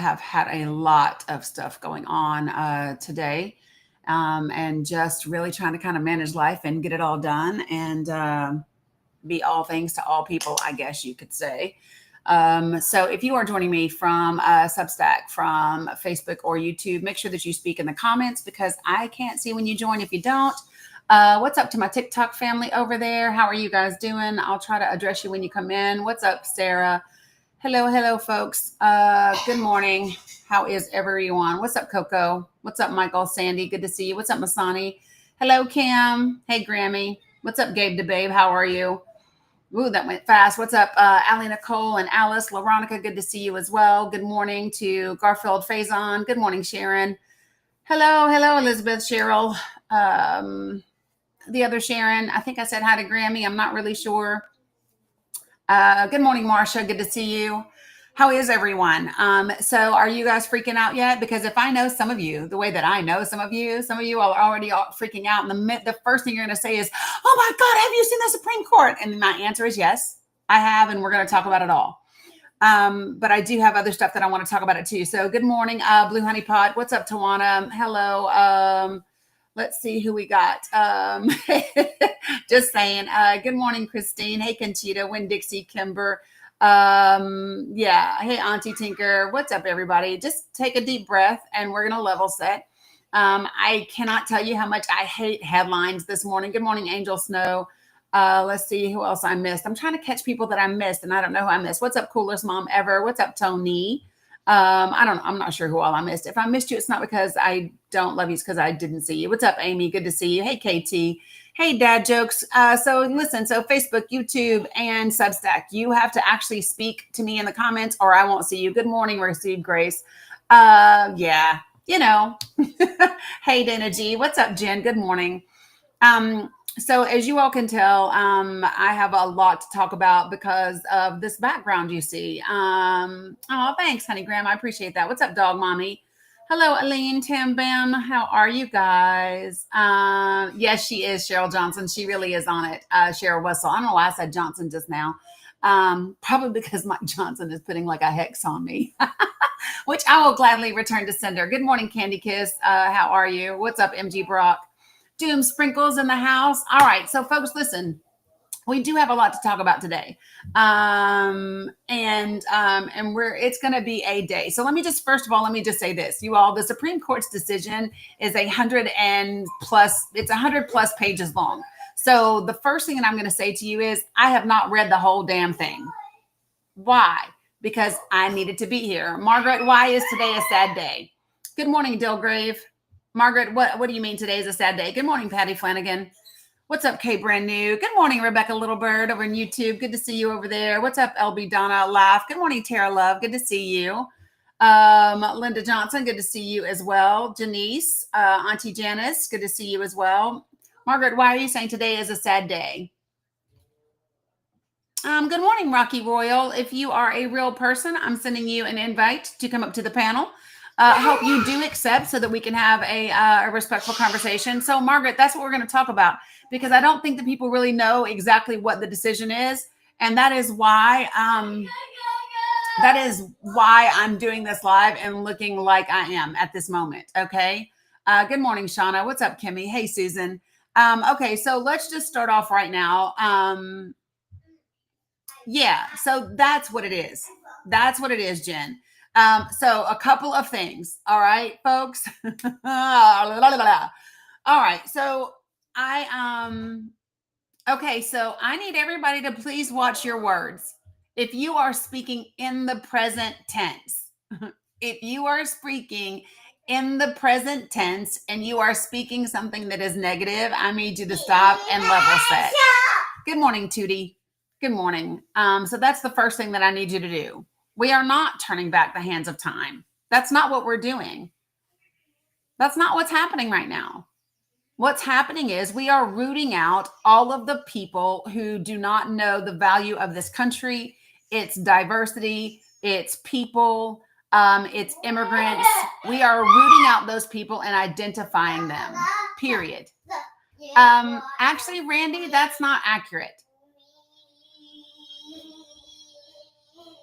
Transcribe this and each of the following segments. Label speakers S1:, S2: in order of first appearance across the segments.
S1: have had a lot of stuff going on today, and just really trying to kind of manage life and get it all done and be all things to all people, I guess you could say. So if you are joining me from Substack, from Facebook or YouTube, make sure that you speak in the comments because I can't see when you join if you don't. What's up to my TikTok family over there? How are you guys doing? I'll try to address you when you come in. What's up, Sarah? Hello, folks. Good morning. How is everyone? What's up, Coco? What's up, Michael? Sandy, good to see you. What's up, Masani? Hello, Kim. Hey, Grammy. What's up, Gabe DeBabe? How are you? Ooh, that went fast. What's up, Allie Nicole and Alice? Veronica, good to see you as well. Good morning to Garfield Faison. Good morning, Sharon. Hello, Elizabeth, Cheryl. The other Sharon, I think I said hi to Grammy. I'm not really sure. Good morning, Marsha. Good to see you. How is everyone? So are you guys freaking out yet? Because if I know some of you, the way that I know some of you are already freaking out. And the first thing you're going to say is, oh my God, have you seen the Supreme Court? And my answer is yes, I have. And we're going to talk about it all. But I do have other stuff that I want to talk about it too. So good morning, Blue Honey Pot. What's up, Tawana? Hello. Let's see who we got. Just saying. Good morning, Christine. Hey, Conchita, Winn-Dixie, Kimber. Yeah. Hey, Auntie Tinker. What's up, everybody? Just take a deep breath and we're going to level set. I cannot tell you how much I hate headlines this morning. Good morning, Angel Snow. Let's see who else I missed. I'm trying to catch people that I missed and I don't know who I missed. What's up, coolest mom ever? What's up, Tony? I'm not sure who all I missed. If I missed you, it's not because I don't love you. It's because I didn't see you. What's up, Amy? Good to see you. Hey, KT. Hey, dad jokes. So listen, so Facebook, YouTube, and Substack, you have to actually speak to me in the comments or I won't see you. Good morning, Received Grace. Yeah, you know. Hey, Dana G. What's up, Jen? Good morning. So as you all can tell, I have a lot to talk about because of this background you see. Oh, thanks, honey Graham. I appreciate that. What's up, dog mommy? Hello, Aline, Tim, Bam. How are you guys? Yes, she is Cheryl Johnson. She really is on it. Cheryl Wessel. I don't know why I said Johnson just now. Probably because Mike Johnson is putting like a hex on me, which I will gladly return to sender. Good morning, Candy Kiss. How are you? What's up, MG Brock? Doom Sprinkles in the house. All right. So folks, listen, we do have a lot to talk about today. It's going to be a day. So let me just say this, you all, the Supreme Court's decision is 100 plus pages long. So the first thing that I'm going to say to you is I have not read the whole damn thing. Why? Because I needed to be here. Margaret, why is today a sad day? Good morning, Dilgrave. Margaret, what do you mean today is a sad day? Good morning, Patty Flanagan. What's up, Kay Brand New? Good morning, Rebecca Littlebird over on YouTube. Good to see you over there. What's up, LB Donna Laugh? Good morning, Tara Love. Good to see you. Linda Johnson, good to see you as well. Janice, Auntie Janice, good to see you as well. Margaret, why are you saying today is a sad day? Good morning, Rocky Royal. If you are a real person, I'm sending you an invite to come up to the panel. I hope you do accept so that we can have a respectful conversation. So, Margaret, that's what we're going to talk about because I don't think that people really know exactly what the decision is. And that is why I'm doing this live and looking like I am at this moment. Okay. Good morning, Shauna. What's up, Kimmy? Hey, Susan. Okay. So let's just start off right now. Yeah. So that's what it is. That's what it is, Jen. So a couple of things. All right, folks. All right. So okay. So I need everybody to please watch your words. If you are speaking in the present tense, if you are speaking in the present tense and you are speaking something that is negative, I need you to stop and level set. Good morning, Tootie. Good morning. So that's the first thing that I need you to do. We are not turning back the hands of time. That's not what we're doing. That's not what's happening right now. What's happening is we are rooting out all of the people who do not know the value of this country, its diversity, its people, its immigrants. We are rooting out those people and identifying them, period. Actually, Randy, that's not accurate.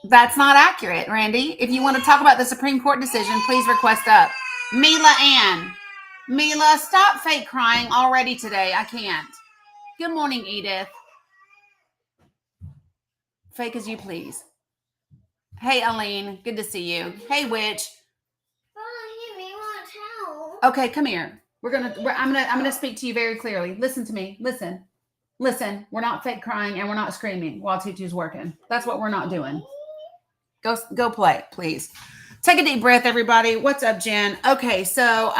S1: That's not accurate, Randy. If you want to talk about the Supreme Court decision, please request up. Mila Ann. Mila, stop fake crying already today. I can't. Good morning, Edith. Fake as you please. Hey, Aline. Good to see you. Hey, Witch. Okay, come here. I'm gonna speak to you very clearly. Listen to me. Listen. We're not fake crying and we're not screaming while Tutu's working. That's what we're not doing. Go play, please. Take a deep breath, everybody. What's up, Jen? Okay, so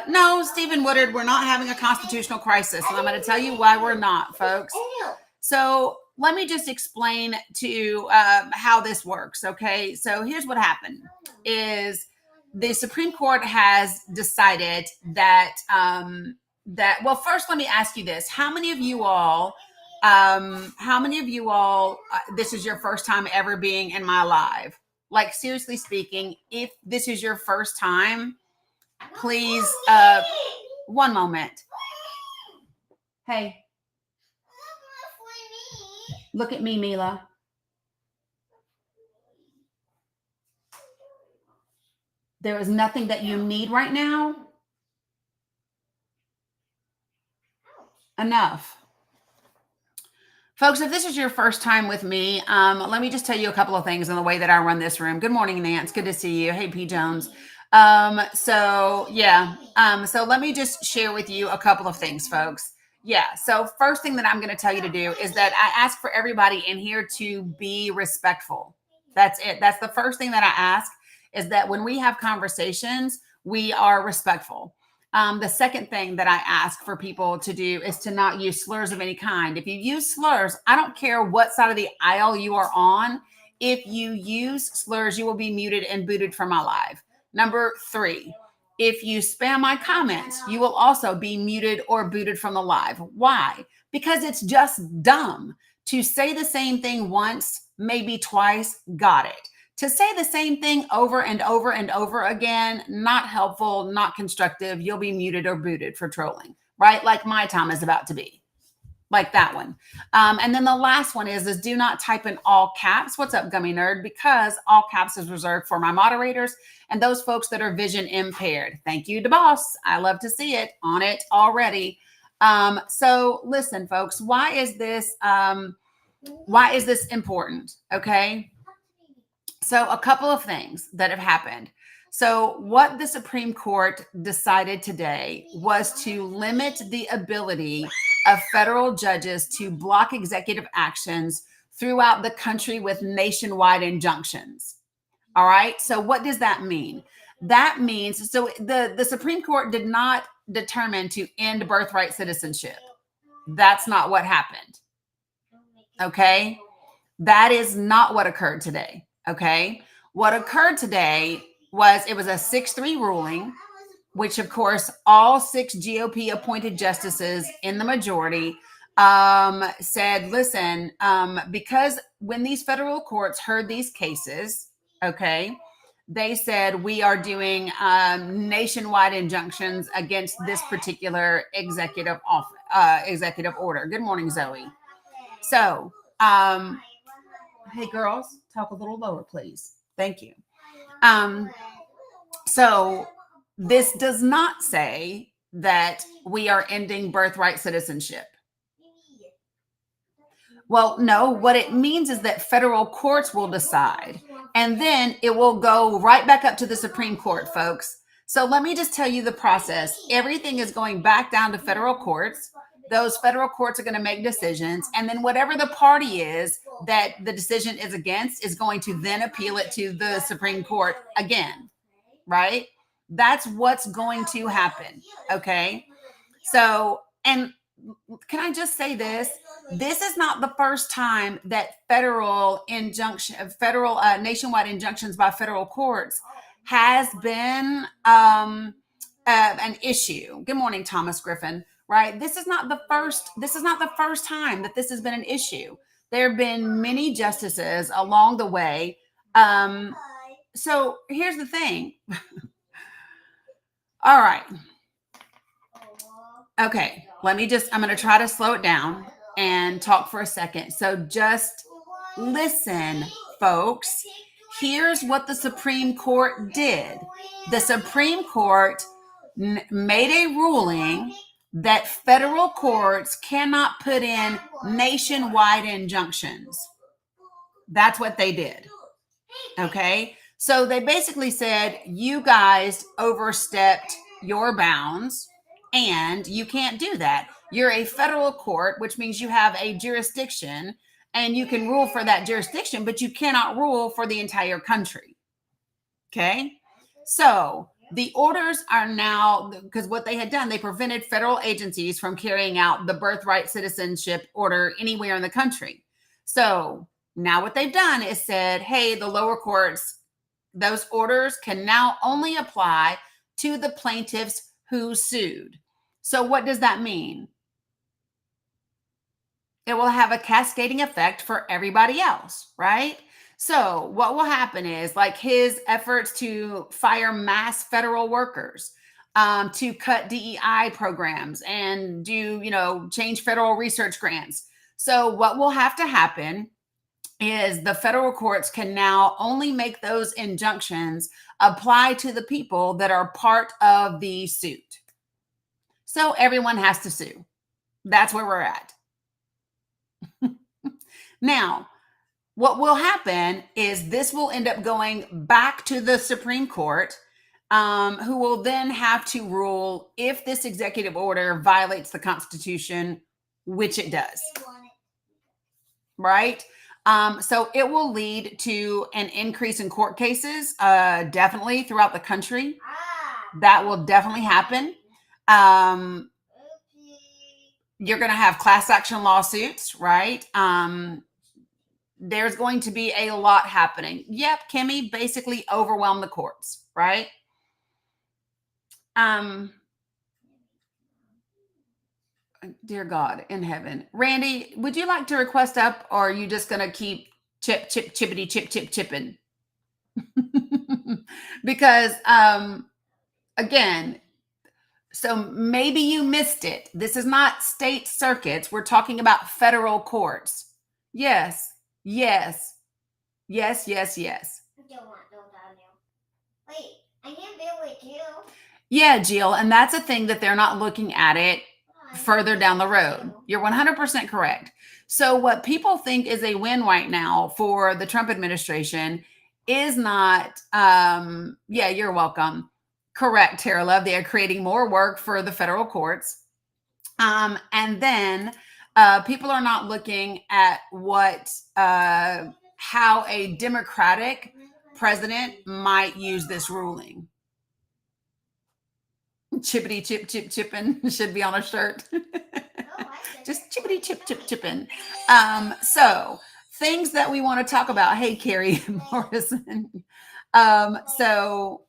S1: no, Stephen Woodard, we're not having a constitutional crisis, and I'm going to tell you why we're not, folks. So let me just explain to how this works. Okay, so here's what happened: is the Supreme Court has decided that well, first let me ask you this: how many of you all? This is your first time ever being in my live? Like, seriously speaking, if this is your first time, please, one moment. Hey, look at me, Mila. There is nothing that you need right now. Enough. Folks, if this is your first time with me, let me just tell you a couple of things in the way that I run this room. Good morning, Nance. Good to see you. Hey, P. Jones. So let me just share with you a couple of things, folks. Yeah. So first thing that I'm going to tell you to do is that I ask for everybody in here to be respectful. That's it. That's the first thing that I ask, is that when we have conversations, we are respectful. The second thing that I ask for people to do is to not use slurs of any kind. If you use slurs, I don't care what side of the aisle you are on. If you use slurs, you will be muted and booted from my live. Number 3, if you spam my comments, you will also be muted or booted from the live. Why? Because it's just dumb to say the same thing once, maybe twice, got it. To say the same thing over and over and over again, not helpful, not constructive. You'll be muted or booted for trolling, right? Like my time is about to be, like that one. And then the last one is do not type in all caps. What's up, Gummy Nerd? Because all caps is reserved for my moderators and those folks that are vision impaired. Thank you, DeBoss. I love to see it on it already. So listen, folks, why is this important? Okay. So a couple of things that have happened. So what the Supreme Court decided today was to limit the ability of federal judges to block executive actions throughout the country with nationwide injunctions. All right. So what does that mean? That means, so the Supreme Court did not determine to end birthright citizenship. That's not what happened. Okay. That is not what occurred today. Okay. What occurred today was it was a 6-3 ruling, which of course all 6 GOP appointed justices in the majority said, listen, because when these federal courts heard these cases, okay, they said we are doing nationwide injunctions against this particular executive order. Good morning, Zoe. So, hey girls, talk a little lower, please. Thank you. So this does not say that we are ending birthright citizenship. Well, no, what it means is that federal courts will decide, and then it will go right back up to the Supreme Court, folks. So let me just tell you the process. Everything is going back down to federal courts. Those federal courts are going to make decisions, and then whatever the party is that the decision is against is going to then appeal it to the Supreme Court again, right? That's what's going to happen, okay? So, and can I just say this? This is not the first time that federal nationwide injunctions by federal courts has been an issue. Good morning, Thomas Griffin. Right? This is not the first time that this has been an issue. There have been many justices along the way. So here's the thing. All right. Okay. I'm going to try to slow it down and talk for a second. So just listen folks, here's what the Supreme Court did. The Supreme Court made a ruling that federal courts cannot put in nationwide injunctions. That's what they did. Okay. So they basically said, you guys overstepped your bounds and you can't do that. You're a federal court, which means you have a jurisdiction and you can rule for that jurisdiction, but you cannot rule for the entire country. Okay. So the orders are now, because what they had done, they prevented federal agencies from carrying out the birthright citizenship order anywhere in the country. So now what they've done is said, hey, the lower courts, those orders can now only apply to the plaintiffs who sued. So what does that mean? It will have a cascading effect for everybody else, right? So what will happen is, like his efforts to fire mass federal workers, to cut DEI programs and do, change federal research grants. So what will have to happen is the federal courts can now only make those injunctions apply to the people that are part of the suit. So everyone has to sue. That's where we're at. Now, what will happen is this will end up going back to the Supreme Court, who will then have to rule if this executive order violates the Constitution, which it does. Right? So it will lead to an increase in court cases, definitely throughout the country. That will definitely happen. You're going to have class action lawsuits, right? There's going to be a lot happening. Yep, Kimmy basically overwhelmed the courts, right? Dear God in heaven. Randy, would you like to request up, or are you just going to keep chipping? Because, again, so maybe you missed it. This is not state circuits. We're talking about federal courts. Yes. Yes. Yes, yes, yes.
S2: I don't want no Daniel. Wait, I can build with Jill.
S1: Yeah, Jill. And that's a thing that they're not looking at it further down the road. You're 100% correct. So what people think is a win right now for the Trump administration is not, yeah, you're welcome. Correct, Tara Love. They are creating more work for the federal courts. And then people are not looking at how a Democratic president might use this ruling. Chippity chip chippin should be on a shirt. Just chippity chip. So things that we want to talk about. Hey, Carrie Morrison. So,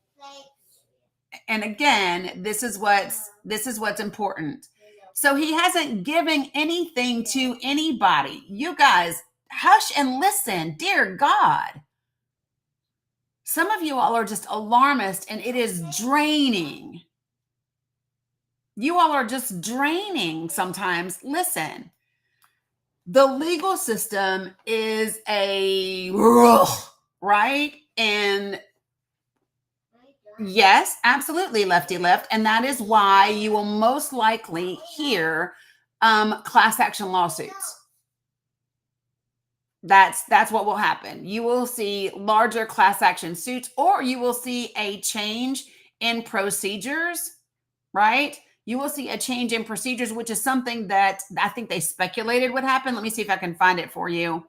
S1: and again, this is what's important. So he hasn't given anything to anybody. You guys, hush and listen. Dear God. Some of you all are just alarmist, and it is draining. You all are just draining sometimes. Listen, the legal system is right? And yes, absolutely, lefty left. And that is why you will most likely hear class action lawsuits. That's what will happen. You will see larger class action suits, or you will see a change in procedures, right? You will see a change in procedures, which is something that I think they speculated would happen. Let me see if I can find it for you.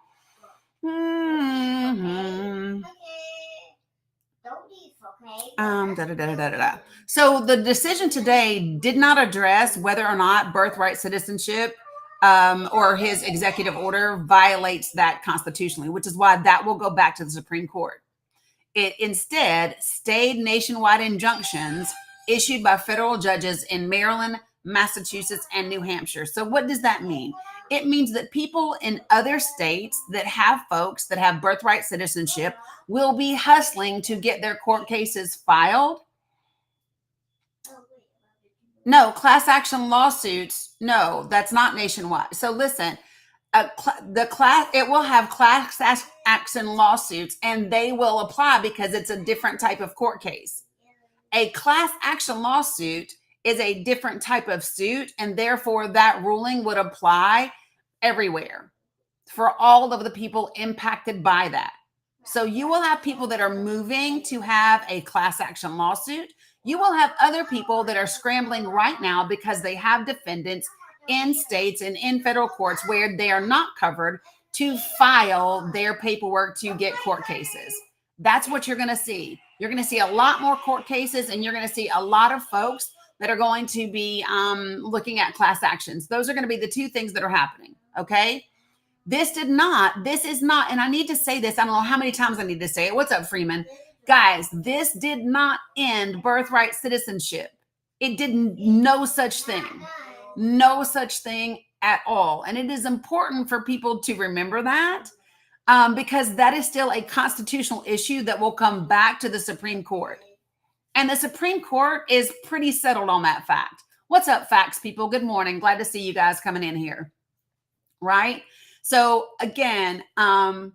S1: So the decision today did not address whether or not birthright citizenship or his executive order violates that constitutionally, which is why that will go back to the Supreme Court. It instead stayed nationwide injunctions issued by federal judges in Maryland, Massachusetts, and New Hampshire. So what does that mean? It means that people in other states that have folks that have birthright citizenship will be hustling to get their court cases filed. No, class action lawsuits. No, that's not nationwide. So listen, it will have class action lawsuits, and they will apply because it's a different type of court case. A class action lawsuit is a different type of suit, and therefore that ruling would apply everywhere for all of the people impacted by that. So you will have people that are moving to have a class action lawsuit. You will have other people that are scrambling right now because they have defendants in states and in federal courts where they are not covered to file their paperwork to get court cases. That's what you're going to see. You're going to see a lot more court cases, and you're going to see a lot of folks that are going to be looking at class actions. Those are going to be the two things that are happening. Okay. This is not, and I need to say this. I don't know how many times I need to say it. What's up, Freeman? Guys, this did not end birthright citizenship. It didn't, no such thing at all. And it is important for people to remember that because that is still a constitutional issue that will come back to the Supreme Court. And the Supreme Court is pretty settled on that fact. What's up, facts people? Good morning. Glad to see you guys coming in here. Right? So again, no,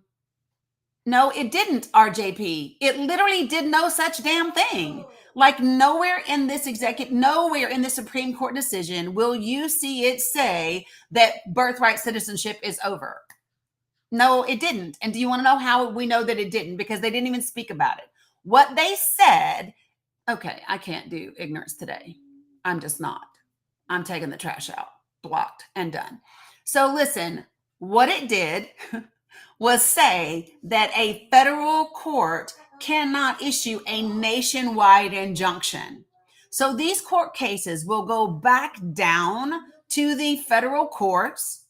S1: it didn't, RJP. It literally did no such damn thing. Like nowhere in this Supreme Court decision will you see it say that birthright citizenship is over. No, it didn't. And do you want to know how we know that it didn't? Because they didn't even speak about it. What they said, okay, I can't do ignorance today. I'm just not. I'm taking the trash out, blocked and done. So listen, what it did was say that a federal court cannot issue a nationwide injunction. So these court cases will go back down to the federal courts,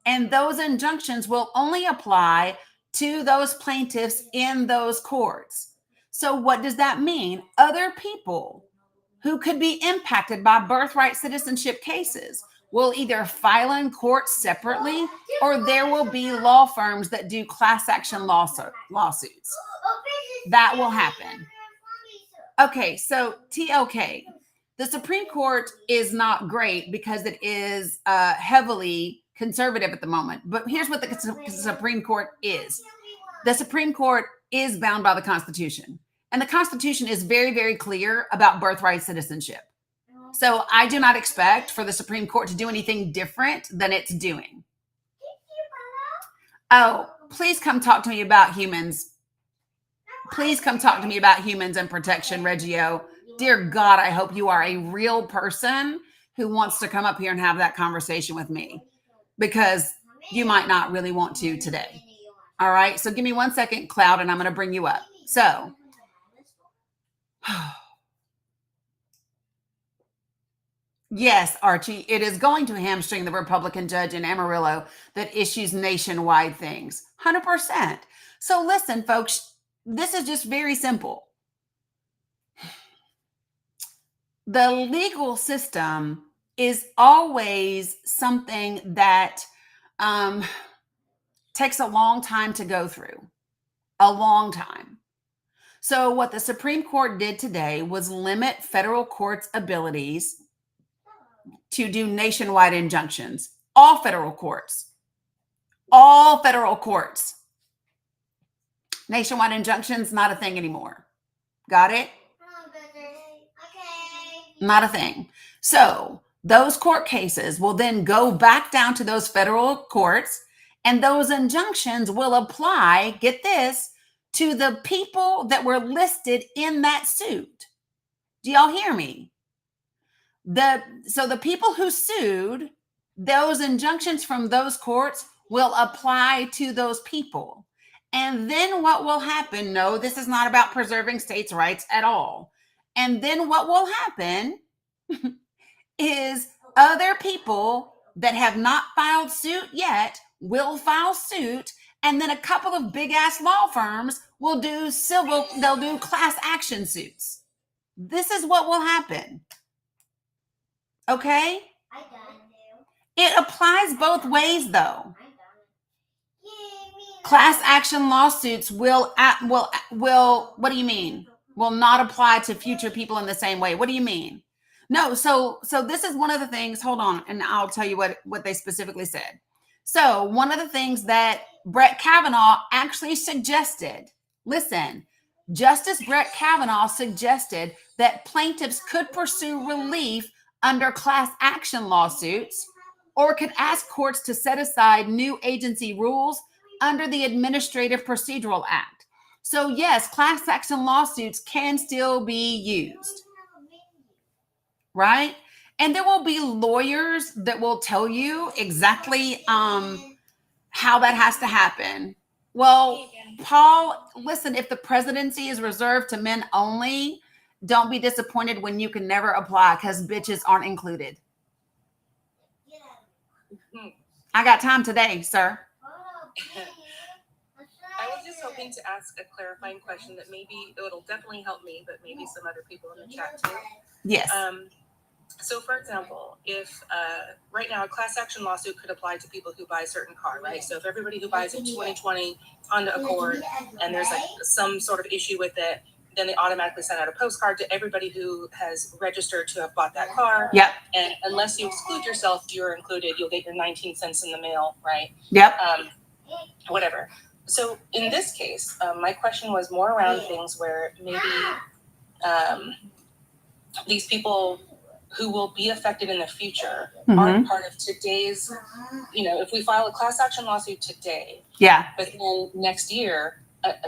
S1: and those injunctions will only apply to those plaintiffs in those courts. So what does that mean? Other people who could be impacted by birthright citizenship cases will either file in court separately, or there will be law firms that do class action lawsuits. That will happen. Okay, so TLK, the Supreme Court is not great because it is heavily conservative at the moment. But here's what the Supreme Court is. The Supreme Court is bound by the Constitution. And the Constitution is very, very clear about birthright citizenship. So I do not expect for the Supreme Court to do anything different than it's doing. Oh, please come talk to me about humans. Please come talk to me about humans and protection, Reggio. Dear God, I hope you are a real person who wants to come up here and have that conversation with me, because you might not really want to today. All right. So give me 1 second, Cloud, and I'm going to bring you up. So yes, Archie, it is going to hamstring the Republican judge in Amarillo that issues nationwide things. 100%. So listen, folks, this is just very simple. The legal system is always something that takes a long time to go through. A long time. So what the Supreme Court did today was limit federal courts' abilities to do nationwide injunctions. All federal courts. Nationwide injunctions, not a thing anymore. Got it? Not a thing. So those court cases will then go back down to those federal courts, and those injunctions will apply, get this, to the people that were listed in that suit. Do y'all hear me? So the people who sued, those injunctions from those courts will apply to those people. And then what will happen? No, this is not about preserving states' rights at all. And then what will happen is other people that have not filed suit yet will file suit. And then a couple of big ass law firms will do they'll do class action suits. This is what will happen. Okay? It applies both ways though. Class action lawsuits will what do you mean? Will not apply to future people in the same way. What do you mean? No, so this is one of the things, hold on, and I'll tell you what they specifically said. So one of the things that Brett Kavanaugh actually suggested, listen, Justice Brett Kavanaugh suggested that plaintiffs could pursue relief under class action lawsuits or could ask courts to set aside new agency rules under the Administrative Procedural Act. So yes, class action lawsuits can still be used, right? And there will be lawyers that will tell you exactly how that has to happen. Well, Paul, listen, if the presidency is reserved to men only, don't be disappointed when you can never apply because bitches aren't included. I got time today, sir.
S3: I was just hoping to ask a clarifying question that maybe it'll definitely help me, but maybe some other people in the chat too.
S1: Yes.
S3: So, for example, if right now a class action lawsuit could apply to people who buy a certain car, right? So if everybody who buys a 2020 Honda Accord and there's like some sort of issue with it, then they automatically send out a postcard to everybody who has registered to have bought that car.
S1: Yep.
S3: And unless you exclude yourself, you're included. You'll get your 19 cents in the mail, right?
S1: Yep.
S3: Whatever. So in this case, my question was more around things where maybe these people who will be affected in the future aren't part of today's, if we file a class action lawsuit today, but then next year,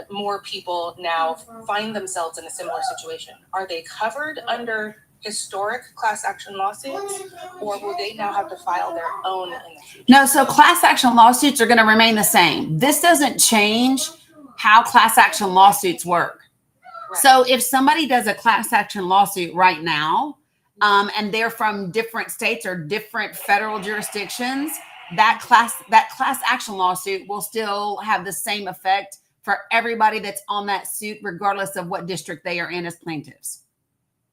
S3: more people now find themselves in a similar situation. Are they covered under historic class action lawsuits, or will they now have to file their own in the future?
S1: No, so class action lawsuits are going to remain the same. This doesn't change how class action lawsuits work. Right. So if somebody does a class action lawsuit right now, and they're from different states or different federal jurisdictions, that class action lawsuit will still have the same effect for everybody that's on that suit, regardless of what district they are in as plaintiffs.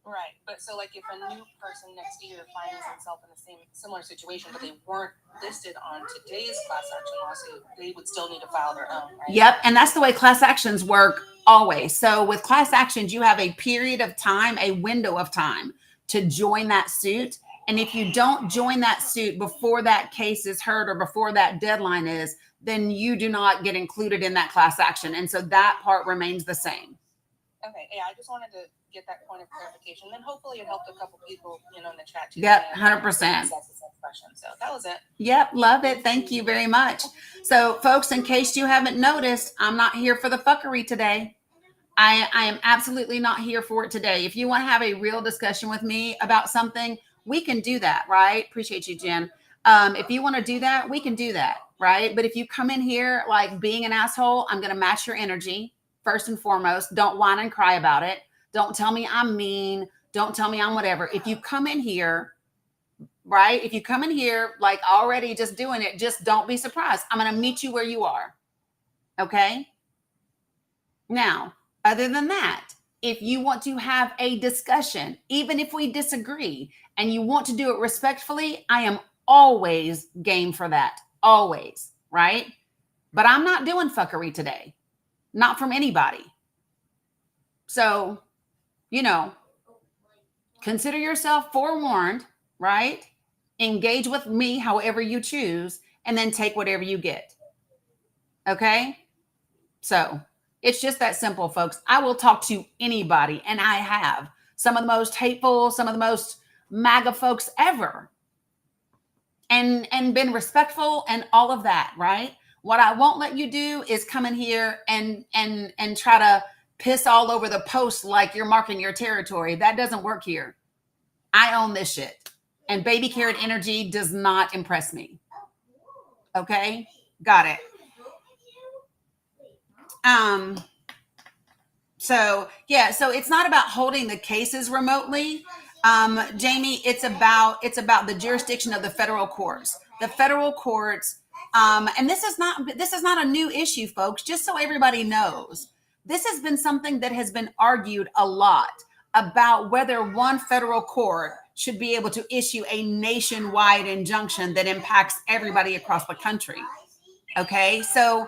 S3: Right, but so like if a new person next year finds themselves in the same similar situation, but they weren't listed on today's class action lawsuit, they would still need to file their own, right?
S1: Yep, and that's the way class actions work always. So with class actions, you have a period of time, a window of time to join that suit. And if you don't join that suit before that case is heard or before that deadline is, then you do not get included in that class action. And so that part remains the same.
S3: Okay, yeah, I just wanted to get that point of clarification. Then hopefully it helped a couple people, in the chat too.
S1: Yep, 100%.
S3: So that was it.
S1: Yep, love it. Thank you very much. So folks, in case you haven't noticed, I'm not here for the fuckery today. I am absolutely not here for it today. If you want to have a real discussion with me about something, we can do that, right? Appreciate you, Jen. If you want to do that, we can do that, right? But if you come in here like being an asshole, I'm going to match your energy first and foremost. Don't whine and cry about it. Don't tell me I'm mean. Don't tell me I'm whatever. If you come in here, right? If you come in here like already just doing it, just don't be surprised. I'm going to meet you where you are. Okay? Now, other than that, if you want to have a discussion, even if we disagree, and you want to do it respectfully, I am always game for that. Always, right? But I'm not doing fuckery today. Not from anybody. So, consider yourself forewarned, right? Engage with me however you choose, and then take whatever you get. Okay? So, it's just that simple, folks. I will talk to anybody, and I have. Some of the most hateful, some of the most MAGA folks ever. And been respectful and all of that, right? What I won't let you do is come in here and try to piss all over the post like you're marking your territory. That doesn't work here. I own this shit. And baby carrot energy does not impress me. Okay? Got it. So it's not about holding the cases remotely. Jamie, it's about the jurisdiction of the federal courts. The federal courts, and this is not a new issue, folks, just so everybody knows. This has been something that has been argued a lot about whether one federal court should be able to issue a nationwide injunction that impacts everybody across the country. Okay, so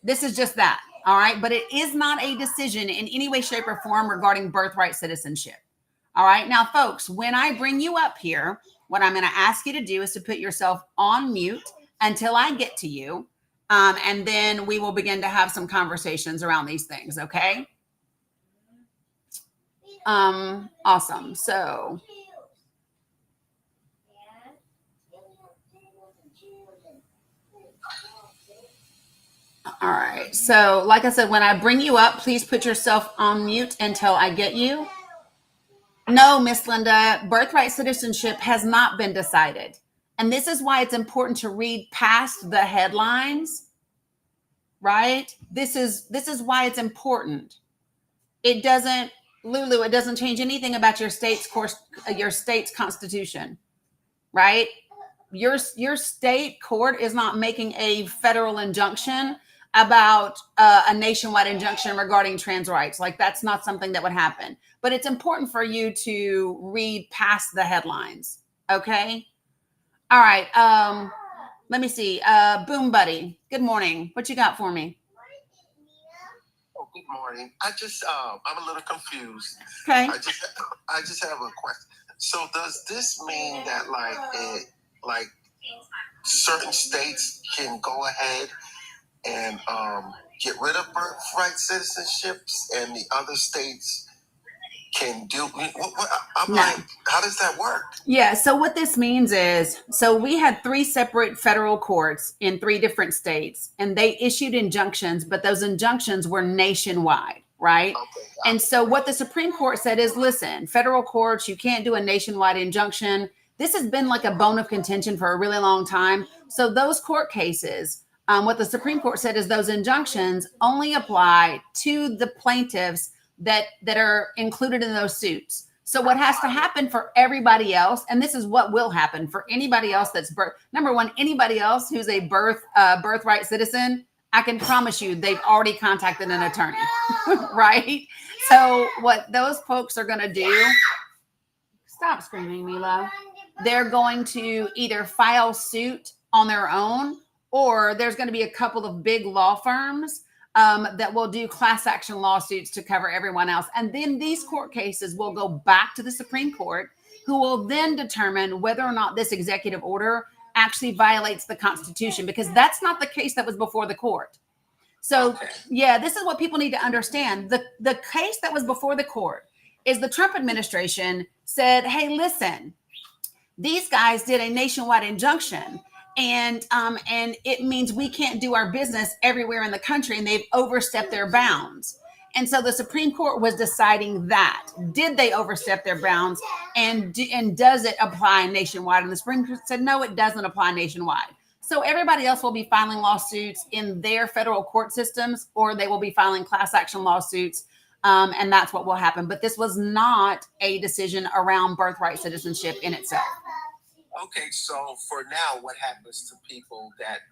S1: this is just that. All right. But it is not a decision in any way, shape, or form regarding birthright citizenship. All right. Now, folks, when I bring you up here, what I'm going to ask you to do is to put yourself on mute until I get to you. And then we will begin to have some conversations around these things. Okay. Awesome. So all right. So like I said, when I bring you up, please put yourself on mute until I get you. No, Miss Linda, birthright citizenship has not been decided. And this is why it's important to read past the headlines, right? This is why it's important. It doesn't, Lulu, it doesn't change anything about your state's constitution, right? Your state court is not making a federal injunction about a nationwide injunction regarding trans rights. Like, that's not something that would happen. But it's important for you to read past the headlines. Okay. All right. Let me see. Boom Buddy. Good morning. What you got for me?
S4: Oh, good morning. I'm a little confused.
S1: Okay.
S4: I just have a question. So does this mean that like certain states can go ahead and get rid of birthright citizenships, and the other states can do? Like, how does that work?
S1: Yeah. So what this means is, so we had 3 separate federal courts in 3 different states, and they issued injunctions, but those injunctions were nationwide, right?
S4: Okay.
S1: And so what the Supreme Court said is, listen, federal courts, you can't do a nationwide injunction. This has been like a bone of contention for a really long time. So those court cases, what the Supreme Court said is those injunctions only apply to the plaintiffs that are included in those suits. So what has to happen for everybody else, and this is what will happen for anybody else that's number one, anybody else who's a birthright citizen, I can promise you they've already contacted an attorney, right? So what those folks are going to do, stop screaming, Mila. They're going to either file suit on their own, or there's going to be a couple of big law firms that will do class action lawsuits to cover everyone else. And then these court cases will go back to the Supreme Court, who will then determine whether or not this executive order actually violates the Constitution, because that's not the case that was before the court. So, yeah, this is what people need to understand. The case that was before the court is the Trump administration said, hey, listen, these guys did a nationwide injunction, and it means we can't do our business everywhere in the country, and they've overstepped their bounds. And so the Supreme Court was deciding that. Did they overstep their bounds, and does it apply nationwide? And the Supreme Court said, no, it doesn't apply nationwide. So everybody else will be filing lawsuits in their federal court systems, or they will be filing class action lawsuits. And that's what will happen. But this was not a decision around birthright citizenship in itself.
S4: Okay, so for now, what happens to people that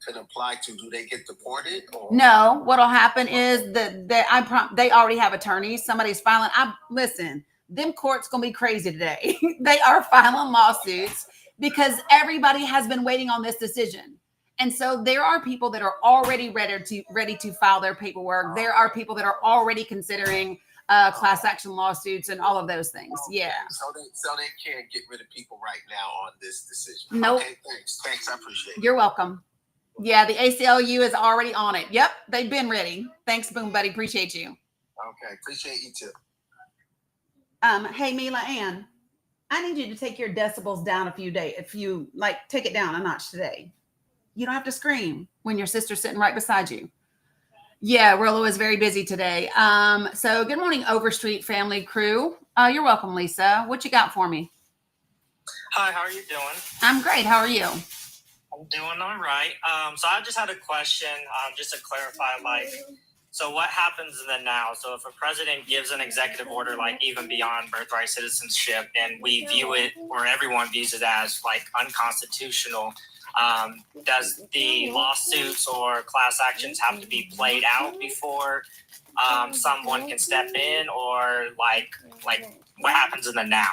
S4: could apply to? Do they get deported? Or?
S1: No, what'll happen is they already have attorneys. Somebody's filing. Listen, them courts gonna be crazy today. They are filing lawsuits because everybody has been waiting on this decision. And so there are people that are already ready to file their paperwork. There are people that are already considering class action lawsuits and all of those things. Okay. Yeah.
S4: So they can't get rid of people right now on this decision.
S1: Nope.
S4: Okay, thanks. I appreciate it.
S1: You're welcome. Yeah, the ACLU is already on it. Yep, they've been ready. Thanks, Boom Buddy. Appreciate you.
S4: Okay, appreciate you too.
S1: Hey, Mila Ann, I need you to take your decibels down take it down a notch today. You don't have to scream when your sister's sitting right beside you. Yeah, Rollo is very busy today. So good morning, Overstreet family crew. You're welcome, Lisa. What you got for me?
S5: Hi, how are you doing?
S1: I'm great. How are you?
S5: I'm doing all right. So I just had a question, just to clarify, so what happens in the now? So if a president gives an executive order, even beyond birthright citizenship, and we view it, or everyone views it as unconstitutional, does the lawsuits or class actions have to be played out before someone can step in, or what happens in the now?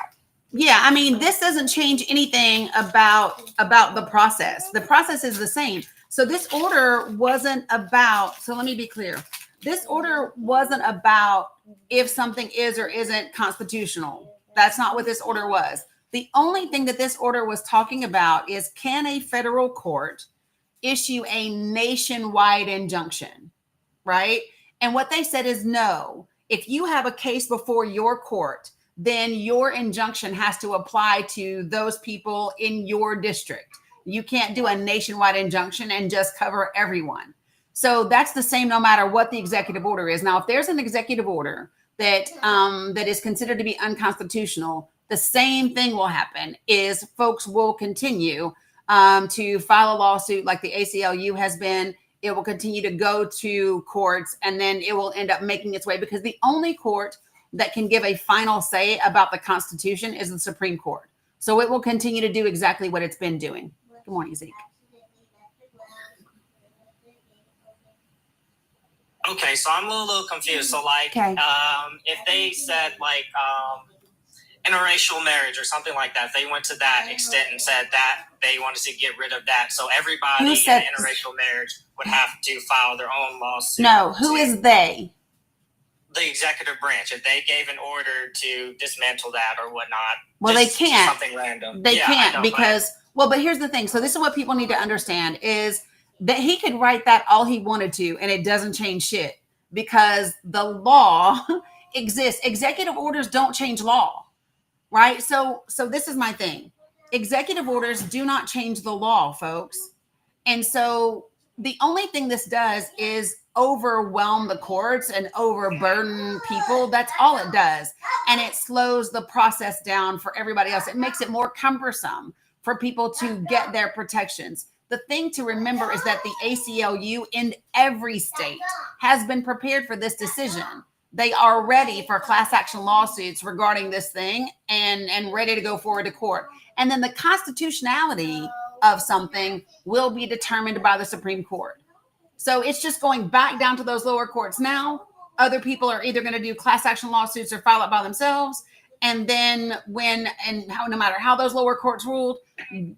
S1: Yeah, I mean, this doesn't change anything about the process. The process is the same. So this order wasn't about, so let me be clear. This order wasn't about if something is or isn't constitutional. That's not what this order was. The only thing that this order was talking about is, can a federal court issue a nationwide injunction, right? And what they said is no. If you have a case before your court, then your injunction has to apply to those people in your district. You can't do a nationwide injunction and just cover everyone. So that's the same no matter what the executive order is. Now, if there's an executive order that that is considered to be unconstitutional, the same thing will happen is folks will continue to file a lawsuit like the ACLU has been. It will continue to go to courts, and then it will end up making its way, because the only court that can give a final say about the Constitution is the Supreme Court. So it will continue to do exactly what it's been doing. Good morning, Zeke.
S5: Okay, so I'm a little confused. So, like, if they said, like, interracial marriage or something like that, if they went to that extent and said that they wanted to get rid of that, so everybody in interracial marriage would have to file their own lawsuit.
S1: No, who is they?
S5: The executive branch. If they gave an order to dismantle that or whatnot.
S1: Well, they can't.
S5: Something random.
S1: They can't because, well, but here's the thing. So this is what people need to understand is that he could write that all he wanted to, and it doesn't change shit because the law exists. Executive orders don't change law, right? So this is my thing. Executive orders do not change the law, folks. And so the only thing this does is overwhelm the courts and overburden people. That's all it does. And it slows the process down for everybody else. It makes it more cumbersome for people to get their protections. The thing to remember is that the ACLU in every state has been prepared for this decision. They are ready for class action lawsuits regarding this thing and ready to go forward to court. And then the constitutionality of something will be determined by the Supreme Court. So it's just going back down to those lower courts now. Other people are either going to do class action lawsuits or file it by themselves. And then no matter how those lower courts ruled,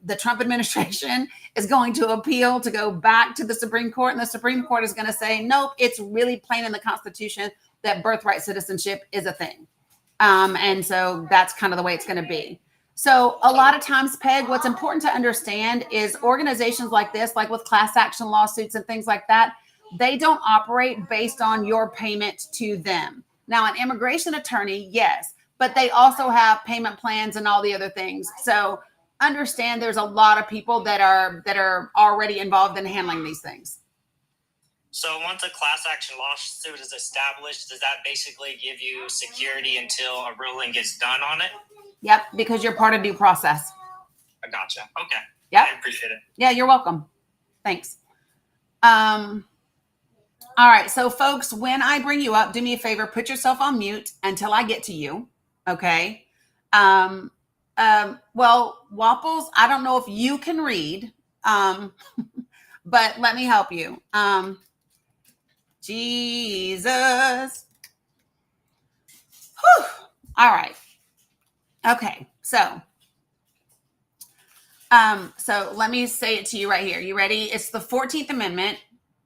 S1: the Trump administration is going to appeal to go back to the Supreme Court. And the Supreme Court is going to say, nope, it's really plain in the Constitution that birthright citizenship is a thing. And so that's kind of the way it's going to be. So a lot of times, Peg, what's important to understand is organizations like this, like with class action lawsuits and things like that, they don't operate based on your payment to them. Now, an immigration attorney, yes, but they also have payment plans and all the other things. So understand there's a lot of people that are already involved in handling these things.
S5: So once a class action lawsuit is established, does that basically give you security until a ruling gets done on it?
S1: Yep, because you're part of due process.
S5: I gotcha. Okay.
S1: Yep.
S5: I appreciate it.
S1: Yeah, you're welcome. Thanks. All right. So folks, when I bring you up, do me a favor, put yourself on mute until I get to you. Okay. Well, Wapples, I don't know if you can read, but let me help you. Jesus. Whew. All right. Okay. So let me say it to you right here. You ready? It's the 14th Amendment,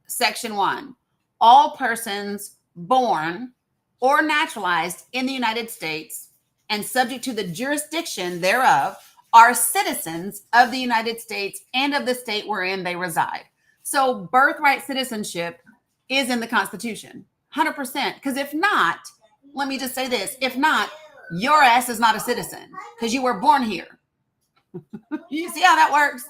S1: Section 1. All persons born or naturalized in the United States and subject to the jurisdiction thereof are citizens of the United States and of the state wherein they reside. So birthright citizenship is in the Constitution, 100%. Because if not, let me just say this, if not, your ass is not a citizen because you were born here. You see how that works?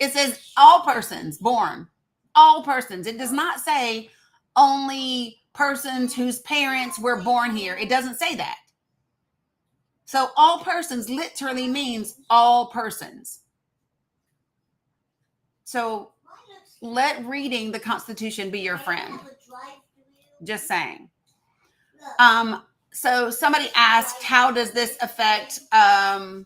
S1: It says all persons born, all persons. It does not say only persons whose parents were born here. It doesn't say that. So all persons literally means all persons. So let reading the Constitution be your friend. Just saying. So somebody asked, how does this affect, well,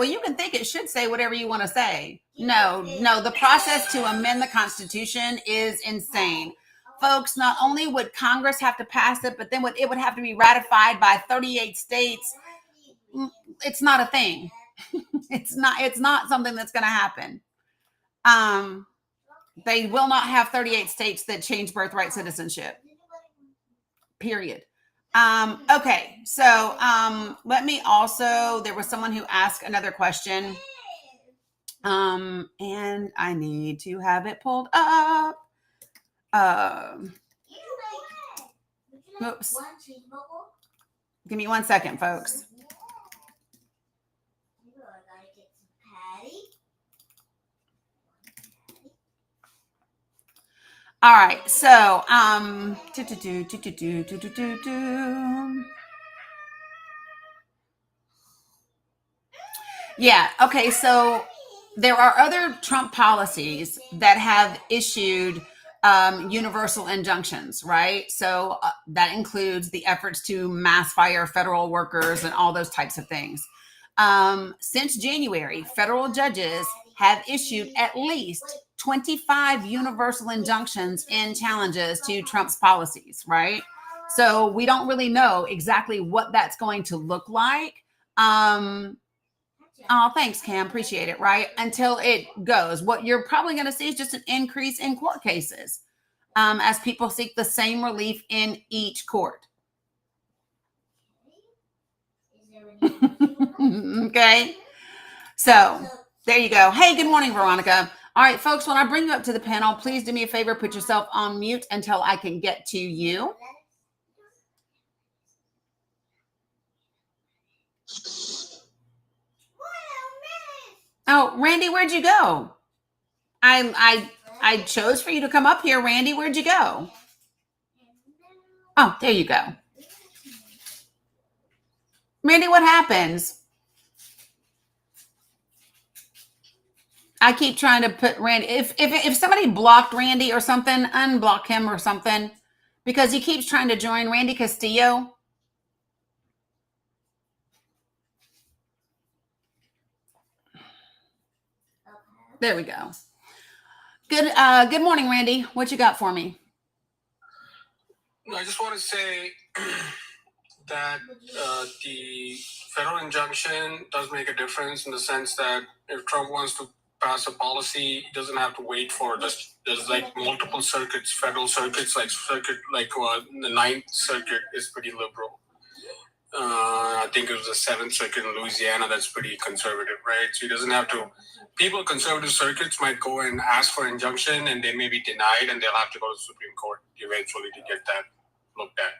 S1: you can think it should say whatever you want to say. No, the process to amend the Constitution is insane. Folks, not only would Congress have to pass it, but then it would have to be ratified by 38 states. It's not a thing. It's not something that's going to happen. They will not have 38 states that change birthright citizenship. Period. Okay. So, let me also, there was someone who asked another question. And I need to have it pulled up. Oops. Give me 1 second, folks. All right, so yeah, okay, so there are other Trump policies that have issued universal injunctions, right? So that includes the efforts to mass fire federal workers and all those types of things. Since January, federal judges have issued at least 25 universal injunctions in challenges to Trump's policies, right? So we don't really know exactly what that's going to look like. Oh, thanks, Cam. Appreciate it, right? Until it goes. What you're probably going to see is just an increase in court cases as people seek the same relief in each court. Okay. So there you go. Hey, good morning, Veronica. All right, folks, when I bring you up to the panel, please do me a favor, put yourself on mute until I can get to you. Oh, Randy, where'd you go? I chose for you to come up here, Randy. Where'd you go? Oh, there you go. Randy, what happens? I keep trying to put Randy. If somebody blocked Randy or something, unblock him or something, because he keeps trying to join. Randy Castillo. There we go. Good morning, Randy. What you got for me?
S6: I just want to say that the federal injunction does make a difference in the sense that if Trump wants to pass a policy, he doesn't have to wait for this. There's like multiple circuits, federal circuits, the Ninth Circuit is pretty liberal. I think it was the Seventh Circuit in Louisiana that's pretty conservative, right? So he doesn't have to. People in conservative circuits might go and ask for injunction, and they may be denied, and they'll have to go to the Supreme Court eventually to get that looked at.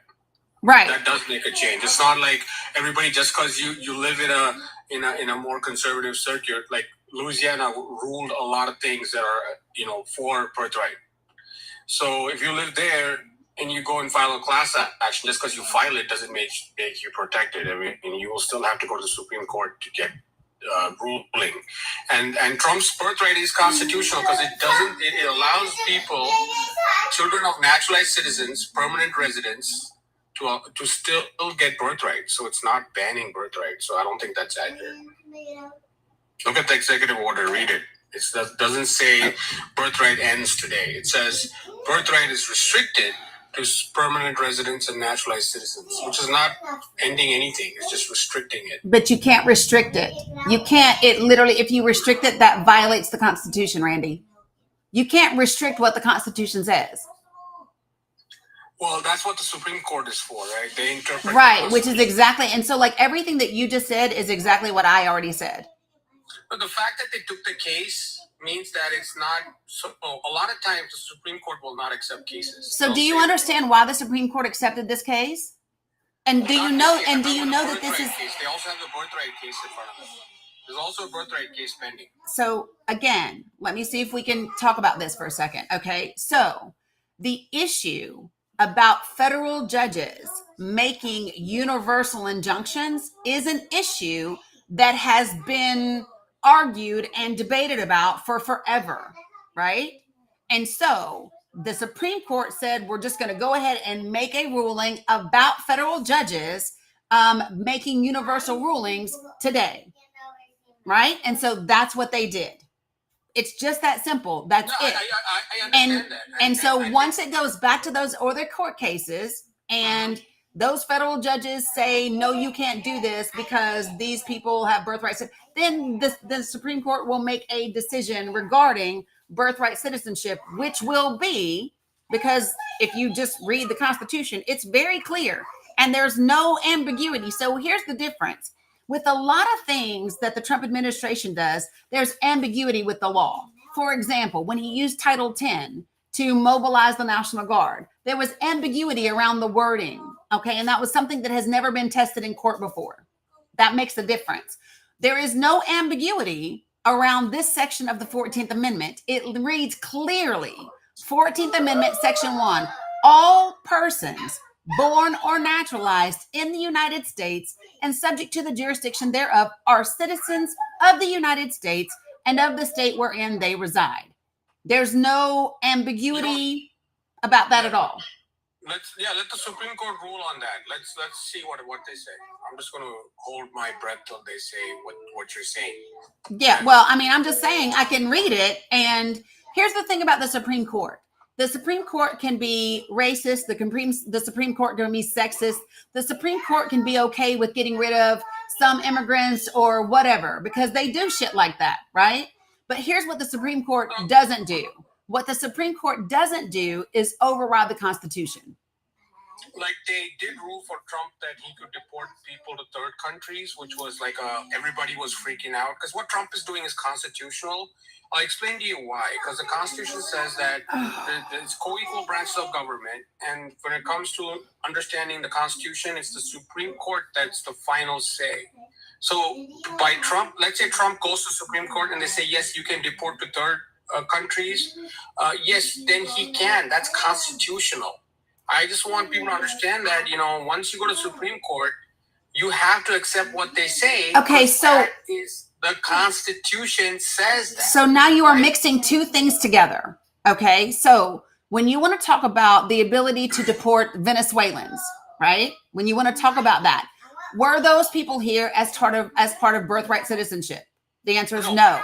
S1: Right.
S6: That does make a change. It's not like everybody just because you live in a more conservative circuit. Like Louisiana ruled a lot of things that are for birthright. So if you live there and you go and file a class action, just because you file it doesn't make you protected. I mean, you will still have to go to the Supreme Court to get ruling. And Trump's birthright is constitutional because it allows people, children of naturalized citizens, permanent residents, to still get birthright. So it's not banning birthright. So I don't think that's accurate. Look at the executive order, read it. It doesn't say birthright ends today. It says birthright is restricted to permanent residents and naturalized citizens, which is not ending anything. It's just restricting it.
S1: But you can't restrict it. You can't. It literally, if you restrict it, that violates the Constitution, Randy. You can't restrict what the Constitution says.
S6: Well, that's what the Supreme Court is for, right? They interpret.
S1: Right, which is exactly. And so like everything that you just said is exactly what I already said.
S6: But the fact that they took the case means that it's not. So a lot of times the Supreme Court will not accept cases.
S1: So do you understand why the Supreme Court accepted this case? And do you know? And do you know that this is?
S6: Case. They also have the birthright case in front of them. There's also a birthright case pending.
S1: So again, let me see if we can talk about this for a second. Okay, so the issue about federal judges making universal injunctions is an issue that has been argued and debated about for forever, right? And so the Supreme Court said, we're just going to go ahead and make a ruling about federal judges making universal rulings today, right? And so that's what they did. It's just that simple. That's it.
S6: I understand that.
S1: And so once it goes back to those other court cases and those federal judges say, no, you can't do this because these people have birthrights, then the Supreme Court will make a decision regarding birthright citizenship, which will be, because if you just read the Constitution, it's very clear and there's no ambiguity. So here's the difference. with a lot of things that the Trump administration does, there's ambiguity with the law. For example, when he used Title 10 to mobilize the National Guard, there was ambiguity around the wording. Okay. And that was something that has never been tested in court before. That makes a difference. There is no ambiguity around this section of the 14th Amendment. It reads clearly, 14th Amendment, Section 1, all persons born or naturalized in the United States and subject to the jurisdiction thereof are citizens of the United States and of the state wherein they reside. There's no ambiguity about that at all.
S6: Let the Supreme Court rule on that. Let's see what they say. I'm just going to hold my breath till they say what you're saying.
S1: Yeah, well, I mean, I'm just saying I can read it. And here's the thing about the Supreme Court. The Supreme Court can be racist. The Supreme Court can be sexist. The Supreme Court can be okay with getting rid of some immigrants or whatever, because they do shit like that, right? But here's what the Supreme Court doesn't do. What the Supreme Court doesn't do is override the Constitution.
S6: Like they did rule for Trump that he could deport people to third countries, which was like everybody was freaking out because what Trump is doing is constitutional. I'll explain to you why. Because the Constitution says that it's co-equal branches of government, and when it comes to understanding the Constitution, it's the Supreme Court that's the final say. So by Trump, let's say Trump goes to Supreme Court and they say, yes, you can deport to third countries. Yes, then he can. That's constitutional. I just want people to understand that, once you go to Supreme Court, you have to accept what they say.
S1: Okay, so
S6: that is the Constitution says that.
S1: So now you are mixing two things together. Okay, so when you want to talk about the ability to deport Venezuelans, right? When you want to talk about that, were those people here as part of birthright citizenship? The answer is no.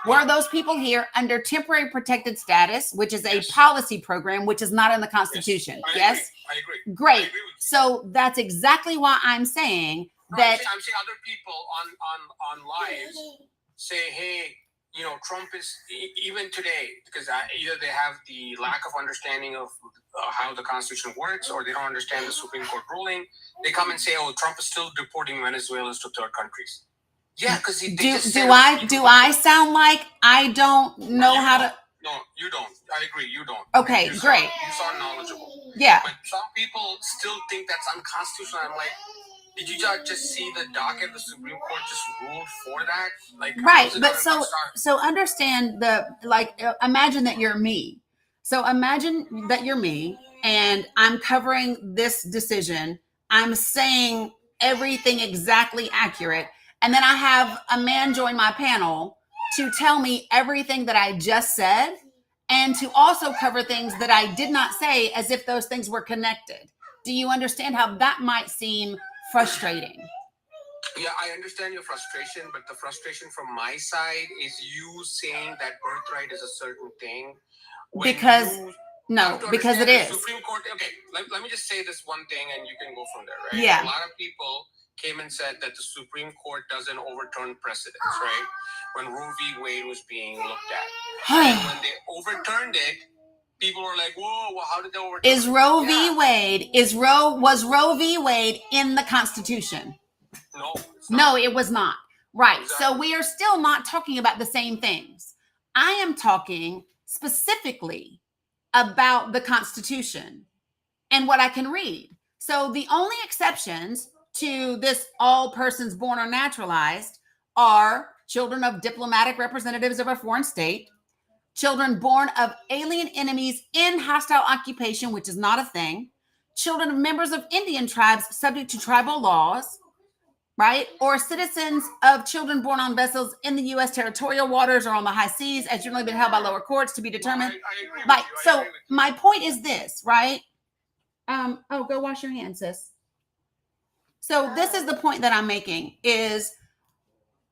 S1: Were those people here under temporary protected status, which is a policy program, which is not in the Constitution? Yes?
S6: I agree.
S1: Great.
S6: I agree with
S1: So that's exactly why I'm saying that.
S6: I'm saying other people on lives say, hey, Trump is, even today, because either they have the lack of understanding of how the Constitution works, or they don't understand the Supreme Court ruling. They come and say, oh, Trump is still deporting Venezuelans to third countries. Yeah, because
S1: do I sound like I don't know how to?
S6: No, you don't. I agree, you don't.
S1: Okay, great.
S6: You sound knowledgeable.
S1: Yeah.
S6: But some people still think that's unconstitutional. I'm like, did you just see the docket? The Supreme Court just ruled for that? Like,
S1: right, but so understand imagine that you're me. So imagine that you're me, and I'm covering this decision. I'm saying everything exactly accurate. And then I have a man join my panel to tell me everything that I just said and to also cover things that I did not say as if those things were connected. Do you understand how that might seem frustrating?
S6: Yeah, I understand your frustration, but the frustration from my side is you saying that birthright is a certain thing.
S1: Because it is.
S6: Supreme Court, okay, let me just say this one thing and you can go from there, right?
S1: Yeah.
S6: A lot of people came and said that the Supreme Court doesn't overturn precedents, right? When Roe v. Wade was being looked at. And when they overturned it, people were like, whoa, well, how did they overturn
S1: it? Was Roe v. Wade in the Constitution? No, it was not. Right. Exactly. So we are still not talking about the same things. I am talking specifically about the Constitution and what I can read. So the only exceptions to this all persons born or naturalized are children of diplomatic representatives of a foreign state, children born of alien enemies in hostile occupation, which is not a thing, children of members of Indian tribes subject to tribal laws, right? Or citizens of children born on vessels in the U.S. territorial waters or on the high seas, as generally been held by lower courts to be determined.
S6: I agree
S1: so my point is this, right? Go wash your hands, sis. So this is the point that I'm making is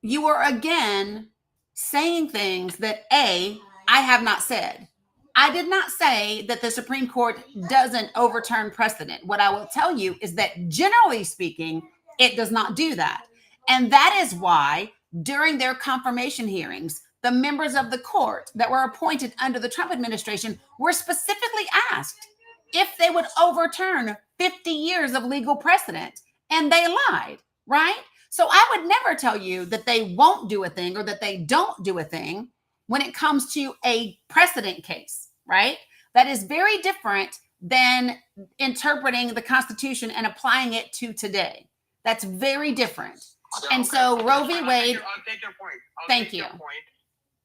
S1: you are again saying things that I have not said. I did not say that the Supreme Court doesn't overturn precedent. What I will tell you is that generally speaking, it does not do that. And that is why during their confirmation hearings, the members of the court that were appointed under the Trump administration were specifically asked if they would overturn 50 years of legal precedent. And they lied, right? So I would never tell you that they won't do a thing or that they don't do a thing when it comes to a precedent case, right? That is very different than interpreting the Constitution and applying it to today. That's very different. And so Roe v. Wade.
S6: I'll take your point.
S1: Thank you.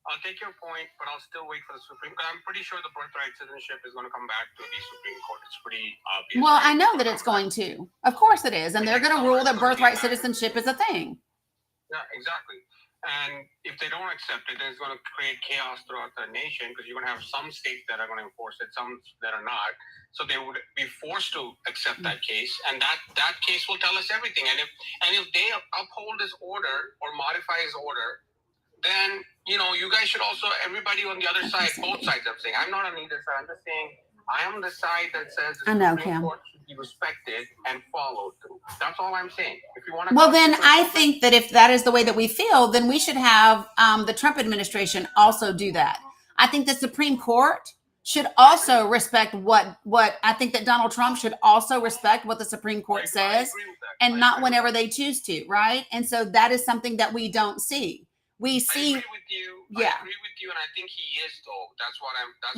S6: I'll take your point, but I'll still wait for the Supreme Court. I'm pretty sure the birthright citizenship is going to come back to the Supreme Court. It's pretty obvious.
S1: Well, I know that it's going to. Of course it is. And they're going to rule that birthright citizenship is a thing.
S6: Yeah, exactly. And if they don't accept it, then it's going to create chaos throughout the nation because you're going to have some states that are going to enforce it, some that are not. So they would be forced to accept that case, and that case will tell us everything. And if they uphold this order or modify his order, then you guys should also, everybody on the other side, both sides. I'm saying I'm not on either side. I'm just saying I am the side that says the Supreme Court should be respected and followed through. That's all I'm saying. If you want to,
S1: well, then I think that if that is the way that we feel, then we should have the Trump administration also do that. I think the Supreme Court should also respect what I think that Donald Trump should also respect what the Supreme Court says, and not whenever they choose to, right? And so that is something that we don't see. We see.
S6: I agree with you.
S1: Yeah.
S6: I agree with you, and I think he is though. That's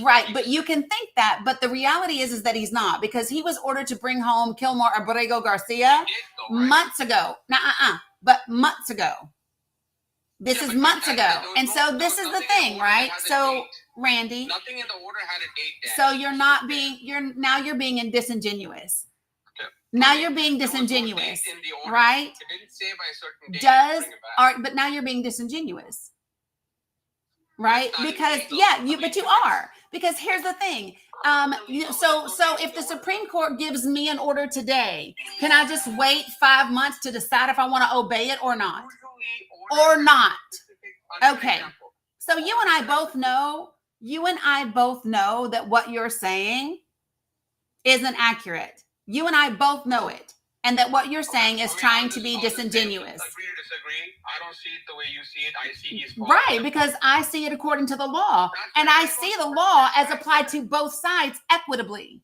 S1: right. But you can think that, but the reality is that he's not, because he was ordered to bring home Kilmore Abrego Garcia months ago. But months ago. This is months ago, and so this is the thing, right? So Randy,
S6: nothing in the order had a date.
S1: So you're being disingenuous. Now you're being disingenuous, right?
S6: It didn't say by a certain date.
S1: But now you're being disingenuous, right? Because but you are, because here's the thing. So if the Supreme Court gives me an order today, can I just wait 5 months to decide if I want to obey it or not? Or not? Okay. So you and I both know that what you're saying isn't accurate. You and I both know it. And that what you're saying is trying to be disingenuous.
S6: Agree to disagree. I don't see it the way you see it. I see his
S1: right, because I see it according to the law. And I see the law as applied to both sides equitably.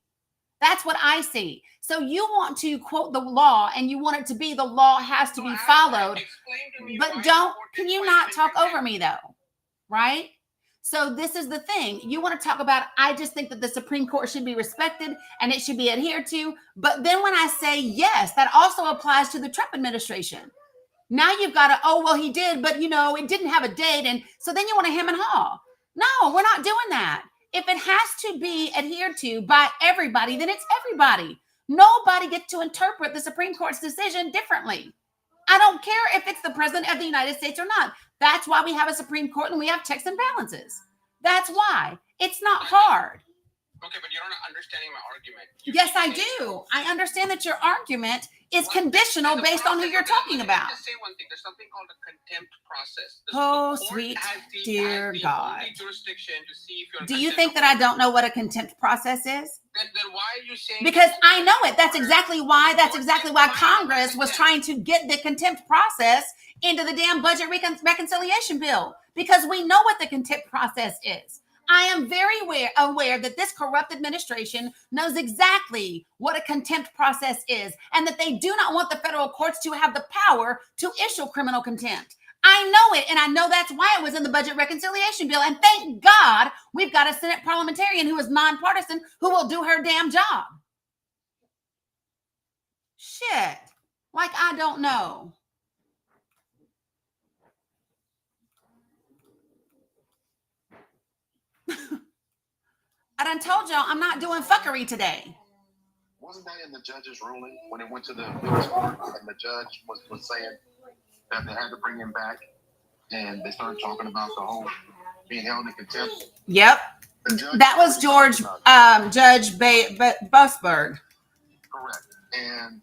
S1: That's what I see. So you want to quote the law and you want it to be the law has to be followed. But can you not talk over me though? Right? So this is the thing. You want to talk about, I just think that the Supreme Court should be respected and it should be adhered to. But then when I say yes, that also applies to the Trump administration. Now you've got to, he did, but it didn't have a date. And so then you want to hem and haw. No, we're not doing that. If it has to be adhered to by everybody, then it's everybody. Nobody gets to interpret the Supreme Court's decision differently. I don't care if it's the president of the United States or not. That's why we have a Supreme Court and we have checks and balances. That's why. It's not hard.
S6: Okay, but you're not understanding my argument.
S1: Yes, I do. I understand that your argument is conditional based on who you're talking about.
S6: Let me just say one thing. There's something called a contempt process.
S1: Sweet dear God.
S6: Jurisdiction to see if you're
S1: do you think that I don't know what a contempt process is?
S6: Then why are you saying?
S1: Because I know it. That's exactly why Congress was trying to get the contempt process into the damn budget reconciliation bill, because we know what the contempt process is. I am very aware that this corrupt administration knows exactly what a contempt process is, and that they do not want the federal courts to have the power to issue criminal contempt. I know it, and I know that's why it was in the budget reconciliation bill. And thank God we've got a Senate parliamentarian who is nonpartisan who will do her damn job. Shit. Like I don't know. I done told y'all I'm not doing fuckery today.
S4: Wasn't that in the judge's ruling when it went to the appeals court and the judge was saying that they had to bring him back, and they started talking about the whole being held in contempt?
S1: Yep. That was Judge Busberg.
S4: Correct. And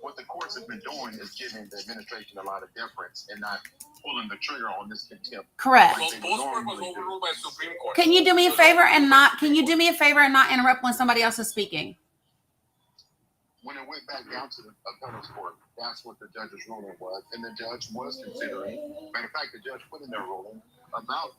S4: what the courts have been doing is giving the administration a lot of deference and not pulling the trigger on this contempt.
S1: Correct.
S6: Well, Busberg was overruled by the Supreme Court.
S1: Can you do me a favor and not interrupt when somebody else is speaking?
S4: When it went back down to the appeals court, that's what the judge's ruling was. And the judge was considering, matter of fact, the judge put in their ruling about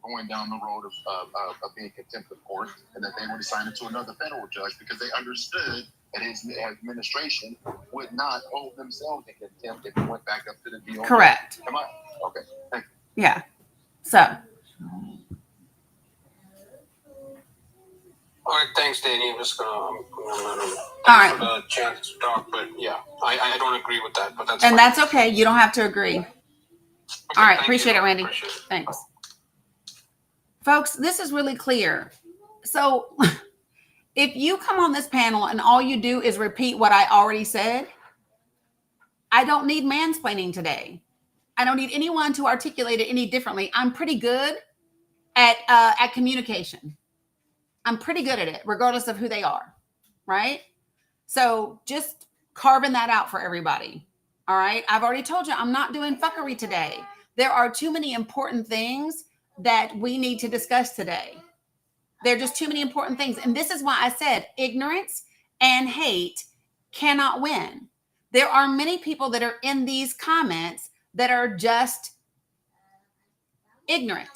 S4: going down the road of being contempt of court, and that they would assign it to another federal judge because they understood that his administration would not hold themselves in contempt if it went back up to the DOJ.
S1: Correct.
S4: Am I? Okay. Thank you.
S1: Yeah. So.
S6: All right, thanks, Danny. I'm just gonna
S1: All right.
S6: for the chance to talk, but yeah, I don't agree with that, but that's
S1: and
S6: fine.
S1: that's okay. You don't have to agree.
S6: Okay,
S1: all right, appreciate
S6: you.
S1: it, Randy.
S6: Appreciate it.
S1: Thanks, folks. This is really clear. So, if you come on this panel and all you do is repeat what I already said, I don't need mansplaining today. I don't need anyone to articulate it any differently. I'm pretty good at communication. I'm pretty good at it, regardless of who they are, right? So just carving that out for everybody, all right? I've already told you I'm not doing fuckery today. There are too many important things that we need to discuss today. There are just too many important things. And this is why I said ignorance and hate cannot win. There are many people that are in these comments that are just ignorant.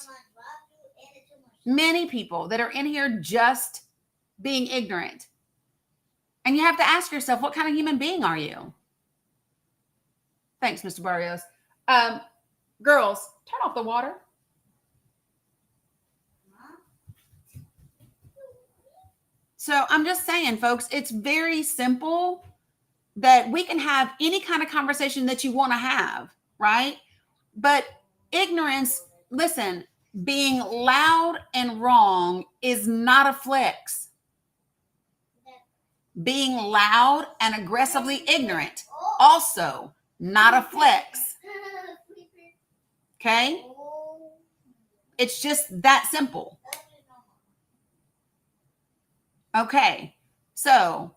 S1: Many people that are in here just being ignorant. And you have to ask yourself, what kind of human being are you? Thanks, Mr. Barrios. Girls, turn off the water. So I'm just saying, folks, it's very simple that we can have any kind of conversation that you want to have, right? But ignorance, listen, being loud and wrong is not a flex. Being loud and aggressively ignorant, also not a flex. Okay? It's just that simple. Okay. So,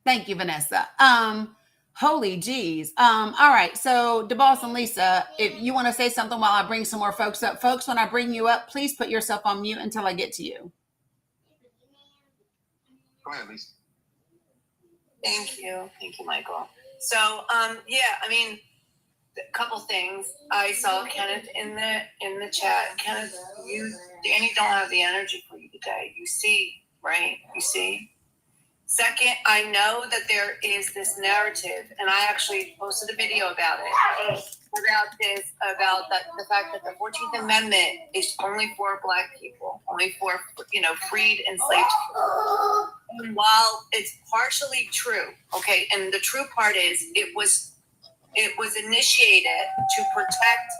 S1: thank you, Vanessa. Holy geez. All right. So DeBoss and Lisa, if you want to say something while I bring some more folks up. Folks, when I bring you up, please put yourself on mute until I get to you.
S4: Go ahead, Lisa.
S7: Thank you, Michael. So, yeah, I mean, a couple things. I saw Kenneth in the chat. Kenneth, Danny don't have the energy for you today. You see, right? You see. Second, I know that there is this narrative, and I actually posted a video about it, about the fact that the 14th Amendment is only for Black people, only for, freed, enslaved people. And while it's partially true, okay, and the true part is it was initiated to protect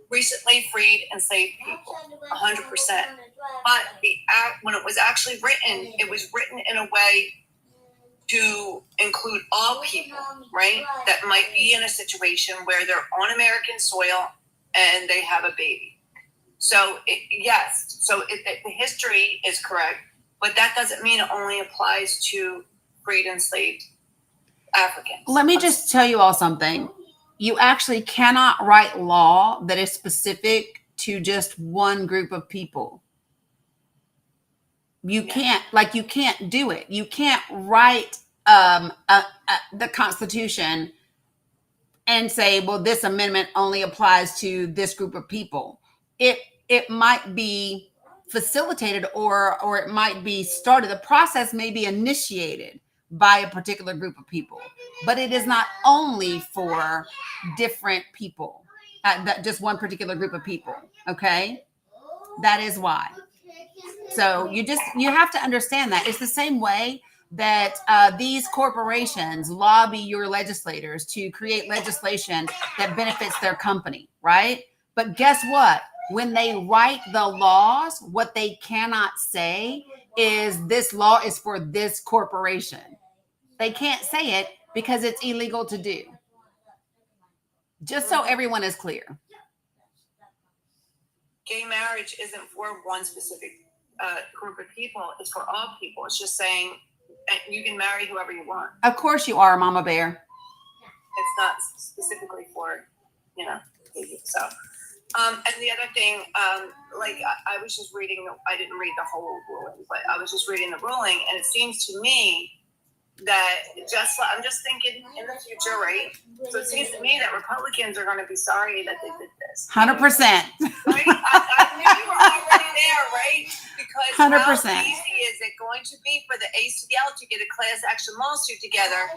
S7: recently freed enslaved people, 100%. But when it was actually written, it was written in a way to include all people, right? That might be in a situation where they're on American soil and they have a baby. So, yes, the history is correct, but that doesn't mean it only applies to freed enslaved Africans.
S1: Let me just tell you all something. You actually cannot write law that is specific to just one group of people. You can't do it. You can't write the Constitution and say, well, this amendment only applies to this group of people. It might be facilitated or it might be started. The process may be initiated by a particular group of people, but it is not only for different people, just one particular group of people. Okay. That is why. So you have to understand that it's the same way that these corporations lobby your legislators to create legislation that benefits their company, right? But guess what? When they write the laws, what they cannot say is this law is for this corporation. They can't say it because it's illegal to do. Just so everyone is clear.
S7: Gay marriage isn't for one specific group of people. It's for all people. It's just saying you can marry whoever you want.
S1: Of course you are, Mama Bear.
S7: It's not specifically for, so. And the other thing, I was just reading, I didn't read the whole ruling, but I was just reading the ruling, and it seems to me I'm just thinking in the future, right? So it seems to me that Republicans are going to be sorry that they did this.
S1: 100%.
S7: Right? I knew you were already there, right? Because
S1: 100%.
S7: how easy is it going to be for the ACL to get a class action lawsuit together,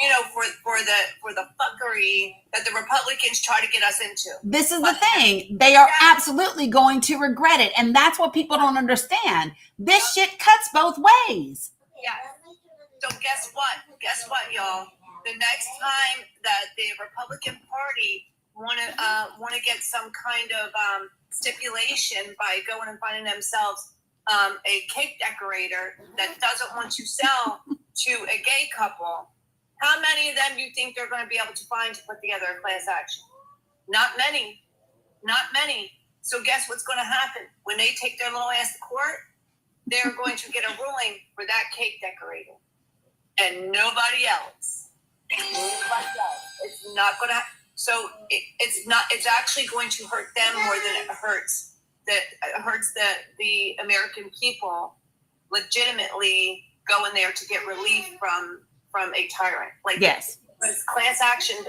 S7: you know, for the fuckery that the Republicans try to get us into?
S1: This is the thing. They are absolutely going to regret it. And that's what people don't understand. This shit cuts both ways.
S7: Yeah. So guess what, y'all? The next time that the Republican Party want to get some kind of stipulation by going and finding themselves a cake decorator that doesn't want to sell to a gay couple, how many of them do you think they're going to be able to find to put together a class action? Not many. Not many. So guess what's going to happen? When they take their little ass to court, they're going to get a ruling for that cake decorator. And nobody else. It's not going to. So it's actually going to hurt them more than it hurts the American people legitimately going there to get relief from a tyrant. Like,
S1: yes,
S7: it's class action.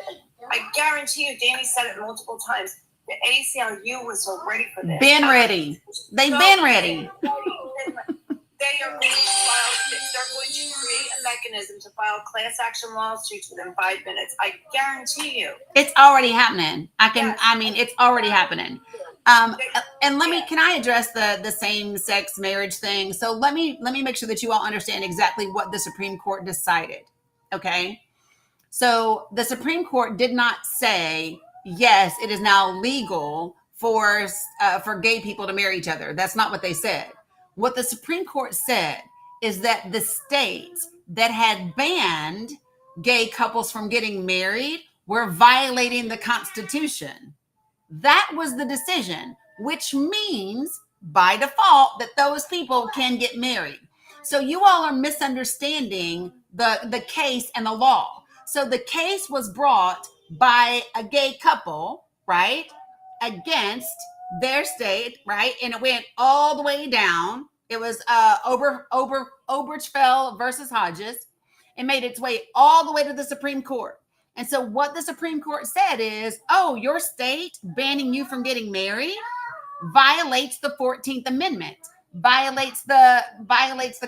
S7: I guarantee you, Dani said it multiple times. The ACLU was so ready for this.
S1: Been ready. They've been ready.
S7: They are going to they're going to create a mechanism to file class action lawsuits within 5 minutes. I guarantee you.
S1: It's already happening. It's already happening. And can I address the same-sex marriage thing? So let me make sure that you all understand exactly what the Supreme Court decided. Okay. So the Supreme Court did not say, yes, it is now legal for gay people to marry each other. That's not what they said. What the Supreme Court said is that the states that had banned gay couples from getting married were violating the Constitution. That was the decision, which means by default that those people can get married. So you all are misunderstanding the case and the law. So the case was brought by a gay couple, right, against their state, right? And it went all the way down. It was Obergefell versus Hodges. It made its way all the way to the Supreme Court. And so what the Supreme Court said is, oh, your state banning you from getting married violates the 14th Amendment, violates the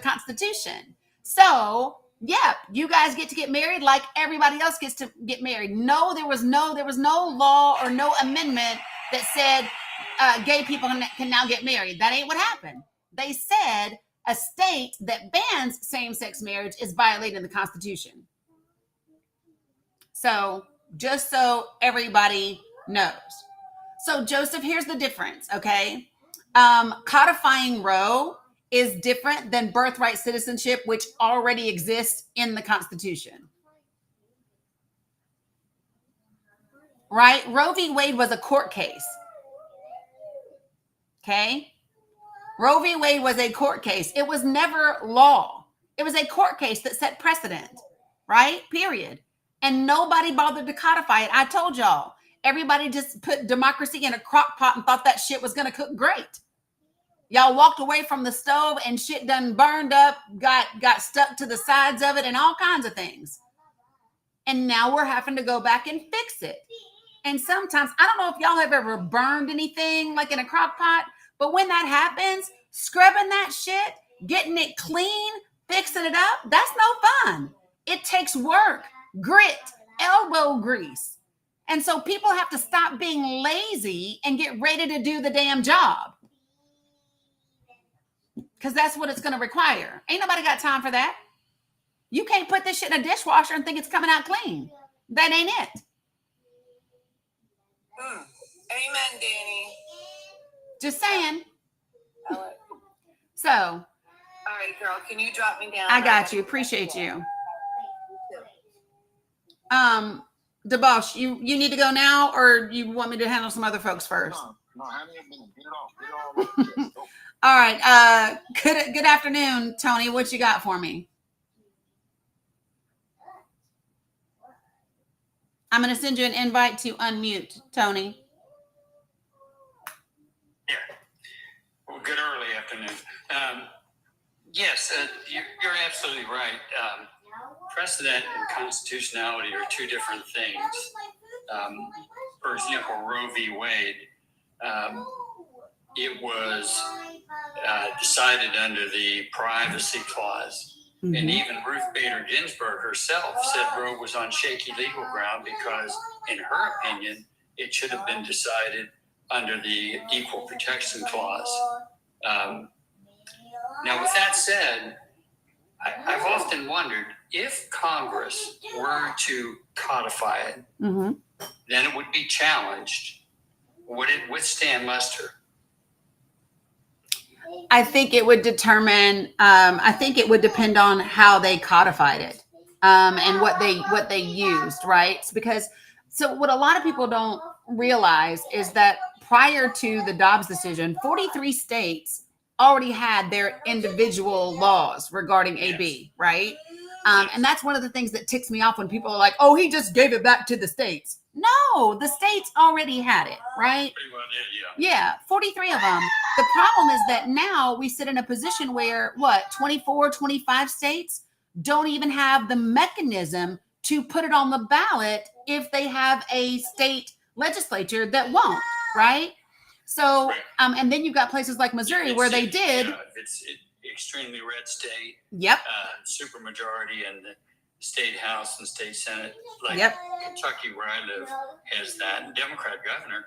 S1: Constitution. So, yeah, you guys get to get married like everybody else gets to get married. No, there was no law or no amendment that said gay people can now get married. That ain't what happened. They said a state that bans same-sex marriage is violating the Constitution. So just so everybody knows. So Joseph, here's the difference, okay? Codifying Roe is different than birthright citizenship, which already exists in the Constitution. Right? Roe v. Wade was a court case. Okay? Roe v. Wade was a court case. It was never law. It was a court case that set precedent, right? Period. And nobody bothered to codify it. I told y'all, everybody just put democracy in a crock pot and thought that shit was going to cook great. Y'all walked away from the stove and shit done burned up, got stuck to the sides of it and all kinds of things. And now we're having to go back and fix it. And sometimes, I don't know if y'all have ever burned anything like in a crock pot, but when that happens, scrubbing that shit, getting it clean, fixing it up, that's no fun. It takes work, grit, elbow grease. And so people have to stop being lazy and get ready to do the damn job. Because that's what it's going to require. Ain't nobody got time for that. You can't put this shit in a dishwasher and think it's coming out clean. That ain't it.
S7: Amen, Dani.
S1: Just saying. So.
S7: All right, girl. Can you drop me down?
S1: I got you. Appreciate you. DeBosch, you need to go now, or you want me to handle some other folks first?
S4: No, handle it. Get it off.
S1: All right. Good afternoon, Tony. What you got for me? I'm going to send you an invite to unmute, Tony.
S8: Yeah. Well, good early afternoon. Yes, you're absolutely right. Precedent and constitutionality are two different things. For example, Roe v. Wade, it was decided under the privacy clause. Mm-hmm. And even Ruth Bader Ginsburg herself said Roe was on shaky legal ground because, in her opinion, it should have been decided under the Equal Protection Clause. Now, with that said, I've often wondered if Congress were to codify it, mm-hmm. then it would be challenged. Would it withstand muster?
S1: I think it would determine. I think it would depend on how they codified it and what they used, right? Because what a lot of people don't realize is that prior to the Dobbs decision, 43 states already had their individual laws regarding AB, right? And that's one of the things that ticks me off when people are like, "Oh, he just gave it back to the states." No, the states already had it, right?
S8: Pretty well did,
S1: yeah. 43 of them. The problem is that now we sit in a position where 24, 25 states don't even have the mechanism to put it on the ballot if they have a state legislature that won't, right? So, and then you've got places like Missouri where they did.
S8: Yeah, it's extremely red state.
S1: Yep.
S8: Super majority in the state house and state senate. Like Kentucky, where I live, has that Democrat governor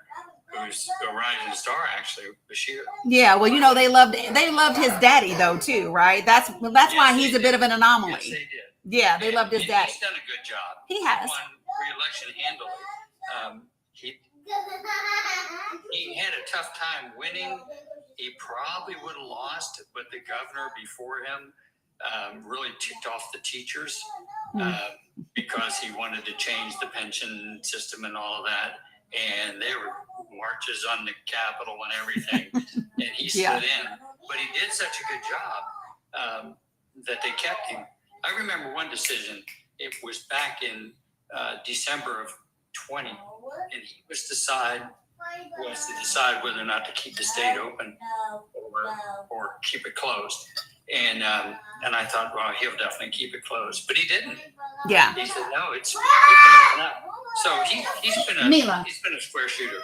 S8: who's a rising star, actually, Bashir.
S1: Yeah, well, they loved his daddy though too, right? That's why he's a bit of an anomaly.
S8: Yes, they did.
S1: Yeah, they loved his daddy.
S8: He's done a good job.
S1: He has.
S8: He won re-election handily. He had a tough time winning. He probably would have lost, but the governor before him really ticked off the teachers because he wanted to change the pension system and all of that. And there were marches on the Capitol and everything. And he stood in. But he did such a good job that they kept him. I remember one decision. It was back in December of 20. And he was to decide whether or not to keep the state open or keep it closed. And I thought, well, he'll definitely keep it closed, but he didn't.
S1: Yeah.
S8: He said, no, it can open up. So he's been a square shooter.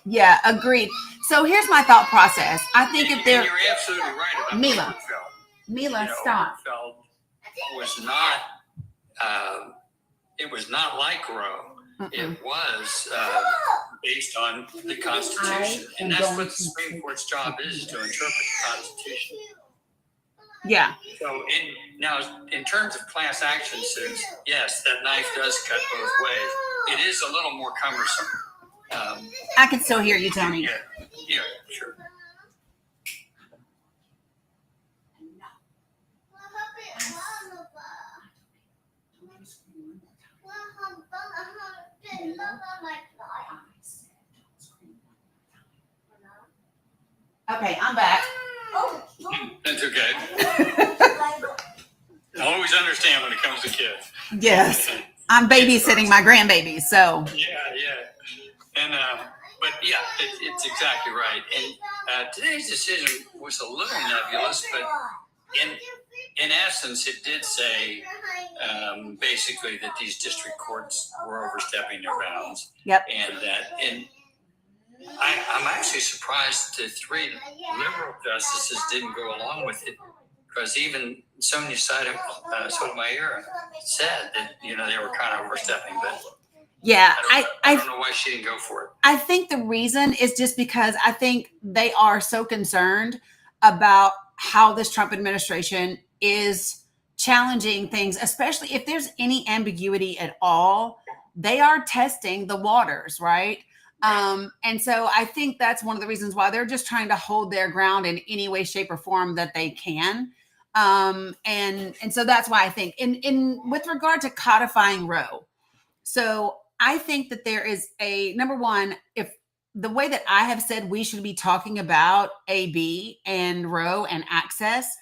S1: Yeah, agreed. So here's my thought process. I think if you're
S8: absolutely right about
S1: Mila, stop.
S8: Was not. It was not like Roe. It was based on the Constitution, and that's what the Supreme Court's job is to interpret the Constitution.
S1: Yeah.
S8: So in terms of class action suits, yes, that knife does cut both ways. It is a little more cumbersome.
S1: I can still hear you, Tony.
S8: Yeah, sure.
S1: Okay, I'm back.
S8: That's okay. I always understand when it comes to kids.
S1: Yes, I'm babysitting my grandbabies, so.
S8: Yeah. And but yeah, it's exactly right. And today's decision was a little nebulous, but in essence, it did say basically that these district courts were overstepping their bounds.
S1: Yep.
S8: And I'm actually surprised the 3 liberal justices didn't go along with it, because even Sonia Sotomayor said that they were kind of overstepping, but
S1: yeah,
S8: I don't know why she didn't go for it.
S1: I think the reason is just because I think they are so concerned about how this Trump administration is challenging things, especially if there's any ambiguity at all. They are testing the waters, right? And so I think that's one of the reasons why they're just trying to hold their ground in any way, shape, or form that they can. And so that's why I think in with regard to codifying Roe. So I think that there is number one, if the way that I have said we should be talking about AB and Roe and access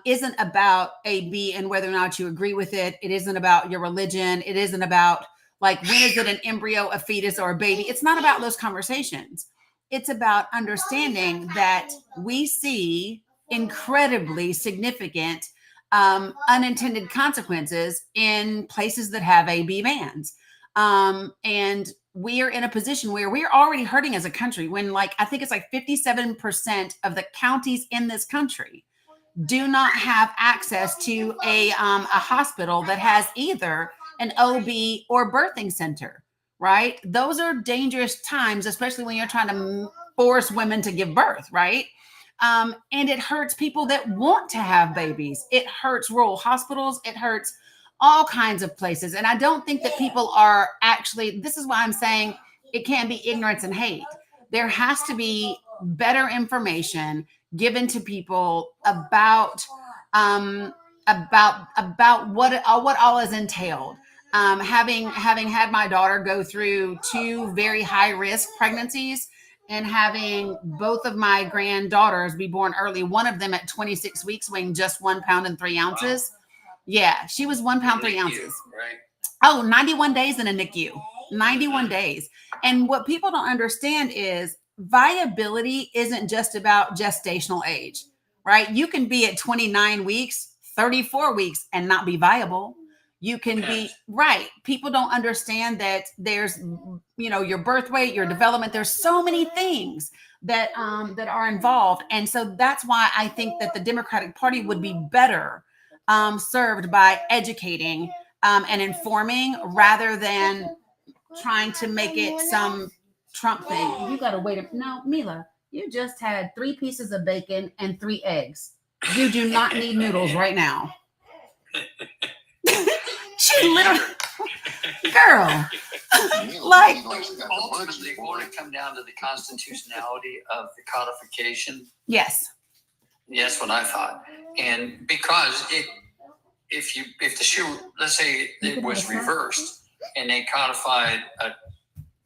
S1: isn't about AB and whether or not you agree with it. It isn't about your religion. It isn't about when is it an embryo, a fetus, or a baby? It's not about those conversations. It's about understanding that we see incredibly significant unintended consequences in places that have AB bans. And we are in a position where we're already hurting as a country when, like, I think it's like 57% of the counties in this country do not have access to a hospital that has either an OB or birthing center, right? Those are dangerous times, especially when you're trying to force women to give birth, right? And it hurts people that want to have babies. It hurts rural hospitals. It hurts all kinds of places. And I don't think that people are actually, this is why I'm saying it can't be ignorance and hate. There has to be better information given to people about what all is entailed. Having had my daughter go through 2 very high risk pregnancies and having both of my granddaughters be born early, one of them at 26 weeks weighing just 1 pound and 3 ounces. Yeah, she was 1 pound, 3 ounces.
S8: Right.
S1: Oh, 91 days in a NICU. 91 days. And what people don't understand is viability isn't just about gestational age, right? You can be at 29 weeks, 34 weeks and not be viable. You can be right. People don't understand that there's, your birth weight, your development. There's so many things that are involved. And so that's why I think that the Democratic Party would be better served by educating and informing rather than trying to make it some Trump thing. You got to wait. No, Mila, you just had 3 pieces of bacon and 3 eggs. You do not need noodles right now. She literally, girl, like,
S8: ultimately, won't it come down to the constitutionality of the codification?
S1: Yes.
S8: Yes, what I thought. And because if the shoe, let's say it was reversed and they codified a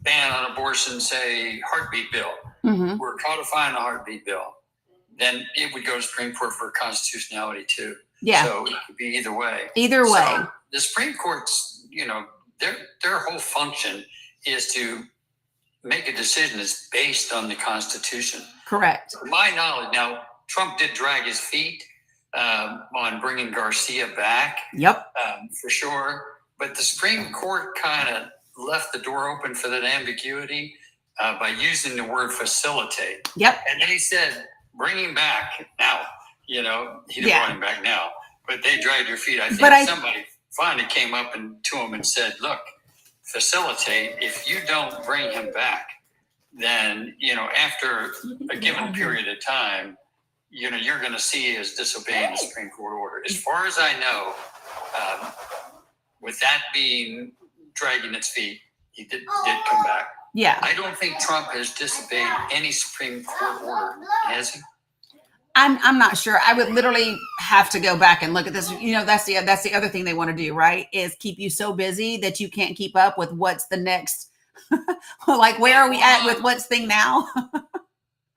S8: ban on abortion, say heartbeat bill, we're codifying a heartbeat bill, then it would go to Supreme Court for constitutionality too.
S1: Yeah.
S8: So it could be either way.
S1: Either way.
S8: So the Supreme Court's, their whole function is to make a decision that's based on the Constitution.
S1: Correct.
S8: To my knowledge, now Trump did drag his feet on bringing Garcia back.
S1: Yep.
S8: For sure. But the Supreme Court kind of left the door open for that ambiguity by using the word facilitate.
S1: Yep.
S8: And they said, bring him back now. He didn't want him back now. But they dragged your feet. I think somebody finally came up to him and said, look, facilitate. If you don't bring him back, then, after a given period of time, you're going to see as disobeying the Supreme Court order. As far as I know, with that being dragging its feet, he did come back.
S1: Yeah.
S8: I don't think Trump has disobeyed any Supreme Court order, has he?
S1: I'm not sure. I would literally have to go back and look at this. That's the other thing they want to do, right? Is keep you so busy that you can't keep up with what's the next. Like, where are we at with what's thing now?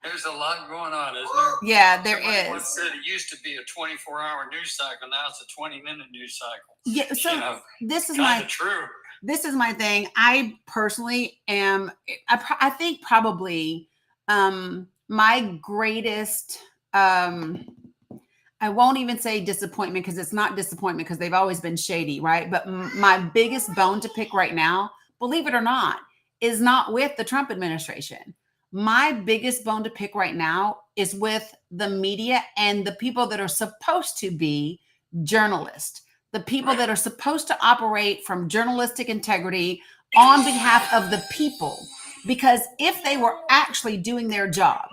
S8: There's a lot going on, isn't there?
S1: Yeah, there
S8: Somebody
S1: is.
S8: once said it used to be a 24-hour news cycle. Now it's a 20-minute news cycle.
S1: Yeah. So this is
S8: true.
S1: This is my thing. I personally am. I think probably my greatest. I won't even say disappointment because it's not disappointment because they've always been shady, right? But my biggest bone to pick right now, believe it or not, is not with the Trump administration. My biggest bone to pick right now is with the media and the people that are supposed to be journalists, the people that are supposed to operate from journalistic integrity on behalf of the people. Because if they were actually doing their job,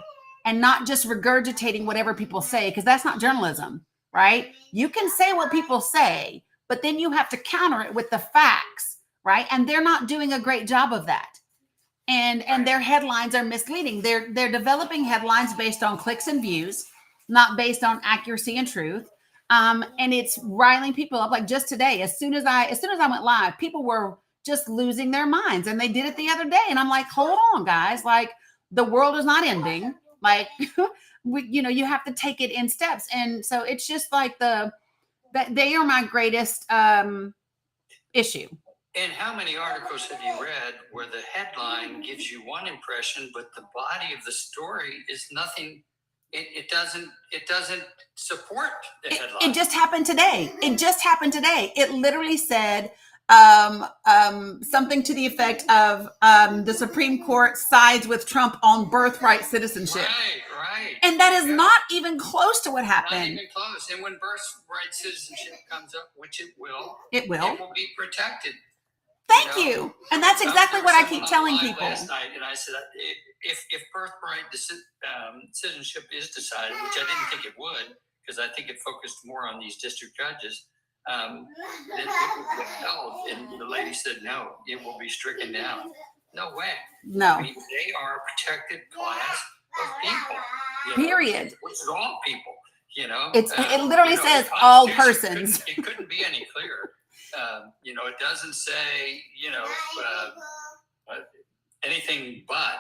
S1: and not just regurgitating whatever people say, because that's not journalism, right? You can say what people say, but then you have to counter it with the facts, right? And they're not doing a great job of that. And their headlines are misleading. They're developing headlines based on clicks and views, not based on accuracy and truth. And it's riling people up. Like just today, as soon as I went live, people were just losing their minds, and they did it the other day. And I'm like, hold on, guys, like the world is not ending. Like, you have to take it in steps. And so it's just like that they are my greatest issue.
S8: And how many articles have you read where the headline gives you one impression, but the body of the story is nothing it doesn't support the headline.
S1: It just happened today. It literally said something to the effect of the Supreme Court sides with Trump on birthright citizenship.
S8: Right.
S1: And that is not even close to what happened.
S8: Not even close. And when birthright citizenship comes up, which it will be protected.
S1: Thank you. And that's exactly what I keep telling people.
S8: Last night, and I said, if birthright citizenship is decided, which I didn't think it would, because I think it focused more on these district judges, then it would be held. And the lady said, no, it will be stricken down. No way.
S1: No.
S8: I mean, they are a protected class of people.
S1: Period.
S8: Which is all people.
S1: It literally says all persons.
S8: It couldn't be any clearer. It doesn't say, anything but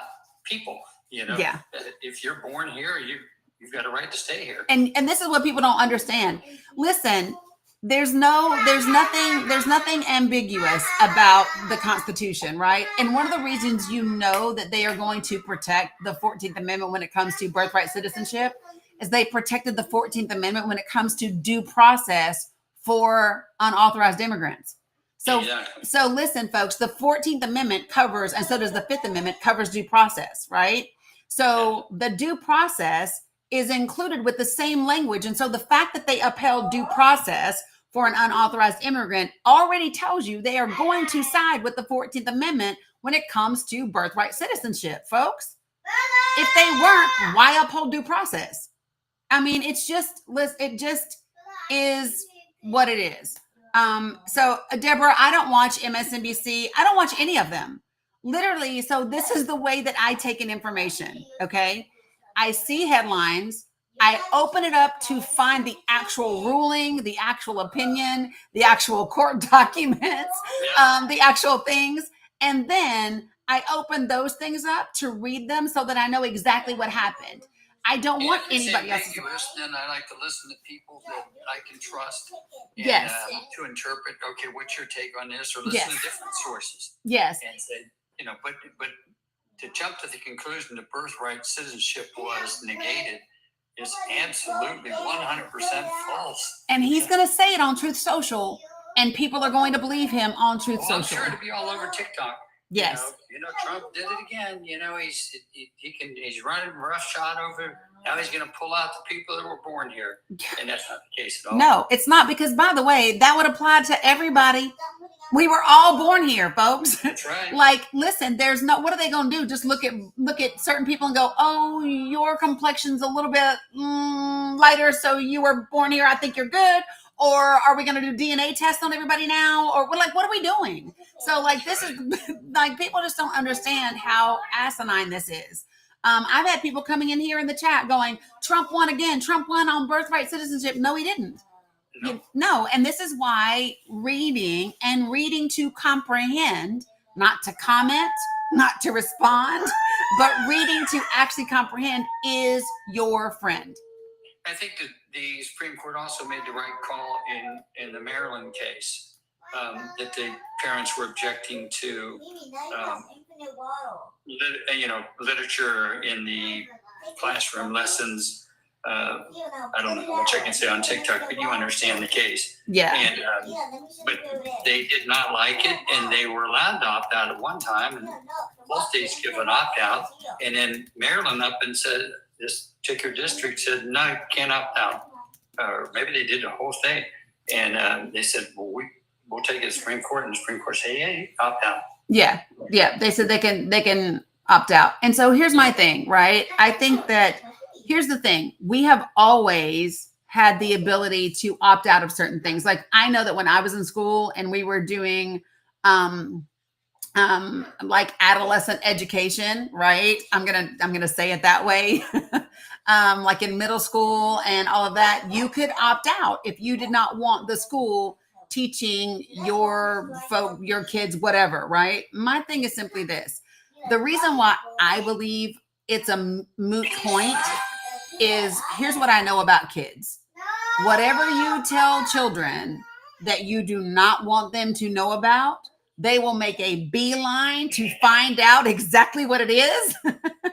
S8: people,
S1: Yeah.
S8: If you're born here, you've got a right to stay here.
S1: And this is what people don't understand. Listen, there's nothing ambiguous about the Constitution, right? And one of the reasons that they are going to protect the 14th Amendment when it comes to birthright citizenship is they protected the 14th Amendment when it comes to due process for unauthorized immigrants. So listen, folks, the 14th Amendment covers, and so does the 5th Amendment, covers due process, right? So the due process is included with the same language. And so the fact that they upheld due process for an unauthorized immigrant already tells you they are going to side with the 14th Amendment when it comes to birthright citizenship, folks. If they weren't, why uphold due process? I mean, it just is what it is. So Deborah, I don't watch MSNBC. I don't watch any of them. Literally. So this is the way that I take in information. Okay. I see headlines. I open it up to find the actual ruling, the actual opinion, the actual court documents, the actual things. And then I open those things up to read them so that I know exactly what happened. I don't want anybody else's.
S8: Then I like to listen to people that I can trust. And,
S1: yes.
S8: To interpret, okay, what's your take on this, or listen to different sources.
S1: Yes.
S8: And say, but to jump to the conclusion that birthright citizenship was negated is absolutely 100% false.
S1: And he's going to say it on Truth Social, and people are going to believe him on Truth Social.
S8: I'm sure to be all over TikTok.
S1: Yes.
S8: Trump did it again. He's running roughshod over. Now he's going to pull out the people that were born here. And that's not the case at all.
S1: No, it's not, because, by the way, that would apply to everybody. We were all born here, folks.
S8: That's right.
S1: Like, listen, what are they going to do? Just look at certain people and go, oh, your complexion's a little bit lighter, so you were born here, I think you're good. Or are we going to do DNA tests on everybody now? Or what are we doing? So this is people just don't understand how asinine this is. I've had people coming in here in the chat going, Trump won again. Trump won on birthright citizenship. No, he didn't. No. And this is why reading to comprehend, not to comment, not to respond, but reading to actually comprehend is your friend.
S8: I think that the Supreme Court also made the right call in the Maryland case, that the parents were objecting to, literature in the classroom lessons. I don't know how much I can say on TikTok, but you understand the case.
S1: Yeah.
S8: And but they did not like it, and they were allowed to opt out at one time, and both states give an opt out, and then Maryland up and said, this particular district said, no, you can't opt out. Or maybe they did the whole thing. And they said, well, we'll take it to the Supreme Court. And the Supreme Court said, hey, opt out.
S1: Yeah. They said they can opt out. And so here's my thing, right? I think that here's the thing. We have always had the ability to opt out of certain things. Like, I know that when I was in school and we were doing like adolescent education, right? I'm gonna say it that way. Like in middle school and all of that, you could opt out if you did not want the school teaching your kids whatever, right? My thing is simply this. The reason why I believe it's a moot point is, here's what I know about kids. Whatever you tell children that you do not want them to know about, they will make a beeline to find out exactly what it is.
S8: Exactly.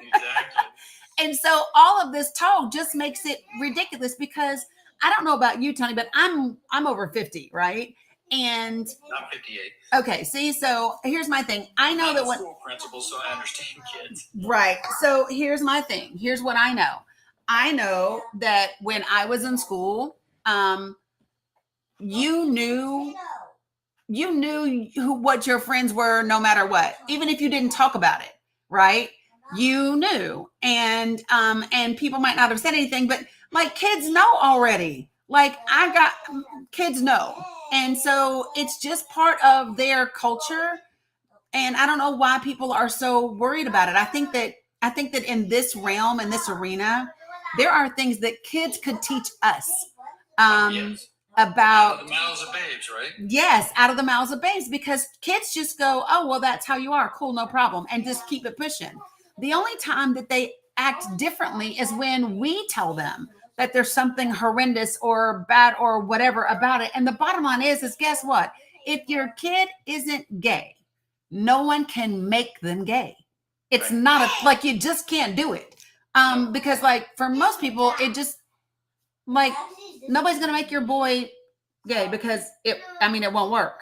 S1: And so all of this talk just makes it ridiculous because I don't know about you, Tony, but I'm over 50, right? And
S8: I'm 58.
S1: Okay, see, so here's my thing. I know that
S8: I'm a school principal, so I understand kids.
S1: Right. So here's my thing. Here's what I know. I know that when I was in school, you knew what your friends were no matter what, even if you didn't talk about it, right? You knew. And people might not have said anything, but like kids know already. Like kids know. And so it's just part of their culture. And I don't know why people are so worried about it. I think that in this realm, in this arena, there are things that kids could teach us.
S8: Yes.
S1: About
S8: out of the mouths of babes, right?
S1: Yes, out of the mouths of babes, because kids just go, oh, well, that's how you are. Cool, no problem. And just keep it pushing. The only time that they act differently is when we tell them that there's something horrendous or bad or whatever about it. And the bottom line is guess what? If your kid isn't gay, no one can make them gay. It's not like you just can't do it. Because like for most people, it just like nobody's gonna make your boy gay because it won't work.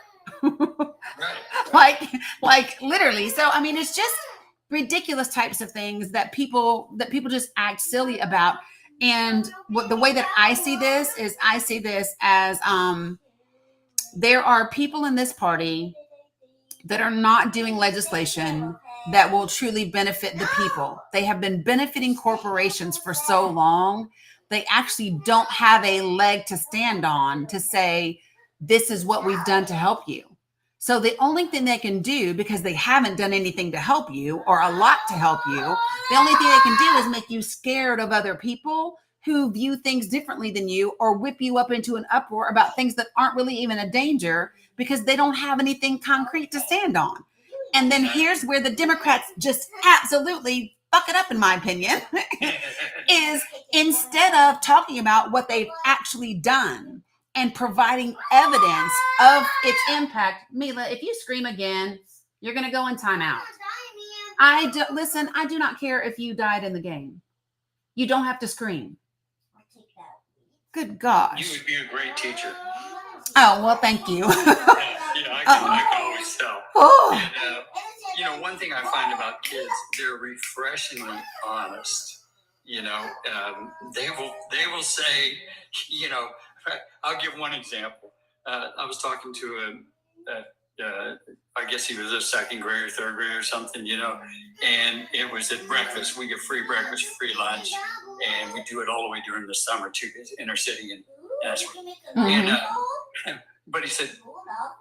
S1: like literally. So I mean, it's just ridiculous types of things that people just act silly about. And the way that I see this as there are people in this party that are not doing legislation that will truly benefit the people. They have been benefiting corporations for so long. They actually don't have a leg to stand on to say, this is what we've done to help you. So the only thing they can do, because they haven't done anything to help you or a lot to help you, the only thing they can do is make you scared of other people who view things differently than you, or whip you up into an uproar about things that aren't really even a danger because they don't have anything concrete to stand on. And then here's where the Democrats just absolutely fuck it up, in my opinion, is instead of talking about what they've actually done and providing evidence of its impact. Mila, if you scream again, you're going to go in timeout. I do not care if you died in the game. You don't have to scream. Good gosh.
S8: You would be a great teacher.
S1: Oh, well, thank you.
S8: I can always tell.
S1: Oh.
S8: And, one thing I find about kids, they're refreshingly honest. They will say, I'll give one example. I was talking to I guess he was a second grade or third grade or something, and it was at breakfast. We get free breakfast, free lunch, and we do it all the way during the summer too, inner city and that's but he said,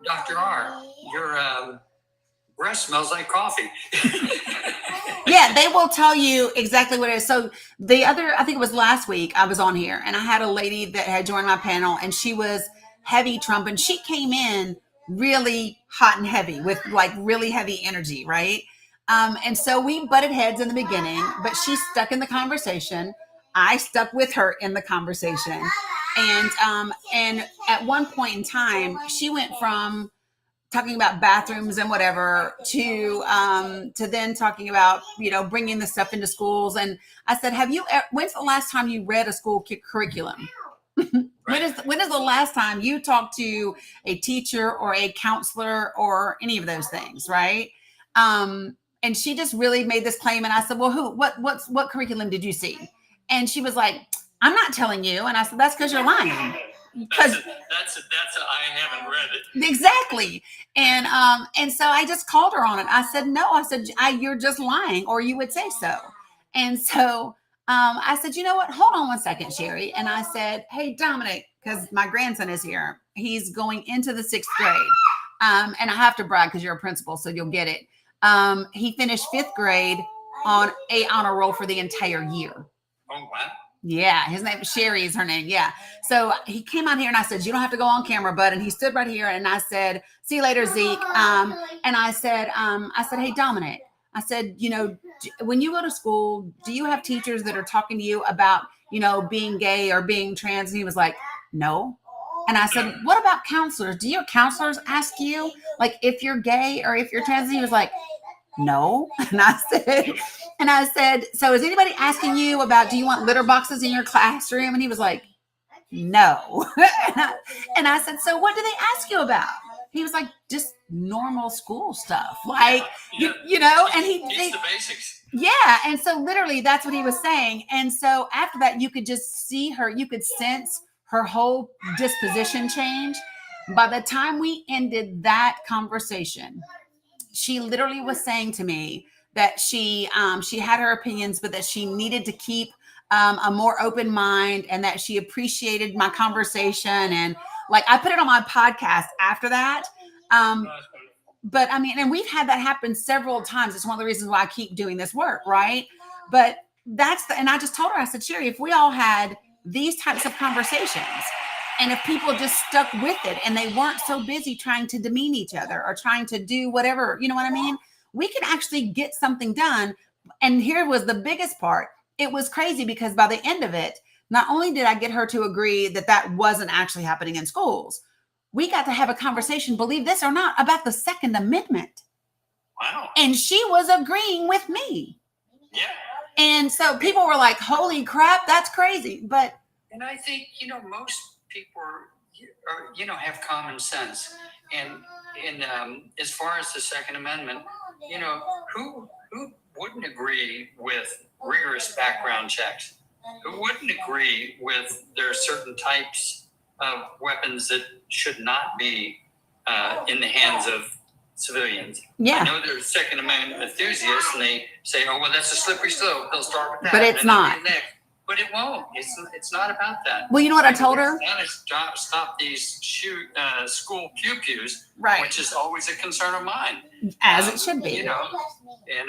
S8: Dr. R, your breath smells like coffee.
S1: Yeah, they will tell you exactly what it is. So I think it was last week, I was on here and I had a lady that had joined my panel and she was heavy Trump, and she came in really hot and heavy with like really heavy energy, right? And so we butted heads in the beginning, but she stuck in the conversation. I stuck with her in the conversation. And at one point in time, she went from talking about bathrooms and whatever to then talking about, bringing the stuff into schools. And I said, when's the last time you read a school curriculum? When is the last time you talked to a teacher or a counselor or any of those things, right? And she just really made this claim. And I said, well, what curriculum did you see? And she was like, I'm not telling you. And I said, that's because you're lying.
S8: That's I haven't read it.
S1: Exactly. And so I just called her on it. I said, no, you're just lying, or you would say so. And so I said, you know what? Hold on one second, Sherry. And I said, hey, Dominic, because my grandson is here. He's going into the 6th grade. And I have to brag because you're a principal, so you'll get it. He finished 5th grade on a honor roll for the entire year.
S8: Oh, wow.
S1: Yeah, his name Sherry is her name. Yeah. So he came out here and I said, you don't have to go on camera, bud. And he stood right here and I said, see you later, Zeke. And I said, hey, Dominic, I said, when you go to school, do you have teachers that are talking to you about, being gay or being trans? And he was like, no. And I said, what about counselors? Do your counselors ask you like if you're gay or if you're trans? And he was like, no. And I said, so is anybody asking you about, do you want litter boxes in your classroom? And he was like, no. And I said, so what do they ask you about? He was like, just normal school stuff. Like,
S8: Yeah.
S1: you know, and
S8: It's the basics.
S1: yeah. And so literally that's what he was saying. And so after that, you could just see her, you could sense her whole disposition change. By the time we ended that conversation, she literally was saying to me that she had her opinions, but that she needed to keep a more open mind, and that she appreciated my conversation. And like, I put it on my podcast after that. But I mean, and we've had that happen several times. It's one of the reasons why I keep doing this work, right? But and I just told her, I said, Sherry, if we all had these types of conversations, and if people just stuck with it and they weren't so busy trying to demean each other or trying to do whatever, you know what I mean? We could actually get something done. And here was the biggest part. It was crazy because by the end of it, not only did I get her to agree that that wasn't actually happening in schools, we got to have a conversation, believe this or not, about the Second Amendment.
S8: Wow.
S1: And she was agreeing with me.
S8: Yeah.
S1: And so people were like, holy crap, that's crazy. But
S8: And I think, most people are, have common sense. And as far as the Second Amendment, who wouldn't agree with rigorous background checks? Who wouldn't agree with there are certain types of weapons that should not be in the hands of civilians?
S1: yeah,
S8: I know there's Second Amendment enthusiasts, and they say, "Oh, well, that's a slippery slope. They'll start with that."
S1: But it's not.
S8: But it won't. It's not about that.
S1: Well, you know what I told her?
S8: Stop these school pew-pews,
S1: Right.
S8: which is always a concern of mine.
S1: As it should be.
S8: And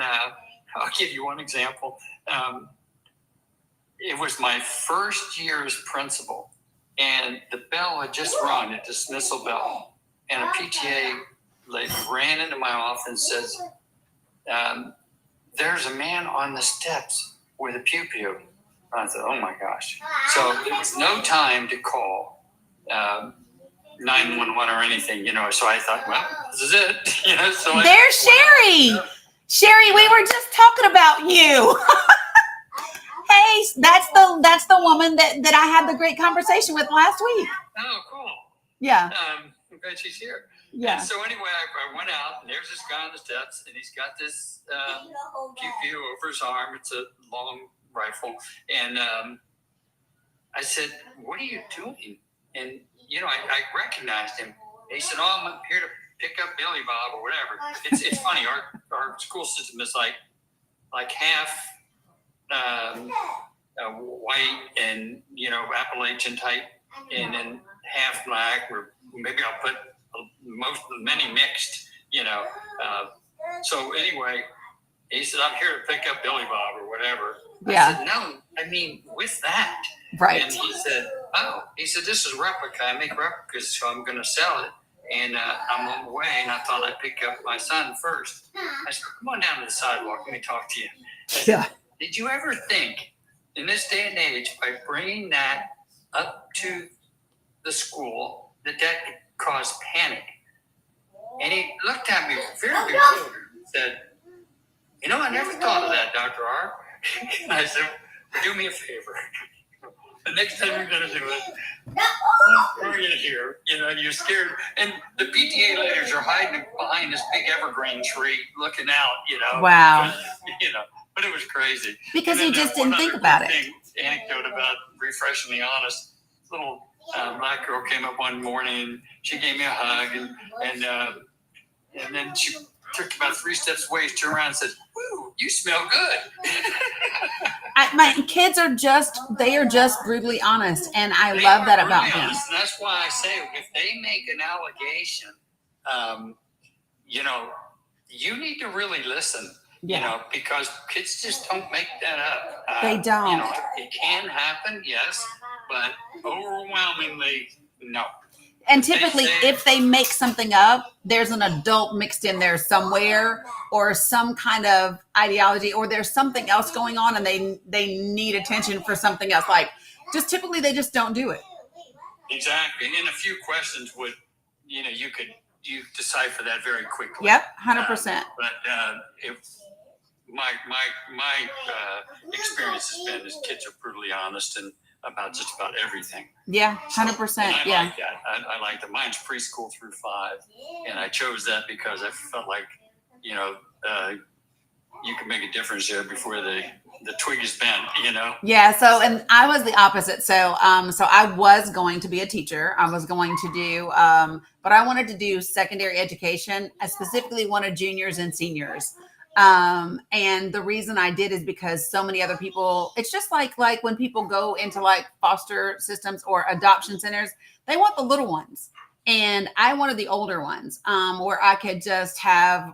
S8: I'll give you one example. It was my first year as principal, and the bell had just rung, a dismissal bell, and a PTA ran into my office and says, "There's a man on the steps with a pew-pew." I said, "Oh my gosh!" So there was no time to call 911 or anything, So I thought, well, this is it, So
S1: there's Sherry. Sherry, we were just talking about you. Hey, that's the woman that I had the great conversation with last week.
S8: Oh, cool.
S1: Yeah.
S8: I'm glad she's here.
S1: Yeah.
S8: And so anyway, I went out, and there's this guy on the steps, and he's got this pew over his arm. It's a long rifle. And I said, "What are you doing?" And, I recognized him. He said, "Oh, I'm here to pick up Billy Bob," or whatever. It's funny. Our school system is like half white and, Appalachian type, and then half black, or maybe I'll put many mixed, So anyway, he said, "I'm here to pick up Billy Bob," or whatever.
S1: Yeah.
S8: I said, "No, I mean with that."
S1: Right.
S8: And he said, "This is replica. I make replicas, so I'm going to sell it. And I'm on the way, and I thought I'd pick up my son first." I said, "Come on down to the sidewalk. Let me talk to you."
S1: Yeah.
S8: Did you ever think, in this day and age, by bringing that up to the school, that could cause panic? And he looked at me very bewildered and said, "I never thought of that, Dr. R." And I said, "Do me a favor. The next time you're going to do it, bring it here. You're scared." And the PTA leaders are hiding behind this big evergreen tree looking out,
S1: Wow.
S8: But it was crazy.
S1: Because he just didn't think about it.
S8: Anecdote about refreshingly honest. Little black girl came up one morning, and she gave me a hug, and then she took about 3 steps away, turned around and said, "Woo, you smell good."
S1: My kids are just brutally honest, and I love that about them.
S8: And that's why I say, if they make an allegation, you need to really listen. Because kids just don't make that up.
S1: They don't.
S8: It can happen, yes, but overwhelmingly, no.
S1: And typically, if they make something up, there's an adult mixed in there somewhere, or some kind of ideology, or there's something else going on, and they need attention for something else. Like, typically they just don't do it.
S8: Exactly. And a few questions would, you could you decipher that very quickly.
S1: Yep, 100%.
S8: But if my experience has been is kids are brutally honest and about just about everything.
S1: Yeah, 100%.
S8: I
S1: Yeah.
S8: like that. I like that. Mine's preschool through 5, and I chose that because I felt like, you can make a difference there before the twig is bent.
S1: Yeah. So, and I was the opposite. So, so I was going to be a teacher. I was going to do, but I wanted to do secondary education. I specifically wanted juniors and seniors. And the reason I did is because so many other people, it's just like when people go into like foster systems or adoption centers, they want the little ones. And I wanted the older ones, where I could just have,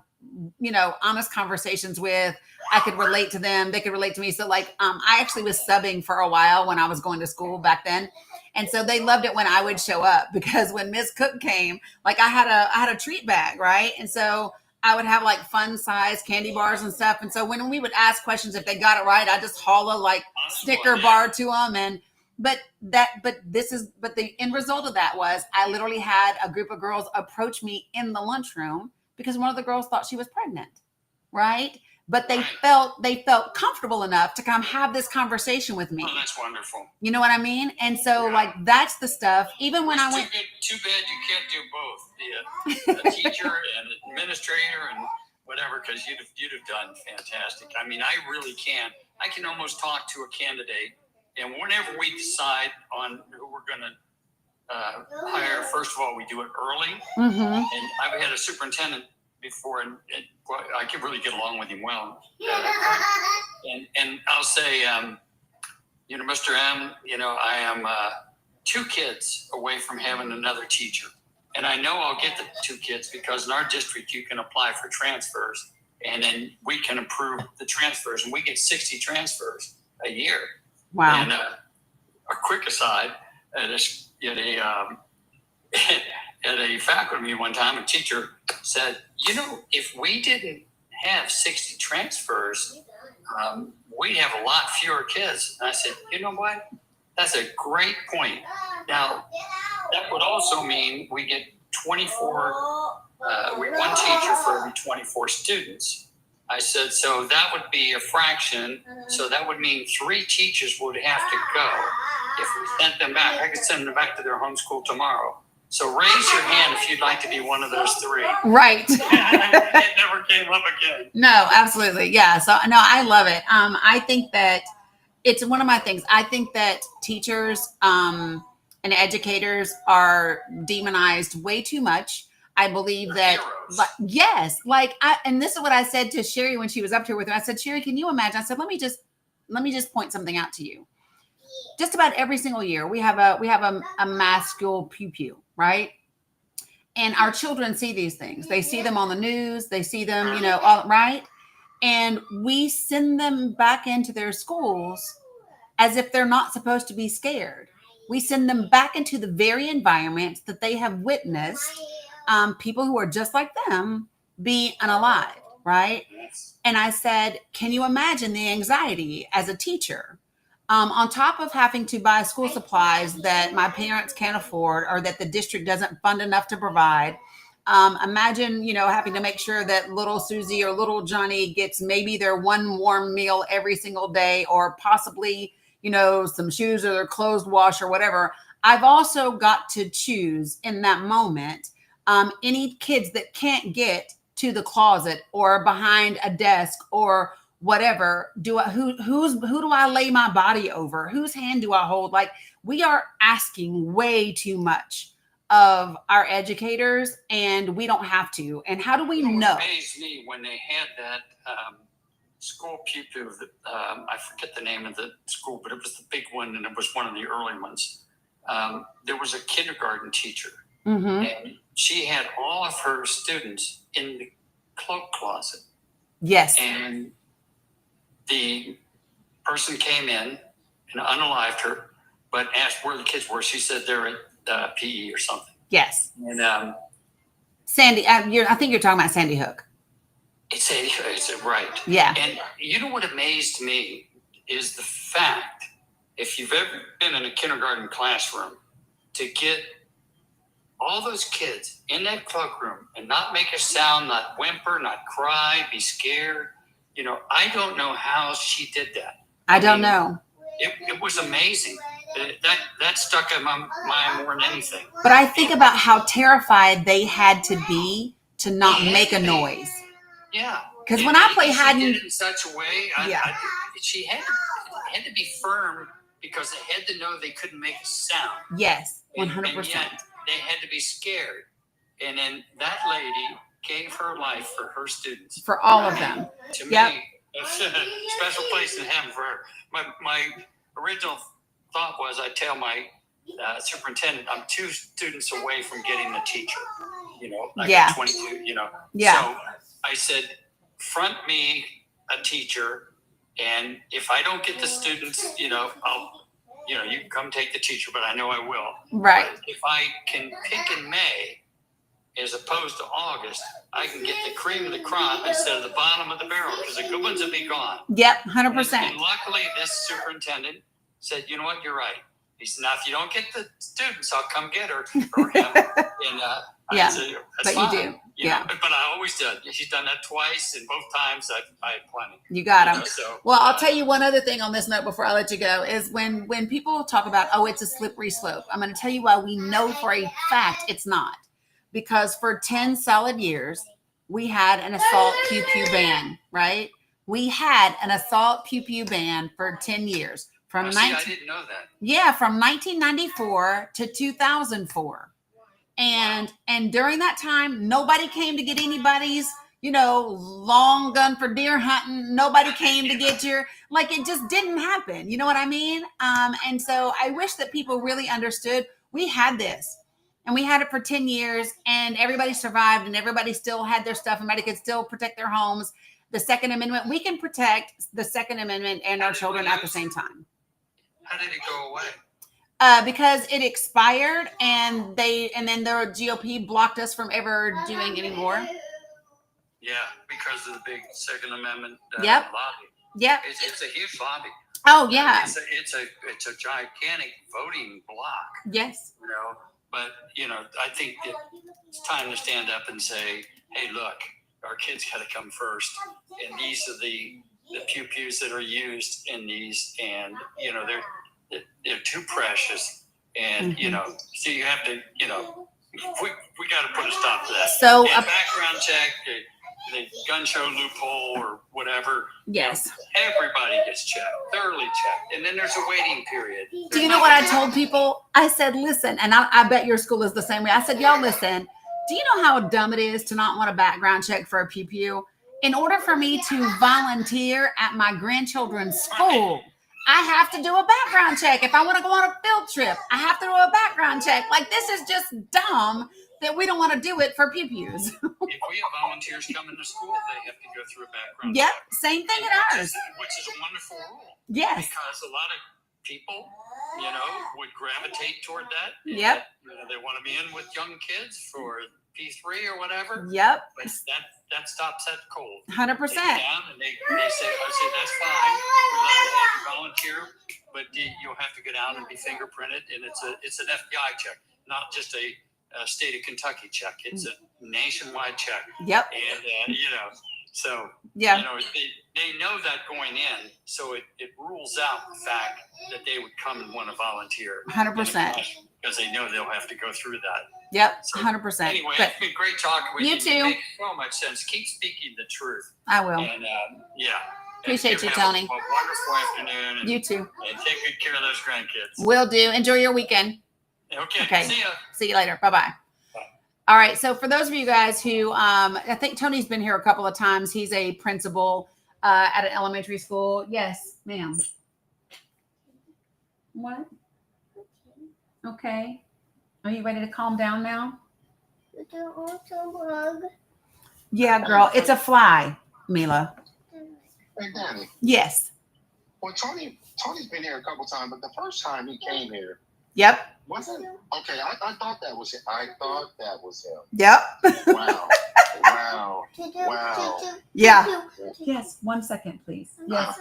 S1: honest conversations with, I could relate to them. They could relate to me. So like, I actually was subbing for a while when I was going to school back then. And so they loved it when I would show up, because when Miss Cook came, like I had a treat bag. Right. And so I would have like fun size candy bars and stuff. And so when we would ask questions, if they got it right, I just haul a like Snicker bar to them. But the end result of that was I literally had a group of girls approach me in the lunchroom because one of the girls thought she was pregnant. Right. But they felt comfortable enough to come have this conversation with me.
S8: Oh, that's wonderful.
S1: You know what I mean? And so like, that's the stuff, even when I went.
S8: Too bad you can't do both, the teacher and administrator and whatever, because you'd have done fantastic. I mean, I really can. I can almost talk to a candidate, and whenever we decide on who we're going to hire, first of all, we do it early. Mm-hmm. And I've had a superintendent before, and I can really get along with him well. And I'll say, Mr. M, I am 2 kids away from having another teacher. And I know I'll get the 2 kids because in our district, you can apply for transfers, and then we can approve the transfers, and we get 60 transfers a year.
S1: Wow.
S8: And a quick aside, at a faculty meeting one time, a teacher said, if we didn't have 60 transfers, we'd have a lot fewer kids. And I said, you know what? That's a great point. Now, that would also mean we get 24, one teacher for every 24 students. I said, so that would be a fraction. So that would mean 3 teachers would have to go. If we sent them back, I could send them back to their homeschool tomorrow. So raise your hand if you'd like to be one of those 3.
S1: Right.
S8: It never came up again.
S1: No, absolutely. Yeah. So no, I love it. I think that it's one of my things. I think that teachers and educators are demonized way too much. I believe
S8: They're
S1: that,
S8: heroes.
S1: yes, and this is what I said to Sherry when she was up here with her. I said, Sherry, can you imagine? I said, let me just point something out to you. Just about every single year, we have a mass school pew, right? And our children see these things. They see them on the news. They see them, all right. And we send them back into their schools as if they're not supposed to be scared. We send them back into the very environment that they have witnessed people who are just like them be unalive, right? And I said, can you imagine the anxiety as a teacher? On top of having to buy school supplies that my parents can't afford or that the district doesn't fund enough to provide. Imagine, having to make sure that little Susie or little Johnny gets maybe their one warm meal every single day, or possibly, some shoes or their clothes wash or whatever. I've also got to choose in that moment any kids that can't get to the closet or behind a desk or whatever. Who do I lay my body over? Whose hand do I hold? Like, we are asking way too much of our educators, and we don't have to. And how do we know?
S8: It amazed me when they had that school pew. I forget the name of the school, but it was the big one, and it was one of the early ones. There was a kindergarten teacher, and she had all of her students in the cloak closet.
S1: Yes.
S8: And the person came in and unalived her, but asked where the kids were. She said they're at PE or something.
S1: Yes.
S8: And
S1: Sandy, I think you're talking about Sandy Hook.
S8: It's right.
S1: Yeah.
S8: And you know what amazed me is the fact, if you've ever been in a kindergarten classroom, to get all those kids in that cloakroom and not make a sound, not whimper, not cry, be scared. You know, I don't know how she did that.
S1: I don't know.
S8: It was amazing. That stuck in my mind more than anything.
S1: But I think about how terrified they had to be to not make a noise.
S8: Yeah.
S1: Because when I play hide and
S8: in such a way, she had to be firm because they had to know they couldn't make a sound.
S1: Yes, 100%.
S8: And yet they had to be scared. And then that lady gave her life for her students.
S1: For all of them.
S8: To me, it's a special place in heaven for her. My original thought was I'd tell my superintendent I'm 2 students away from getting a teacher. You know, I got 22, you know.
S1: Yeah.
S8: So I said, front me a teacher, and if I don't get the students, you know, you can come take the teacher, but I know I will.
S1: Right.
S8: But if I can pick in May as opposed to August, I can get the cream of the crop instead of the bottom of the barrel because the good ones will be gone.
S1: Yep, 100%.
S8: And luckily, this superintendent said, you know what, you're right. He said, now, if you don't get the students, I'll come get her or him. And I said, that's fine.
S1: You do.
S8: You know, but I always did. She's done that twice, and both times I had plenty.
S1: You got them.
S8: You know, so,
S1: well, I'll tell you one other thing on this note before I let you go is when people talk about, oh, it's a slippery slope. I'm going to tell you why we know for a fact it's not. Because for 10 solid years, we had an assault pew-pew ban, right? We had an assault pew-pew ban for 10 years.
S8: I didn't know that.
S1: Yeah, from 1994 to 2004. And during that time, nobody came to get anybody's, long gun for deer hunting. Nobody came to get it just didn't happen. You know what I mean? And so I wish that people really understood we had this. And we had it for 10 years and everybody survived and everybody still had their stuff. Everybody could still protect their homes. The Second Amendment, we can protect the Second Amendment and our children at the same time.
S8: How did it go away?
S1: Because it expired and then the GOP blocked us from ever doing any more.
S8: Yeah, because of the big Second Amendment
S1: Yep.
S8: lobby.
S1: Yep.
S8: It's a huge lobby.
S1: Oh yeah.
S8: It's a gigantic voting block.
S1: Yes.
S8: But I think that it's time to stand up and say, hey, look, our kids got to come first, and these are the pew-pews that are used in these, and they're too precious, and so you have to we got to put a stop to that.
S1: So
S8: and background check, the gun show loophole or whatever.
S1: Yes.
S8: Everybody gets checked, thoroughly checked, and then there's a waiting period.
S1: Do you know what I told people? I said, listen, and I bet your school is the same way. I said, y'all listen. Do you know how dumb it is to not want a background check for a pew-pew? In order for me to volunteer at my grandchildren's school, I have to do a background check. If I want to go on a field trip, I have to do a background check. This is just dumb that we don't want to do it for pew-pews.
S8: If we have volunteers coming to school, they have to go through a background
S1: check.
S8: Yep,
S1: same thing at ours.
S8: Which is a wonderful rule.
S1: Yes.
S8: Because a lot of people, would gravitate toward that.
S1: Yep.
S8: They want to be in with young kids for P3 or whatever.
S1: Yep.
S8: But that stops at cold.
S1: 100%.
S8: They get down and they say, I say, that's fine. We love to have you volunteer, but you'll have to go down and be fingerprinted, and it's an FBI check, not just a state of Kentucky check. It's a nationwide check.
S1: Yep.
S8: And so
S1: yeah,
S8: they know that going in, so it rules out the fact that they would come and want to volunteer.
S1: 100%.
S8: Because they know they'll have to go through that.
S1: Yep,
S8: so,
S1: 100%.
S8: Anyway, it's been great talking with you.
S1: You too.
S8: You make so much sense. Keep speaking the truth.
S1: I will.
S8: And
S1: appreciate you, Tony.
S8: A wonderful afternoon. And,
S1: you too.
S8: And take good care of those grandkids.
S1: Will do. Enjoy your weekend.
S8: Okay. See ya.
S1: See you later. Bye-bye. All right. So for those of you guys who, I think Tony's been here a couple of times. He's a principal at an elementary school. Yes, ma'am. What? Okay. Are you ready to calm down now? Yeah, girl. It's a fly, Mila.
S4: Hey, Dani.
S1: Yes.
S4: Well, Tony's been here a couple times, but the first time he came here.
S1: Yep.
S4: Wasn't okay. I thought that was him.
S1: Yep.
S4: Wow. Wow.
S1: Yeah. Yes. 1 second, please. Yes.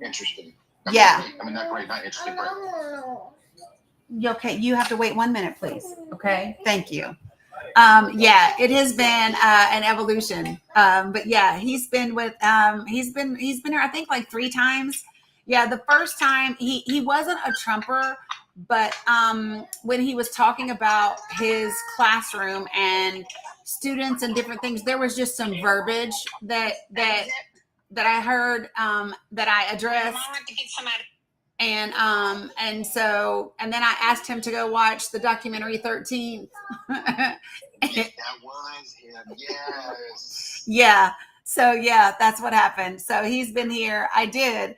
S4: Interesting.
S1: Yeah.
S4: Not great. Not interesting. But
S1: Okay, you have to wait 1 minute, please. Okay, thank you. Yeah, it has been an evolution. But yeah, he's been here, I think, like 3 times. Yeah, the first time he wasn't a Trumper, but when he was talking about his classroom and students and different things, there was just some verbiage that I heard that I addressed. And then I asked him to go watch the documentary 13th.
S4: That was him. Yes.
S1: Yeah. So yeah, that's what happened. So he's been here. I did.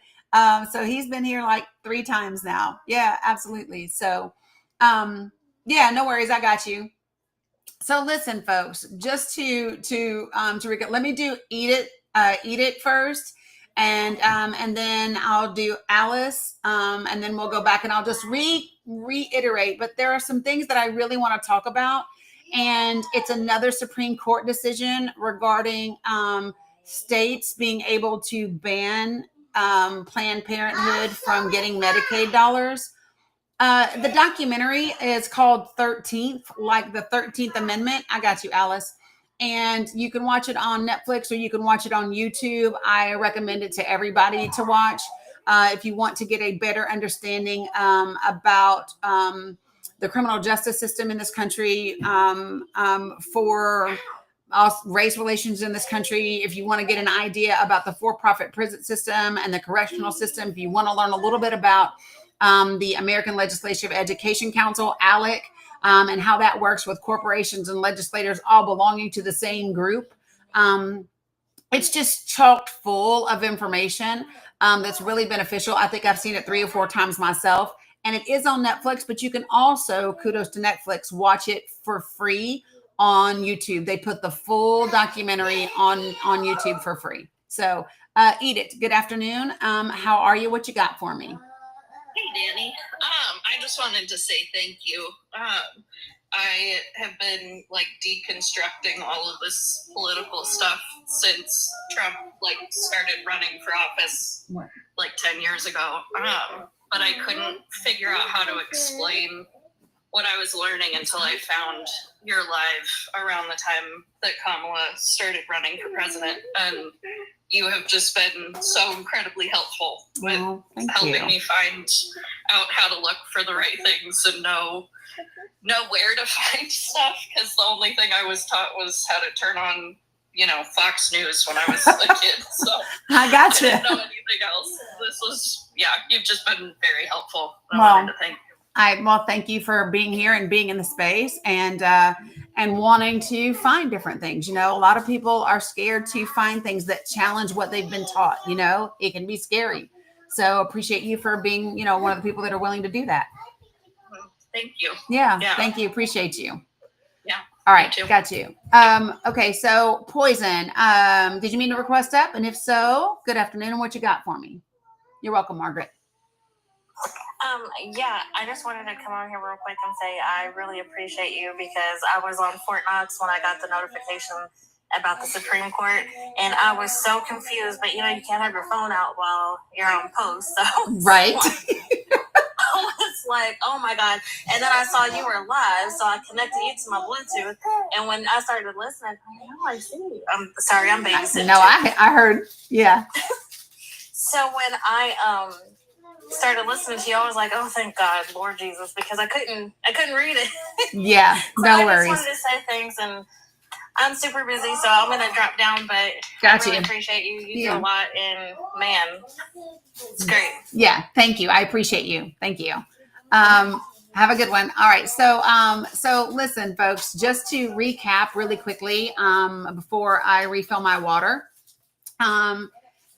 S1: So he's been here like 3 times now. Yeah, absolutely. So yeah, no worries. I got you. So listen, folks, just to recap, let me do eat it first. And then I'll do Alice, and then we'll go back and I'll just reiterate. But there are some things that I really want to talk about, and it's another Supreme Court decision regarding states being able to ban Planned Parenthood from getting Medicaid dollars. The documentary is called 13th, like the 13th Amendment. I got you, Alice. And you can watch it on Netflix or you can watch it on YouTube. I recommend it to everybody to watch if you want to get a better understanding about the criminal justice system in this country, for race relations in this country. If you want to get an idea about the for-profit prison system and the correctional system, if you want to learn a little bit about the American Legislative Education Council, ALEC, and how that works with corporations and legislators all belonging to the same group. It's just chocked full of information that's really beneficial. I think I've seen it 3 or 4 times myself, and it is on Netflix, but you can also, kudos to Netflix, watch it for free on YouTube. They put the full documentary on YouTube for free. So eat it. Good afternoon. How are you? What you got for me?
S9: Hey, Dani. I just wanted to say thank you. I have been like deconstructing all of this political stuff since Trump started running for office like 10 years ago. But I couldn't figure out how to explain what I was learning until I found your live around the time that Kamala started running for president. And you have just been so incredibly helpful with helping me find out how to look for the right things and know where to find stuff. Because the only thing I was taught was how to turn on, Fox News when I was a kid. So
S1: I gotcha.
S9: I didn't know anything else. This was, you've just been very helpful. I wanted to thank you.
S1: Thank you for being here and being in the space and wanting to find different things. A lot of people are scared to find things that challenge what they've been taught. It can be scary. So appreciate you for being, one of the people that are willing to do that.
S9: Thank you.
S1: Yeah. Thank you. Appreciate you.
S9: Yeah.
S1: All right. Got you. Okay. So Poison, did you mean to request up? And if so, good afternoon. And what you got for me? You're welcome, Margaret.
S10: Yeah, I just wanted to come on here real quick and say I really appreciate you because I was on Fort Knox when I got the notification about the Supreme Court, and I was so confused. But you can't have your phone out while you're on post, so
S1: right.
S10: I was like, oh my god! And then I saw you were live, so I connected you to my Bluetooth, and when I started listening, I see you. I'm sorry, I'm babysitting.
S1: No, I heard. Yeah.
S10: So when I started listening to you, I was like, oh, thank God, Lord Jesus, because I couldn't read it.
S1: Yeah, no worries.
S10: I just wanted to say things, and I'm super busy, so I'm going to drop down, but I really appreciate you. You do a lot, and man, it's great.
S1: Yeah, thank you. I appreciate you. Thank you. Have a good one. All right. So listen, folks, just to recap really quickly, before I refill my water,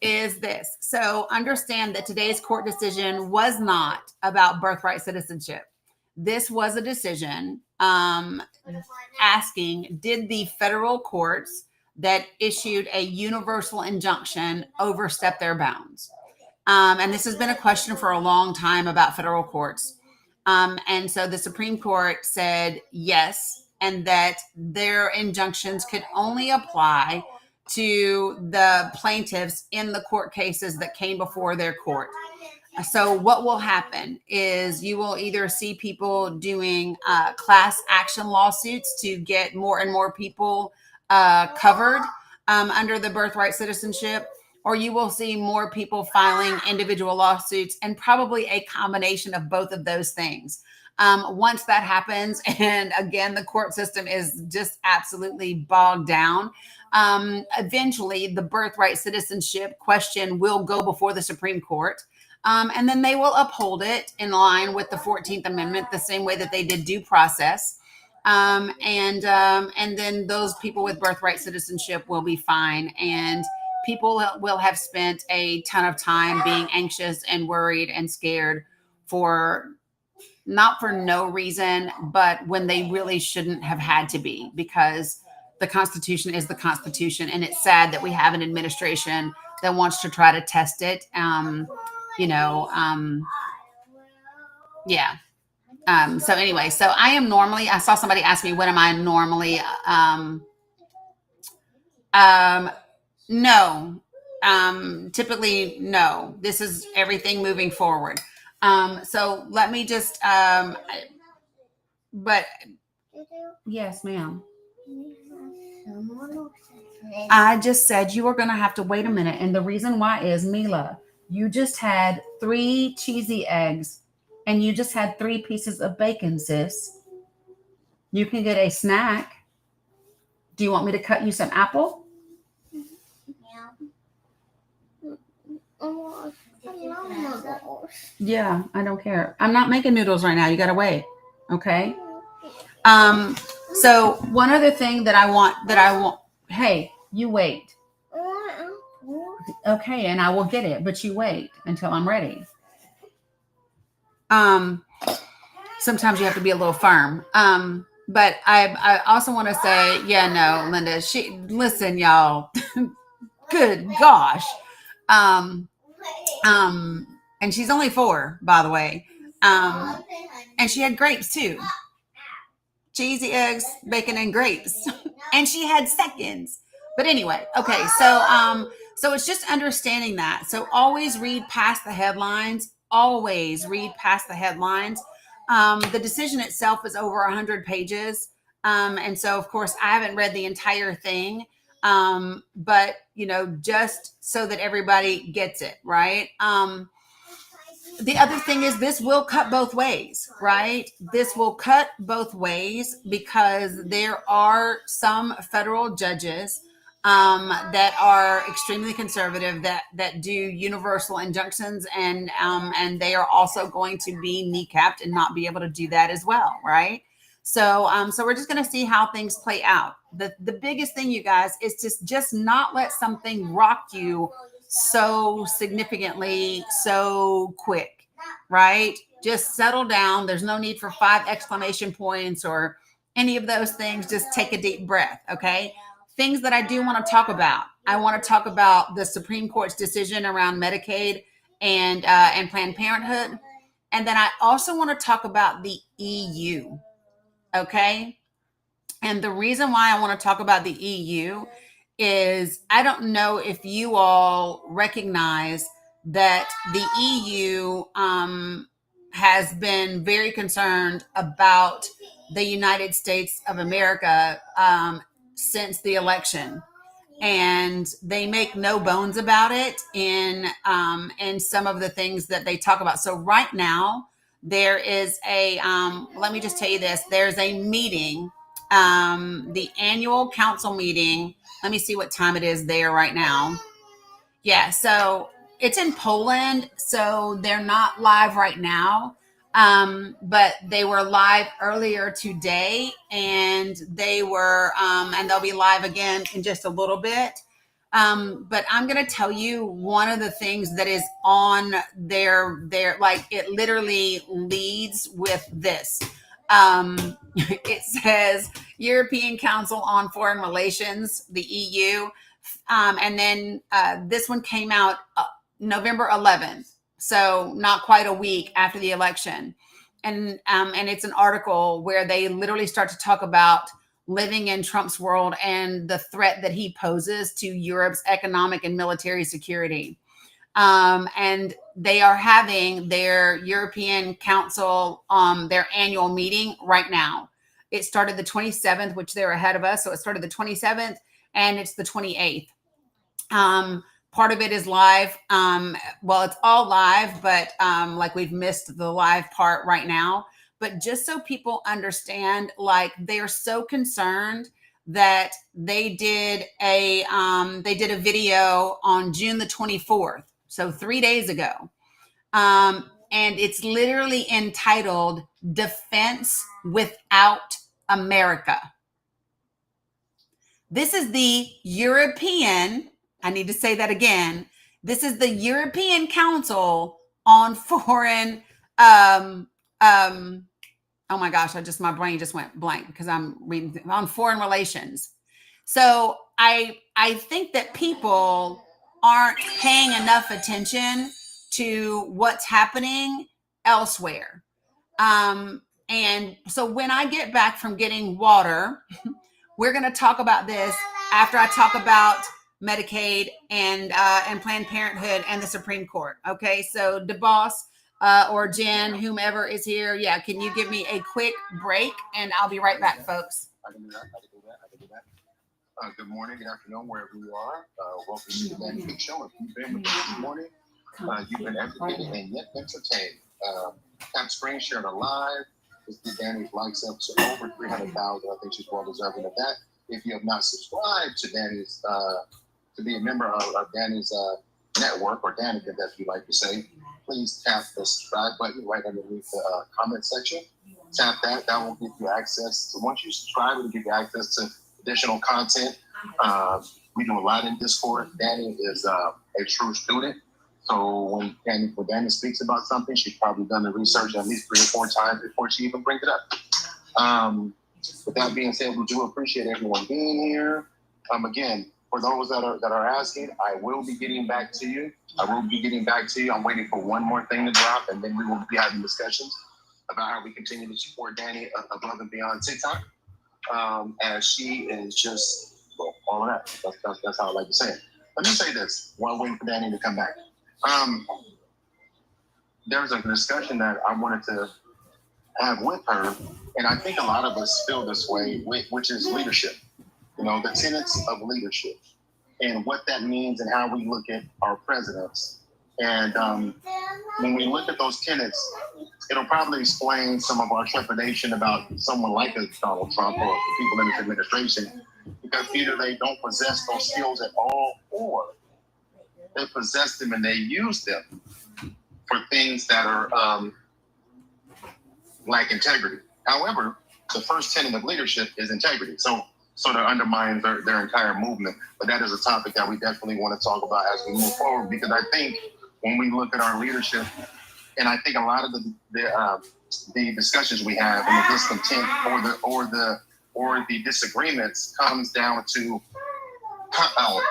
S1: is this. So understand that today's court decision was not about birthright citizenship. This was a decision asking, did the federal courts that issued a universal injunction overstep their bounds? And this has been a question for a long time about federal courts. And so the Supreme Court said yes, and that their injunctions could only apply to the plaintiffs in the court cases that came before their court. So what will happen is you will either see people doing class action lawsuits to get more and more people covered under the birthright citizenship, or you will see more people filing individual lawsuits, and probably a combination of both of those things. Once that happens, and again, the court system is just absolutely bogged down, eventually the birthright citizenship question will go before the Supreme Court. And then they will uphold it in line with the 14th Amendment, the same way that they did due process. And then those people with birthright citizenship will be fine. And people will have spent a ton of time being anxious and worried and scared not for no reason, but when they really shouldn't have had to be, because the Constitution is the Constitution. And it's sad that we have an administration that wants to try to test it. Yeah. So anyway, so I saw somebody ask me, when am I normally, no, typically, no, this is everything moving forward. So let me just, but yes, ma'am. I just said you are going to have to wait a minute. And the reason why is, Mila, you just had 3 cheesy eggs and you just had 3 pieces of bacon, sis. You can get a snack. Do you want me to cut you some apple? Yeah, I don't care. I'm not making noodles right now. You got to wait. Okay. So one other thing that I want, hey, you wait. Okay. And I will get it, but you wait until I'm ready. Sometimes you have to be a little firm. But I also want to say, yeah, no, Linda, listen, y'all, good gosh. And she's only 4, by the way. And she had grapes too. Cheesy eggs, bacon, and grapes. And she had seconds. But anyway, okay. So it's just understanding that. So always read past the headlines. Always read past the headlines. The decision itself is over 100 pages. And so, of course, I haven't read the entire thing. But, just so that everybody gets it, right? The other thing is, this will cut both ways, right? This will cut both ways because there are some federal judges that are extremely conservative that do universal injunctions, and they are also going to be kneecapped and not be able to do that as well, right? So we're just going to see how things play out. The biggest thing, you guys, is to just not let something rock you so significantly, so quick, right? Just settle down. There's no need for 5 exclamation points or any of those things. Just take a deep breath, okay? Things that I do want to talk about. I want to talk about the Supreme Court's decision around Medicaid and Planned Parenthood. And then I also want to talk about the EU, okay? And the reason why I want to talk about the EU is I don't know if you all recognize that the EU has been very concerned about the United States of America since the election. And they make no bones about it in some of the things that they talk about. So right now, there is let me just tell you this, there's a meeting, the annual council meeting. Let me see what time it is there right now. Yeah, so it's in Poland, so they're not live right now. But they were live earlier today, and they were, and they'll be live again in just a little bit. But I'm going to tell you one of the things that is on their, like, it literally leads with this. It says European Council on Foreign Relations, the EU. And then this one came out November 11th. So not quite a week after the election. And it's an article where they literally start to talk about living in Trump's world and the threat that he poses to Europe's economic and military security. and they are having their European Council, their annual meeting right now. It started the 27th, which they're ahead of us. So it started the 27th and it's the 28th. Part of it is live. Well, it's all live, but like we've missed the live part right now. But just so people understand, like they're so concerned that they did a video on June the 24th, so 3 days ago, and it's literally entitled "Defense Without America." This is the European. I need to say that again. This is the European Council on Foreign. Oh my gosh, my brain just went blank because I'm reading on foreign relations. So I think that people aren't paying enough attention to what's happening elsewhere. And so when I get back from getting water, we're going to talk about this after I talk about Medicaid and Planned Parenthood and the Supreme Court. Okay, so DeBoss, or Jen, whomever is here. Yeah, can you give me a quick break and I'll be right back, folks.
S4: I can do that. Good morning, good afternoon, wherever you are. Welcome to the Dani Big Show. If you've been with us this morning, you've been educated and yet entertained. Cap Spring shared a live. This is Dani's likes up to over 300,000. I think she's well deserving of that. If you have not subscribed to Dani's, to be a member of Dani's network, or Danigan, as you like to say, please tap the subscribe button right underneath the comment section. Tap that. That will give you access. So once you subscribe, it'll give you access to additional content. We do a lot in Discord. Dani is a true student. So when Dani speaks about something, she's probably done the research at least 3 or 4 times before she even brings it up. With that being said, we do appreciate everyone being here. Again, for those that are asking, I will be getting back to you. I'm waiting for one more thing to drop, and then we will be having discussions about how we continue to support Dani above and beyond TikTok. As she is just, well, all of that. That's how I like to say it. Let me say this while waiting for Dani to come back. There's a discussion that I wanted to have with her, and I think a lot of us feel this way, which is leadership. The tenets of leadership and what that means and how we look at our presidents. And when we look at those tenets, it'll probably explain some of our trepidation about someone like a Donald Trump or people in his administration, because either they don't possess those skills at all, or they possess them and they use them for things that are like integrity. However, the first tenet of leadership is integrity. So that undermines their entire movement. But that is a topic that we definitely want to talk about as we move forward, because I think when we look at our leadership, and I think a lot of the discussions we have and the discontent or the disagreements comes down to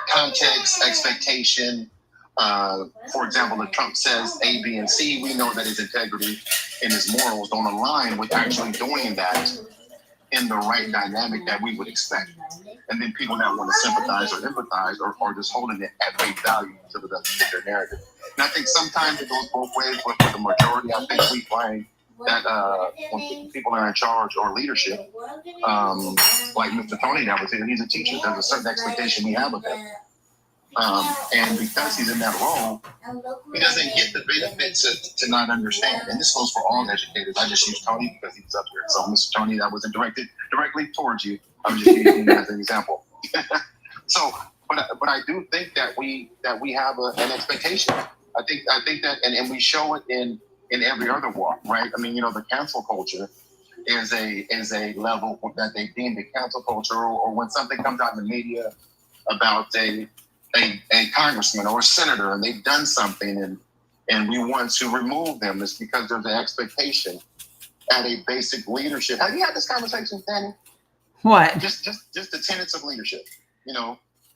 S4: context, expectation. For example, if Trump says A, B, and C, we know that his integrity and his morals don't align with actually doing that in the right dynamic that we would expect. And then people that want to sympathize or empathize or just holding it at face value to the their narrative. And I think sometimes it goes both ways, but for the majority, I think we find that when people are in charge or leadership, like Mr. Tony that was here, he's a teacher. There's a certain expectation we have of him. And because he's in that role, he doesn't get the benefit to not understand. And this goes for all educators. I just use Tony because he's up here. So, Mr. Tony, that wasn't directed directly towards you. I was just using him as an example. So, but I do think that we have an expectation. I think that, and we show it in every other walk, right? I mean, the cancel culture is a level that they deem the cancel culture, or when something comes out in the media about a congressman or a senator and they've done something and we want to remove them, it's because there's an expectation at a basic leadership. Have you had this conversation, Dani?
S1: What?
S4: Just the tenets of leadership,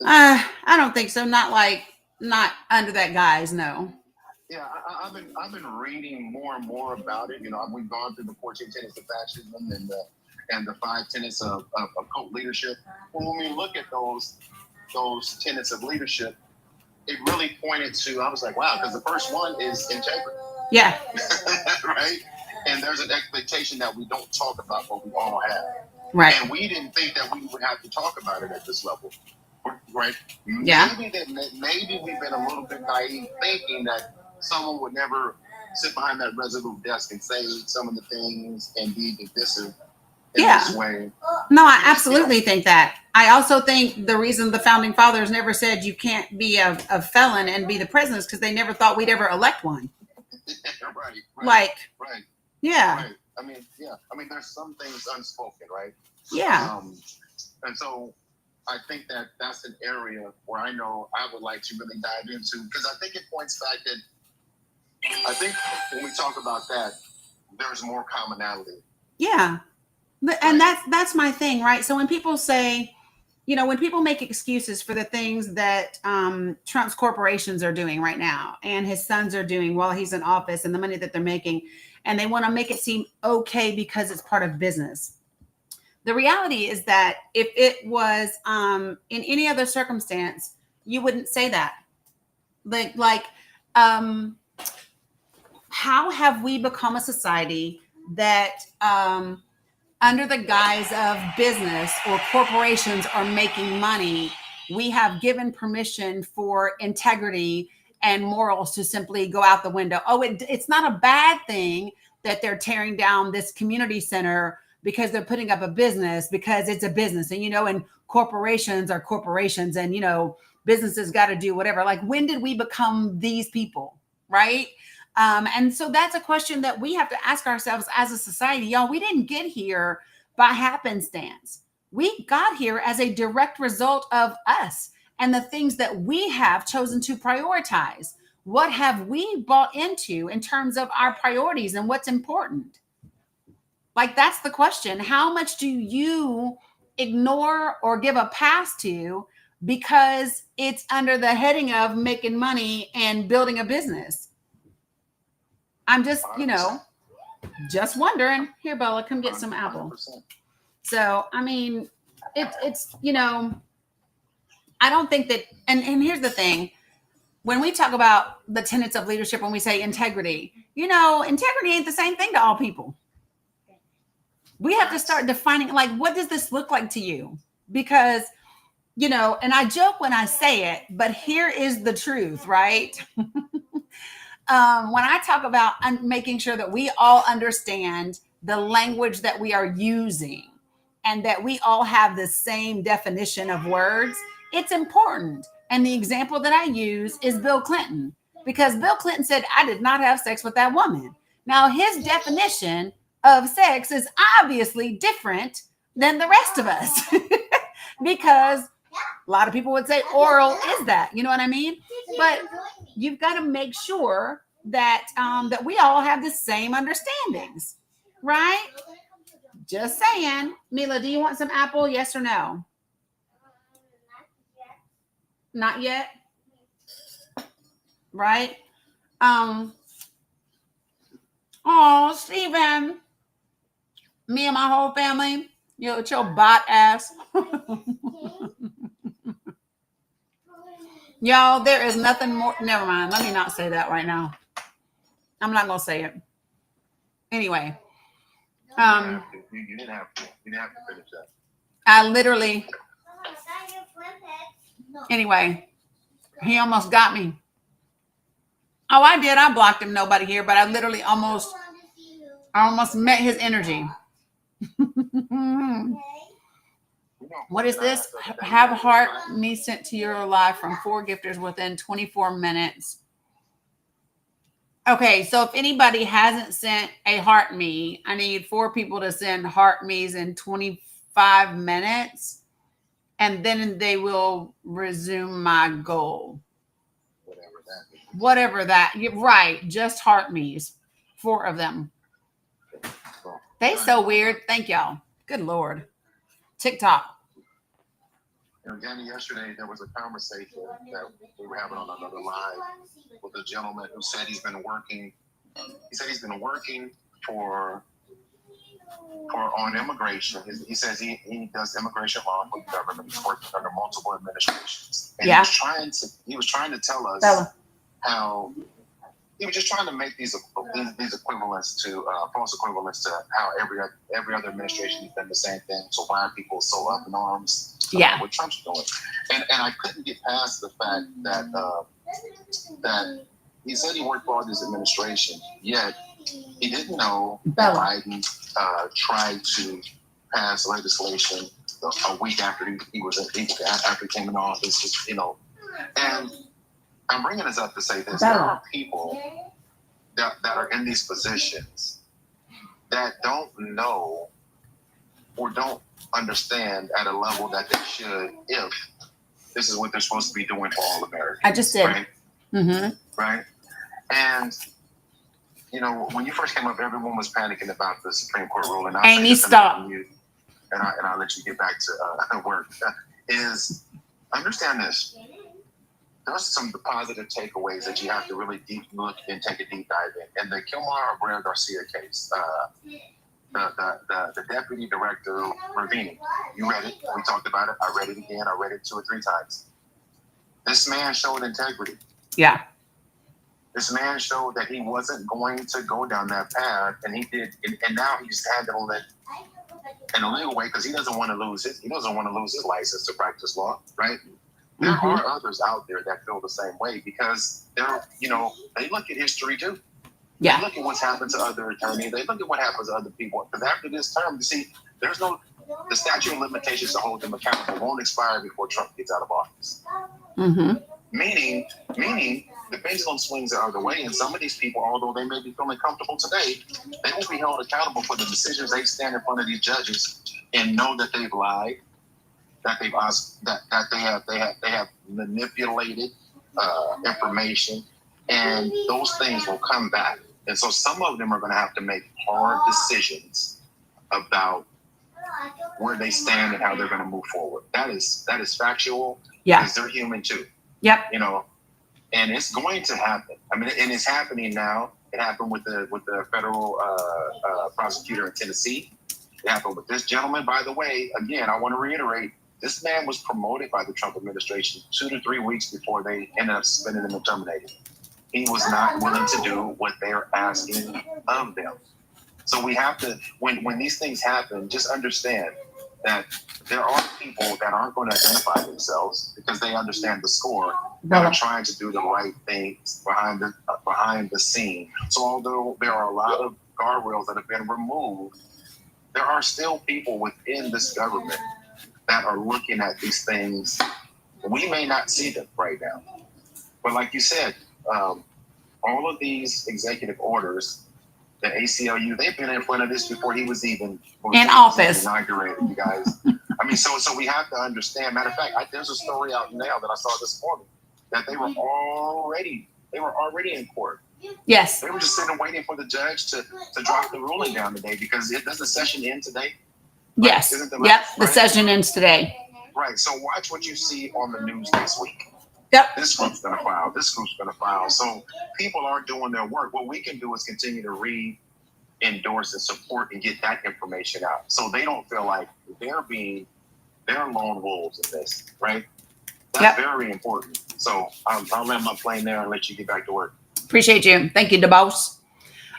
S1: I don't think so. Not under that guise, no.
S4: Yeah, I've been reading more and more about it. We've gone through the 14 tenets of fascism and the 5 tenets of cult leadership. When we look at those tenets of leadership, it really pointed to, I was like, wow, because the first one is integrity.
S1: Yeah.
S4: Right? And there's an expectation that we don't talk about what we all have.
S1: Right.
S4: And we didn't think that we would have to talk about it at this level. Right?
S1: Yeah.
S4: Maybe we've been a little bit naive thinking that someone would never sit behind that resolute desk and say some of the things and be divisive in this way.
S1: No, I absolutely think that. I also think the reason the founding fathers never said you can't be a felon and be the president is because they never thought we'd ever elect one.
S4: Right.
S1: Yeah.
S4: Right. I mean, there's some things unspoken, right?
S1: Yeah.
S4: And so I think that that's an area where I know I would like to really dive into, because I think it points back that I think when we talk about that, there's more commonality.
S1: Yeah. And that's my thing, right? So when people say, when people make excuses for the things that Trump's corporations are doing right now and his sons are doing while he's in office and the money that they're making, and they want to make it seem okay because it's part of business. The reality is that if it was in any other circumstance, you wouldn't say that. How have we become a society that under the guise of business or corporations are making money, we have given permission for integrity and morals to simply go out the window? Oh, it's not a bad thing that they're tearing down this community center because they're putting up a business, because it's a business. And, and corporations are corporations, and, businesses got to do whatever. Like, when did we become these people? Right. And so that's a question that we have to ask ourselves as a society. Y'all, we didn't get here by happenstance. We got here as a direct result of us and the things that we have chosen to prioritize. What have we bought into in terms of our priorities and what's important? Like, that's the question. How much do you ignore or give a pass to because it's under the heading of making money and building a business? I'm just, just wondering. Here, Bella, come get some apple.
S4: 100%.
S1: So, I mean, it's I don't think that, and here's the thing. When we talk about the tenets of leadership, when we say integrity, integrity ain't the same thing to all people. We have to start defining, like, what does this look like to you? Because, and I joke when I say it, but here is the truth, right? When I talk about making sure that we all understand the language that we are using and that we all have the same definition of words, it's important. And the example that I use is Bill Clinton, because Bill Clinton said, I did not have sex with that woman. Now, his definition of sex is obviously different than the rest of us because a lot of people would say oral is that, you know what I mean? But you've got to make sure that that we all have the same understandings, right? Just saying. Mila, do you want some apple? Yes or no? Not yet. Right? Oh, Steven. Me and my whole family, with your bot ass. Y'all, there is nothing more. Never mind. Let me not say that right now. I'm not going to say it. Anyway.
S4: You didn't have to finish that.
S1: I literally. Anyway, he almost got me. Oh, I did. I blocked him. Nobody here, but I literally almost met his energy. What is this? Have heart me sent to your live from 4 gifters within 24 minutes. Okay, so if anybody hasn't sent a heart me, I need 4 people to send heart me's in 25 minutes, and then they will resume my goal. Whatever that. Right, just heart me's. 4 of them. They so weird. Thank y'all. Good Lord. TikTok.
S4: Dani, yesterday there was a conversation that we were having on another live with a gentleman who said he's been working. He said he's been working for on immigration. He says he does immigration law for the government. He's worked under multiple administrations. And he was trying to tell us how he was just trying to make these equivalents to false equivalents to how every other administration has done the same thing. So why are people so up in arms about what Trump's doing? And I couldn't get past the fact that he said he worked for all this administration, yet he didn't know that Biden tried to pass legislation a week after after he came in office, And I'm bringing this up to say this: there are people that are in these positions that don't know or don't understand at a level that they should if this is what they're supposed to be doing for all Americans.
S1: I just did.
S4: Right? Mm-hmm. Right? And, when you first came up, everyone was panicking about the Supreme Court ruling.
S1: Amy, stop.
S4: And I'll let you get back to work. Is understand this. There's some positive takeaways that you have to really deep look and take a deep dive in. And the Kilmar Abreu Garcia case, the deputy director, Ravini, you read it. We talked about it. I read it again. I read it 2 or 3 times. This man showed integrity.
S1: Yeah.
S4: This man showed that he wasn't going to go down that path, and he did. And now he's handling it in a legal way because he doesn't want to lose his license to practice law, right? There are others out there that feel the same way because they look at history too. Yeah. They look at what's happened to other attorneys. They look at what happens to other people. Because after this term, you see, the statute of limitations to hold them accountable won't expire before Trump gets out of office. Mm-hmm. Meaning, the pendulum swings the other way, and some of these people, although they may be feeling comfortable today, they will be held accountable for the decisions they stand in front of these judges and know that they've lied, that they've that they have manipulated information, and those things will come back. And so some of them are going to have to make hard decisions about where they stand and how they're going to move forward. That is factual. Yeah, because they're human too. Yep. And it's going to happen. I mean, and it's happening now. It happened with the federal prosecutor in Tennessee. It happened with this gentleman. By the way, again, I want to reiterate, this man was promoted by the Trump administration 2 to 3 weeks before they ended up suspending him and terminating him. He was not willing to do what they're asking of them. So we have to, when these things happen, just understand that there are people that aren't going to identify themselves because they understand the score that are trying to do the right things behind the scene. So although there are a lot of guardrails that have been removed, there are still people within this government that are looking at these things. We may not see them right now, but like you said, all of these executive orders, the ACLU, they've been in front of this before he was even in office. Inaugurated, you guys. I mean, so we have to understand. Matter of fact, there's a story out now that I saw this morning that they were already in court. Yes. They were just sitting waiting for the judge to drop the ruling down today because does the session end today? Right? Yes. The session ends today. Right. So watch what you see on the news next week. Yep. This group's going to file. This group's going to file. So people are doing their work. What we can do is continue to read, endorse, and support and get that information out so they don't feel like they're lone wolves in this, right? That's very important. So I'll land my plane there and let you get back to work. Appreciate you. Thank you, DeBose.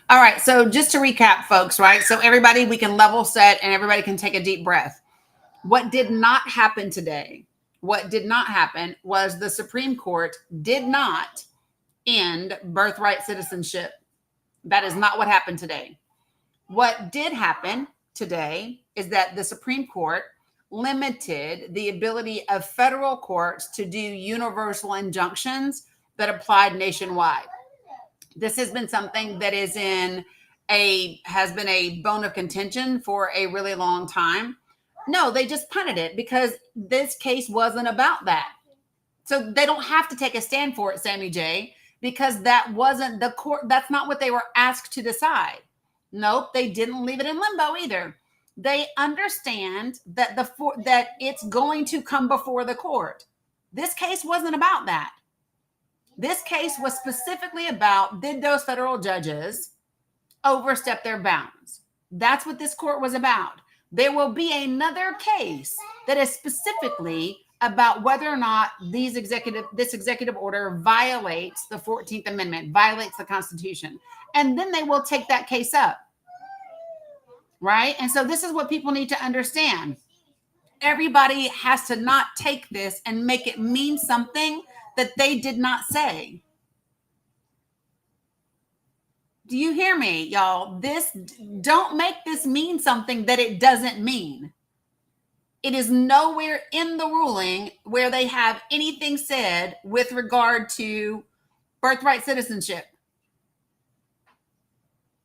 S4: All right. So just to recap, folks, right? So everybody, we can level set and everybody can take a deep breath. What did not happen today? What did not happen was the Supreme Court did not end birthright citizenship. That is not what happened today. What did happen today is that the Supreme Court limited the ability of federal courts to do universal injunctions that applied nationwide. This has been something that has been a bone of contention for a really long time. No, they just punted it because this case wasn't about that. So they don't have to take a stand for it, Sammy J, because that wasn't the court. That's not what they were asked to decide. Nope, they didn't leave it in limbo either. They understand that that it's going to come before the court. This case wasn't about that. This case was specifically about, did those federal judges overstep their bounds?
S1: That's what this court was about. There will be another case that is specifically about whether or not this executive order violates the 14th Amendment, violates the Constitution. And then they will take that case up. Right? And so this is what people need to understand. Everybody has to not take this and make it mean something that they did not say. Do you hear me, y'all? Don't make this mean something that it doesn't mean. It is nowhere in the ruling where they have anything said with regard to birthright citizenship.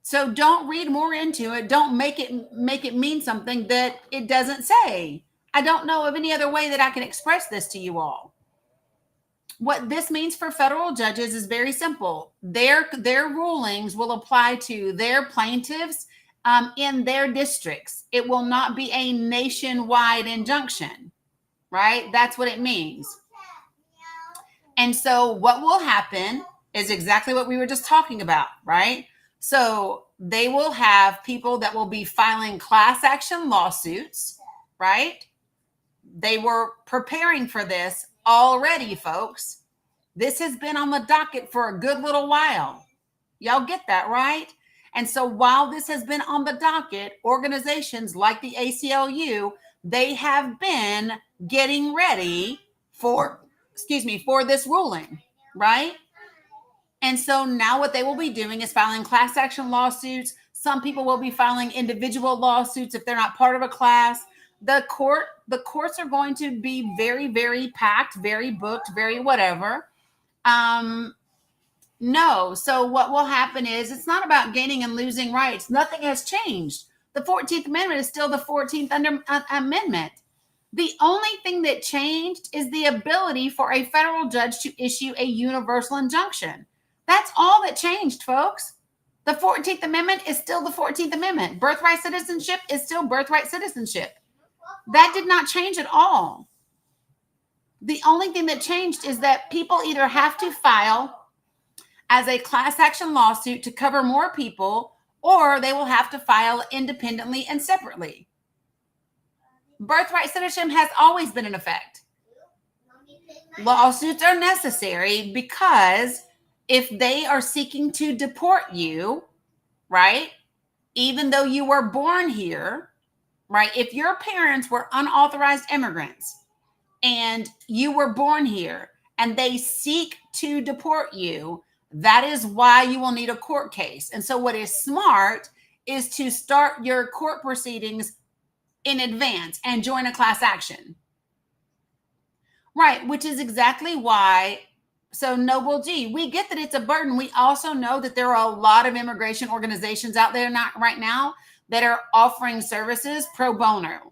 S1: So don't read more into it. Don't make it mean something that it doesn't say. I don't know of any other way that I can express this to you all. What this means for federal judges is very simple. Their rulings will apply to their plaintiffs in their districts. It will not be a nationwide injunction, right? That's what it means. And so what will happen is exactly what we were just talking about, right? So they will have people that will be filing class action lawsuits, right? They were preparing for this already, folks. This has been on the docket for a good little while. Y'all get that, right? And so while this has been on the docket, organizations like the ACLU, they have been getting ready for this ruling, right? And so now what they will be doing is filing class action lawsuits. Some people will be filing individual lawsuits if they're not part of a class. The courts are going to be very, very packed, very booked, very whatever. No. So what will happen is it's not about gaining and losing rights. Nothing has changed. The 14th Amendment is still the 14th Amendment. The only thing that changed is the ability for a federal judge to issue a universal injunction. That's all that changed, folks. The 14th Amendment is still the 14th Amendment. Birthright citizenship is still birthright citizenship. That did not change at all. The only thing that changed is that people either have to file as a class action lawsuit to cover more people, or they will have to file independently and separately. Birthright citizenship has always been in effect. Lawsuits are necessary because if they are seeking to deport you, right, even though you were born here, right, if your parents were unauthorized immigrants and you were born here and they seek to deport you, that is why you will need a court case. And so what is smart is to start your court proceedings in advance and join a class action. Right, which is exactly why. So Noble G, we get that it's a burden. We also know that there are a lot of immigration organizations out there right now that are offering services pro bono.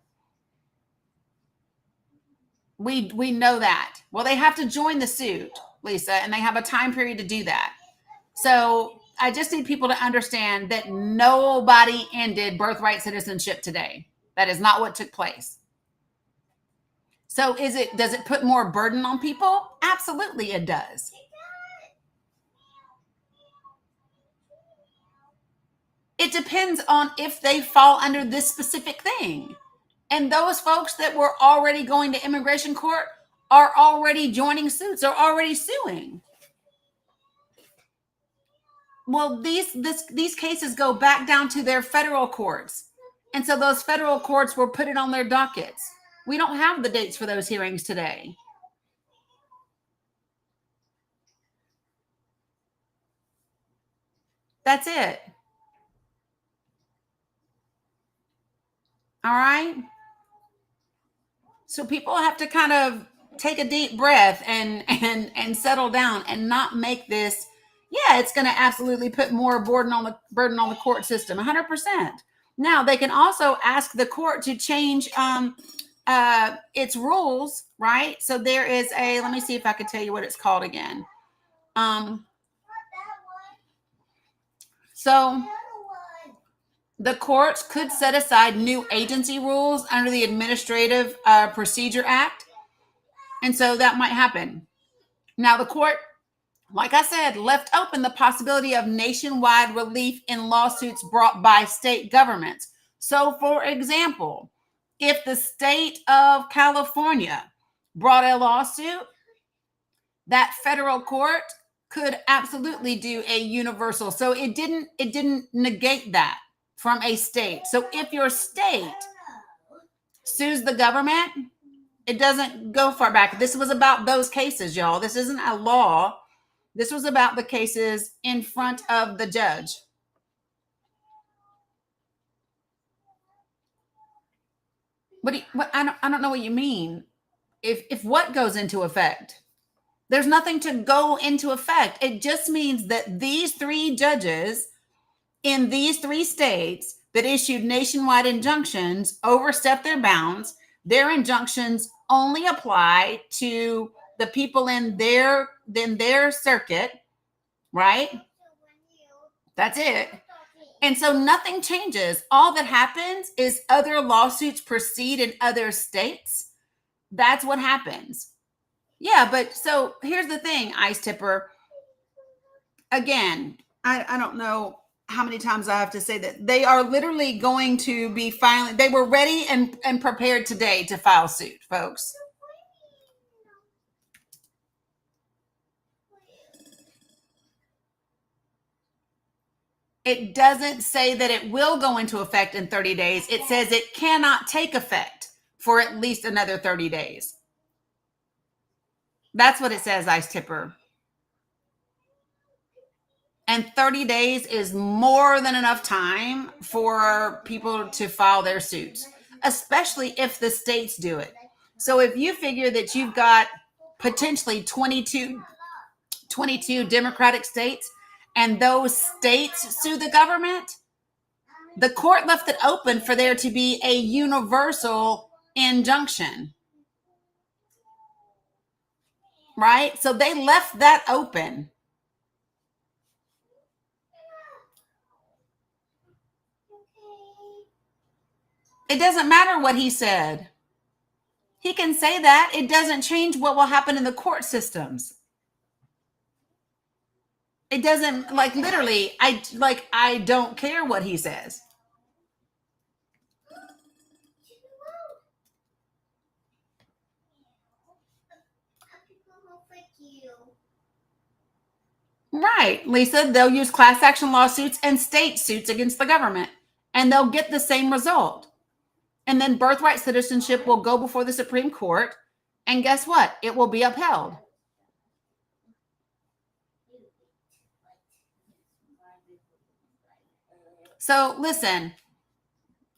S1: We know that. Well, they have to join the suit, Lisa, and they have a time period to do that. So I just need people to understand that nobody ended birthright citizenship today. That is not what took place. So does it put more burden on people? Absolutely it does. It depends on if they fall under this specific thing. And those folks that were already going to immigration court are already joining suits, are already suing. Well, these cases go back down to their federal courts. And so those federal courts will put it on their dockets. We don't have the dates for those hearings today. That's it. All right. So people have to kind of take a deep breath and settle down and not make this. Yeah, it's going to absolutely put more burden on the court system, 100%. Now they can also ask the court to change its rules, right? So there is let me see if I could tell you what it's called again. So the courts could set aside new agency rules under the Administrative Procedure Act. And so that might happen. Now the court like I said, left open the possibility of nationwide relief in lawsuits brought by state governments. So, for example, if the state of California brought a lawsuit, that federal court could absolutely do a universal. So it didn't negate that from a state. So if your state sues the government, it doesn't go far back. This was about those cases, y'all. This isn't a law. This was about the cases in front of the judge. I don't know what you mean. If what goes into effect? There's nothing to go into effect. It just means that these three judges in these three states that issued nationwide injunctions overstepped their bounds. Their injunctions only apply to the people in their circuit, right? That's it. And so nothing changes. All that happens is other lawsuits proceed in other states. That's what happens. Yeah, but so here's the thing, Ice Tipper. Again, I don't know how many times I have to say that they are literally going to be filing. They were ready and prepared today to file suit, folks. It doesn't say that it will go into effect in 30 days. It says it cannot take effect for at least another 30 days. That's what it says, Ice Tipper. And 30 days is more than enough time for people to file their suits, especially if the states do it. So if you figure that you've got potentially 22 Democratic states, and those states sue the government, the court left it open for there to be a universal injunction. Right? So they left that open. It doesn't matter what he said. He can say that. It doesn't change what will happen in the court systems. It doesn't, like, literally, I don't care what he says. Right, Lisa, they'll use class action lawsuits and state suits against the government, and they'll get the same result. And then birthright citizenship will go before the Supreme Court, and guess what? It will be upheld. So listen,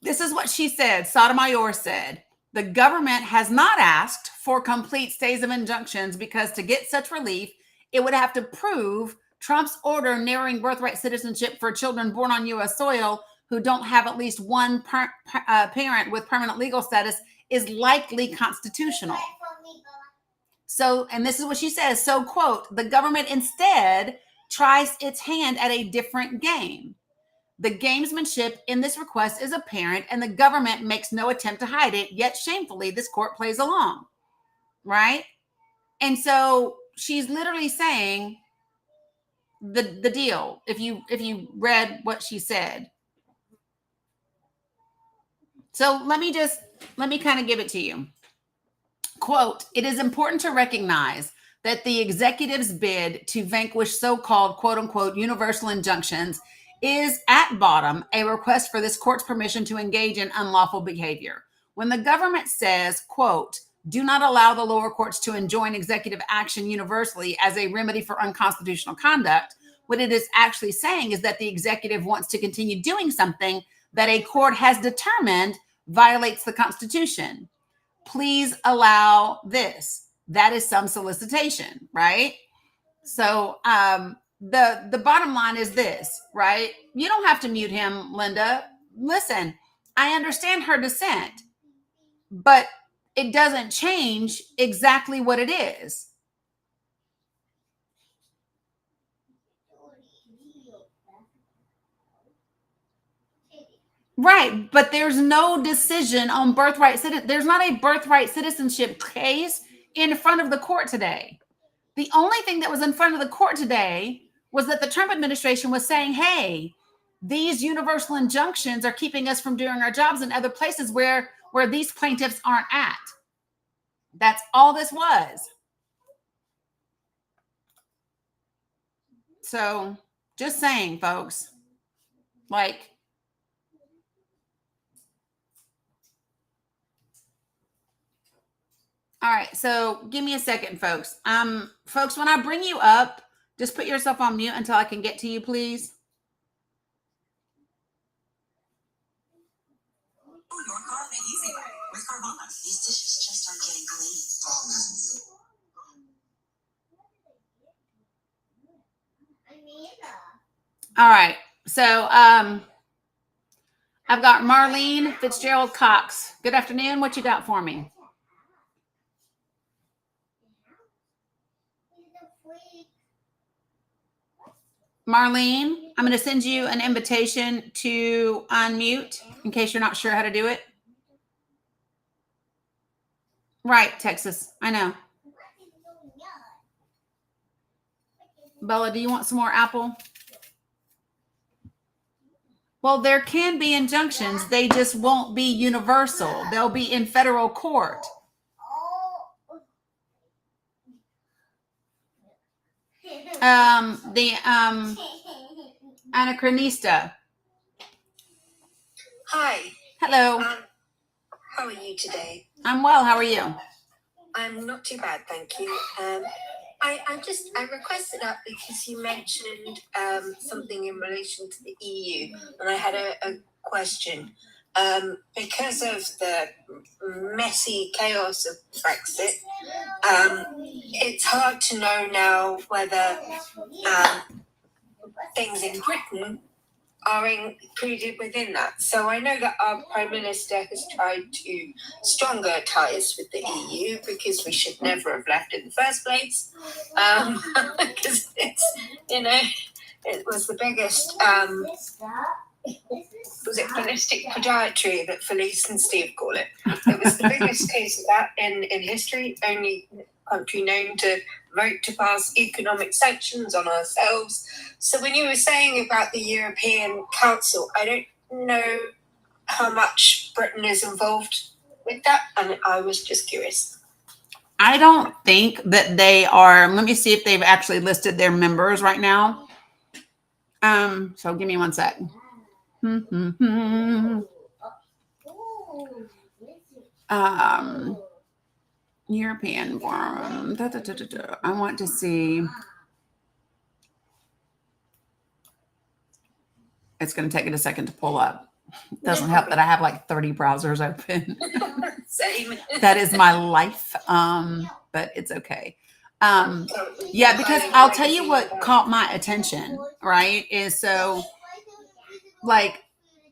S1: this is what she said. Sotomayor said, the government has not asked for complete stays of injunctions because to get such relief, it would have to prove Trump's order narrowing birthright citizenship for children born on U.S. soil who don't have at least one parent with permanent legal status is likely constitutional. So, and this is what she says. So, quote, the government instead tries its hand at a different game. The gamesmanship in this request is apparent, and the government makes no attempt to hide it, yet shamefully, this court plays along, right? And so she's literally saying the deal, if you read what she said. So let me kind of give it to you. Quote, it is important to recognize that the executive's bid to vanquish so-called quote-unquote universal injunctions is at bottom a request for this court's permission to engage in unlawful behavior. When the government says, quote, do not allow the lower courts to enjoin executive action universally as a remedy for unconstitutional conduct, what it is actually saying is that the executive wants to continue doing something that a court has determined violates the Constitution. Please allow this. That is some solicitation, right? So, the bottom line is this, right? You don't have to mute him, Linda. Listen, I understand her dissent, but it doesn't change exactly what it is. Right, but there's no decision on birthright citizenship. There's not a birthright citizenship case in front of the court today. The only thing that was in front of the court today was that the Trump administration was saying, hey, these universal injunctions are keeping us from doing our jobs in other places where these plaintiffs aren't at. That's all this was. So just saying, folks, like, all right. So give me a second, folks. Folks, when I bring you up, just put yourself on mute until I can get to you, please. All right. So I've got Marlene Fitzgerald Cox. Good afternoon. What you got for me? Marlene, I'm going to send you an invitation to unmute in case you're not sure how to do it. Right, Texas. I know. Bella, do you want some more apple? Well, there can be injunctions. They just won't be universal. They'll be in federal court. Anachronista.
S11: Hi.
S1: Hello.
S11: How are you today?
S1: I'm well. How are you?
S11: I'm not too bad, thank you. I requested that because you mentioned something in relation to the EU, and I had a question. Because of the messy chaos of Brexit, it's hard to know now whether things in Britain are included within that. So I know that our Prime Minister has tried to stronger ties with the EU because we should never have left in the first place. Because it's, it was the biggest, was it ballistic podiatry that Felice and Steve call it? It was the biggest case of that in history, only country known to vote to pass economic sanctions on ourselves. So when you were saying about the European Council, I don't know how much Britain is involved with that, and I was just curious.
S1: I don't think that they are. Let me see if they've actually listed their members right now. So give me one sec. European Forum. I want to see. It's going to take it a second to pull up. It doesn't help that I have like 30 browsers open.
S11: Same.
S1: That is my life. But it's okay. Yeah, because I'll tell you what caught my attention, right? Is so like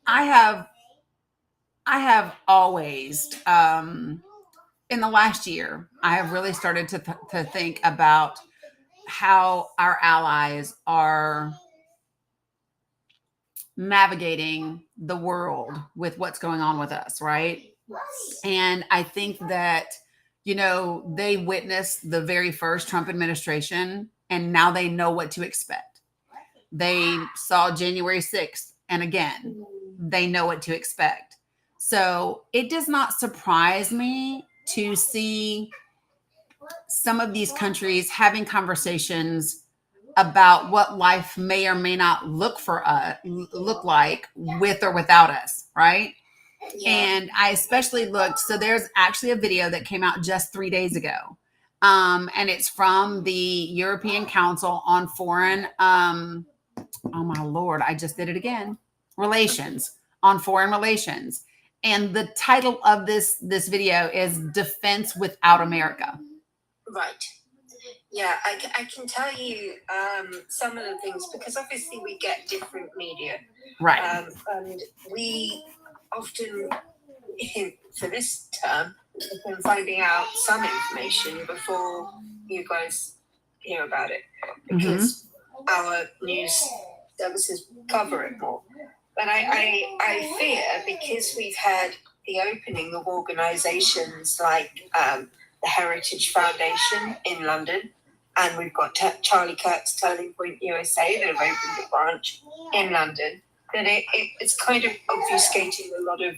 S1: I have always in the last year, I have really started to think about how our allies are navigating the world with what's going on with us, right? And I think that, they witnessed the very first Trump administration, and now they know what to expect. They saw January 6th, and again, they know what to expect. So it does not surprise me to see some of these countries having conversations about what life may or may not look like with or without us, right? Yeah. And I especially looked, so there's actually a video that came out just 3 days ago. And it's from the European Council on Foreign, oh my Lord, I just did it again. On foreign relations. And the title of this video is Defense Without America.
S11: Right. Yeah, I can tell you some of the things because obviously we get different media.
S1: Right.
S11: And we often, for this term, have been finding out some information before you guys hear about it because our news services cover it more. But I fear because we've had the opening of organisations like the Heritage Foundation in London, and we've got Charlie Kirk's Turning Point USA that have opened a branch in London, that it's kind of obfuscating a lot of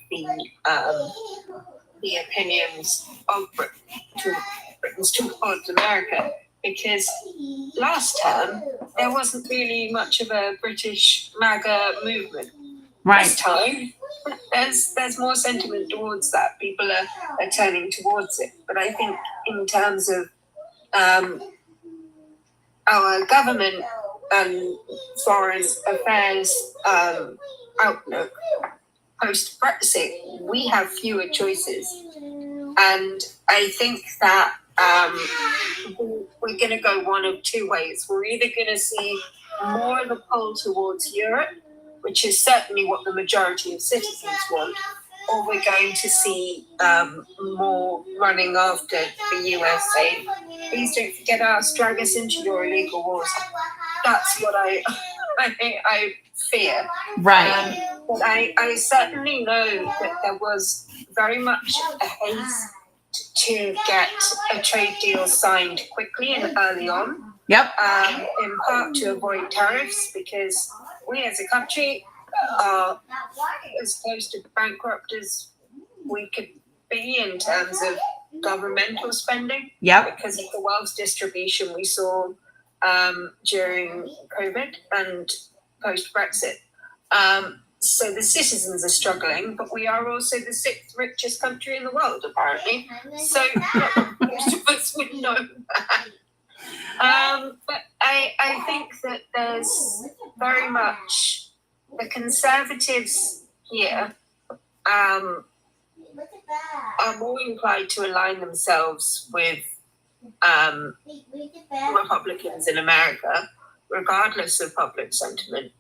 S11: the opinions of Britain's towards America, because last term there wasn't really much of a British MAGA movement.
S1: Right.
S11: This time there's more sentiment towards that. People are turning towards it. But I think in terms of our government and foreign affairs outlook post Brexit, we have fewer choices, and I think that we're going to go one of two ways. We're either going to see more of a pull towards Europe, which is certainly what the majority of citizens want, or we're going to see more running after the US saying, please don't forget us, drag us into your illegal wars. That's what I fear.
S1: Right.
S11: But I certainly know that there was very much a haste to get a trade deal signed quickly and early on.
S1: Yep.
S11: In part to avoid tariffs, because we as a country are as close to bankrupt as we could be in terms of governmental spending.
S1: Yep.
S11: Because of the wealth distribution we saw during COVID and post-Brexit. So the citizens are struggling, but we are also the 6th richest country in the world, apparently. So most of us would know that. But I think that there's very much the Conservatives here are more inclined to align themselves with Republicans in America, regardless of public sentiment.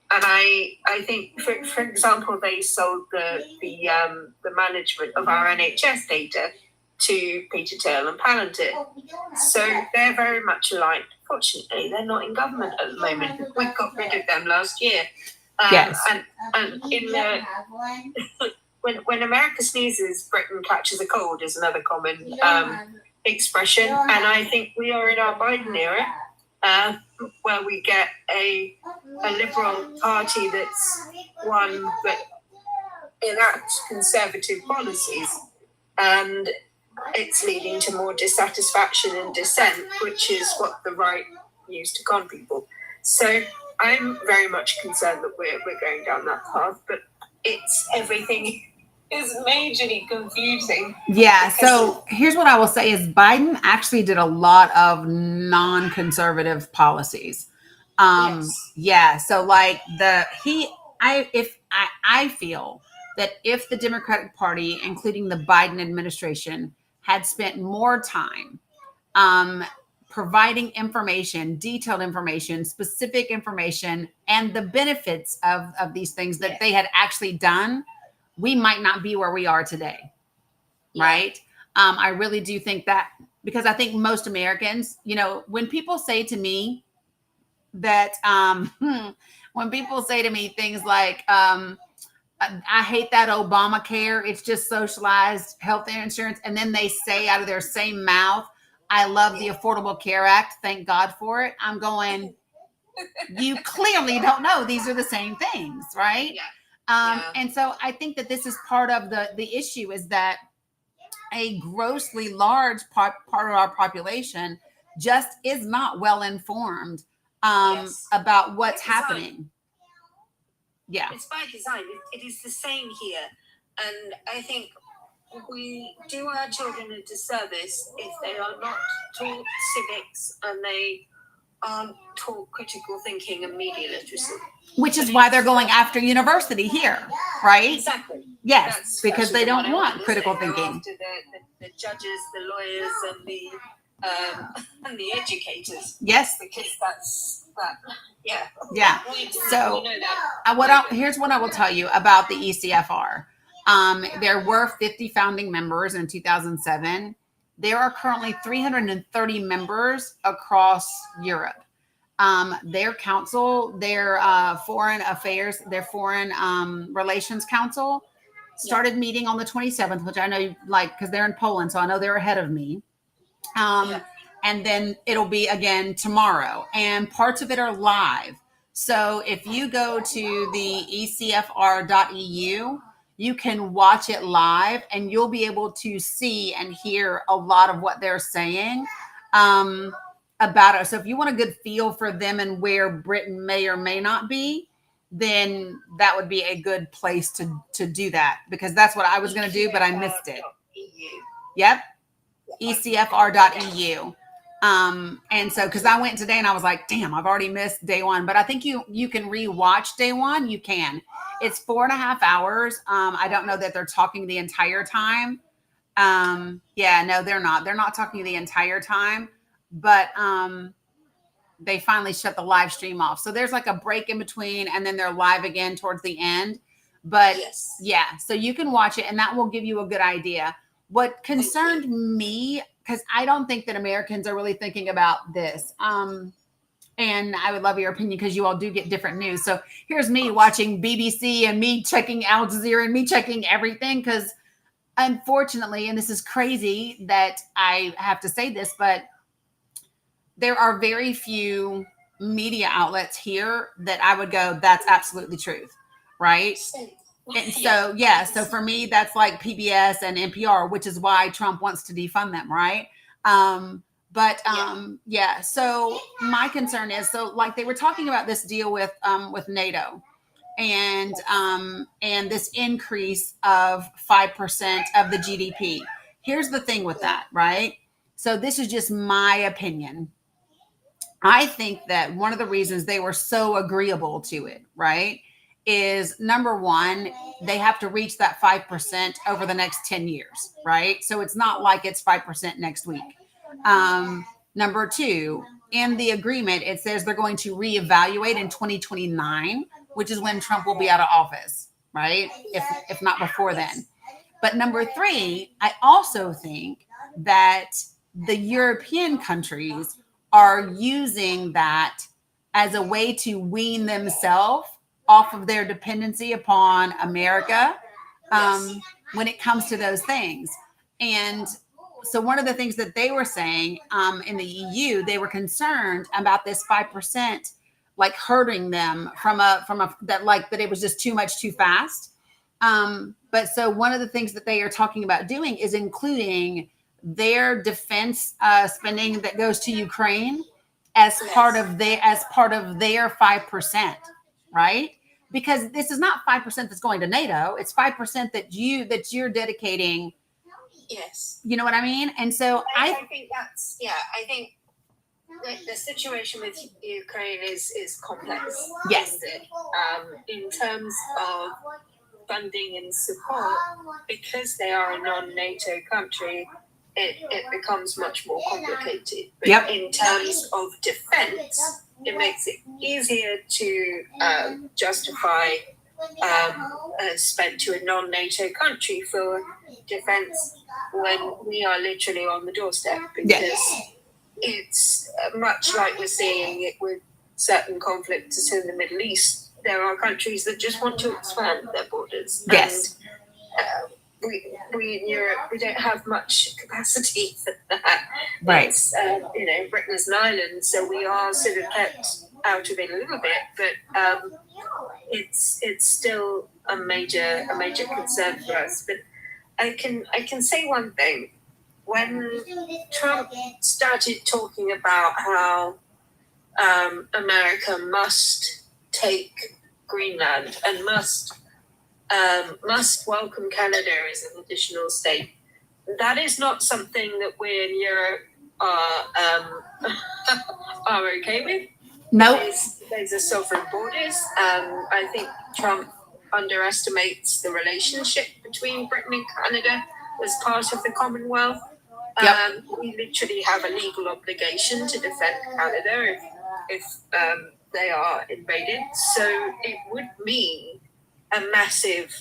S11: And I think, for example, they sold the management of our NHS data to Peter Thiel and Palantir. So they're very much aligned. Fortunately, they're not in government at the moment. We got rid of them last year.
S1: Yes.
S11: And in the, when America sneezes, Britain catches a cold is another common expression. And I think we are in our Biden era, where we get a Liberal Party that's one that enacts conservative policies, and it's leading to more dissatisfaction and dissent, which is what the right used to con people. So I'm very much concerned that we're going down that path, but everything is majorly confusing.
S1: Yeah. So here's what I will say is Biden actually did a lot of non-conservative policies.
S11: Yes.
S1: Yeah. So like I feel that if the Democratic Party, including the Biden administration, had spent more time providing information, detailed information, specific information, and the benefits of these things that they had actually done, we might not be where we are today. Yeah. Right? I really do think that, because I think most Americans, when people say to me that, when people say to me things like, I hate that Obamacare, it's just socialized health insurance. And then they say out of their same mouth, I love the Affordable Care Act, thank God for it. I'm going, you clearly don't know. These are the same things, right? Yeah. And so I think that this is part of the issue, is that a grossly large part of our population just is not well informed about what's happening. Yeah.
S11: It's by design. It is the same here. And I think we do our children a disservice if they are not taught civics and they aren't taught critical thinking and media literacy.
S1: Which is why they're going after university here, right?
S11: Exactly.
S1: Yes, because they don't want critical thinking.
S11: After the judges, the lawyers, and the educators.
S1: Yes.
S11: Because that's that. Yeah.
S1: Yeah. So here's what I will tell you about the ECFR. There were 50 founding members in 2007. There are currently 330 members across Europe. Their council, their foreign affairs, their foreign relations council started meeting on the 27th, which I know, because they're in Poland, so I know they're ahead of me. and then it'll be again tomorrow. And parts of it are live. So if you go to the ecfr.eu, you can watch it live, and you'll be able to see and hear a lot of what they're saying about it. So if you want a good feel for them and where Britain may or may not be, then that would be a good place to do that, because that's what I was going to do, but I missed it. Yep. ecfr.eu. And so, because I went today and I was like, damn, I've already missed day one. But I think you can rewatch day one. You can. It's 4.5 hours. I don't know that they're talking the entire time. Yeah, no, they're not. They're not talking the entire time. But they finally shut the live stream off. So there's like a break in between, and then they're live again towards the end. But yeah, so you can watch it, and that will give you a good idea. What concerned me, because I don't think that Americans are really thinking about this. And I would love your opinion, because you all do get different news. So here's me watching BBC and me checking Al Jazeera and me checking everything, because unfortunately, and this is crazy that I have to say this, but there are very few media outlets here that I would go, that's absolutely truth, right? And so, yeah, so for me, that's like PBS and NPR, which is why Trump wants to defund them, right? Yeah, so my concern is, so like they were talking about this deal with NATO and this increase of 5% of the GDP. Here's the thing with that, right? So this is just my opinion. I think that one of the reasons they were so agreeable to it, right, is number one, they have to reach that 5% over the next 10 years, right? So it's not like it's 5% next week. Number two, in the agreement, it says they're going to reevaluate in 2029, which is when Trump will be out of office, right? If not before then. But number three, I also think that the European countries are using that as a way to wean themselves off of their dependency upon America when it comes to those things. And so one of the things that they were saying in the EU, they were concerned about this 5% like hurting them from a that it was just too much too fast. But so one of the things that they are talking about doing is including their defense spending that goes to Ukraine as part of their 5%, right? Because this is not 5% that's going to NATO. It's 5% that you're dedicating.
S11: Yes.
S1: You know what I mean? And so
S11: I think that's, I think the situation with Ukraine is complex.
S1: Yes.
S11: In terms of funding and support, because they are a non-NATO country, it becomes much more complicated. But in terms of defense, it makes it easier to justify spend to a non-NATO country for defense when we are literally on the doorstep, because it's much like we're seeing it with certain conflicts in the Middle East. There are countries that just want to expand their borders.
S1: Yes.
S11: And we in Europe, we don't have much capacity for that.
S1: Right.
S11: It's, Britain is an island, so we are sort of kept out of it a little bit, but it's still a major concern for us. But I can say one thing. When Trump started talking about how America must take Greenland and must welcome Canada as an additional state, that is not something that we in Europe are okay with.
S1: No.
S11: There's a sovereign borders. I think Trump underestimates the relationship between Britain and Canada as part of the Commonwealth. We literally have a legal obligation to defend Canada if they are invaded. So it would mean a massive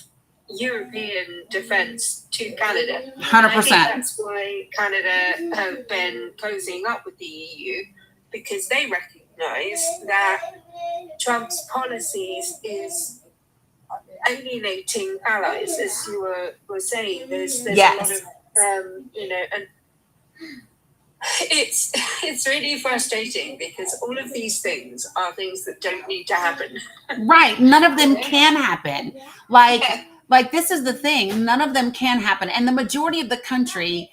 S11: European defense to Canada.
S1: 100%.
S11: And I think that's why Canada have been cozying up with the EU, because they recognize that Trump's policies is alienating allies, as you were saying. There's a lot of It's really frustrating because all of these things are things that don't need to happen.
S1: Right. None of them can happen. Like this is the thing. None of them can happen. And the majority of the country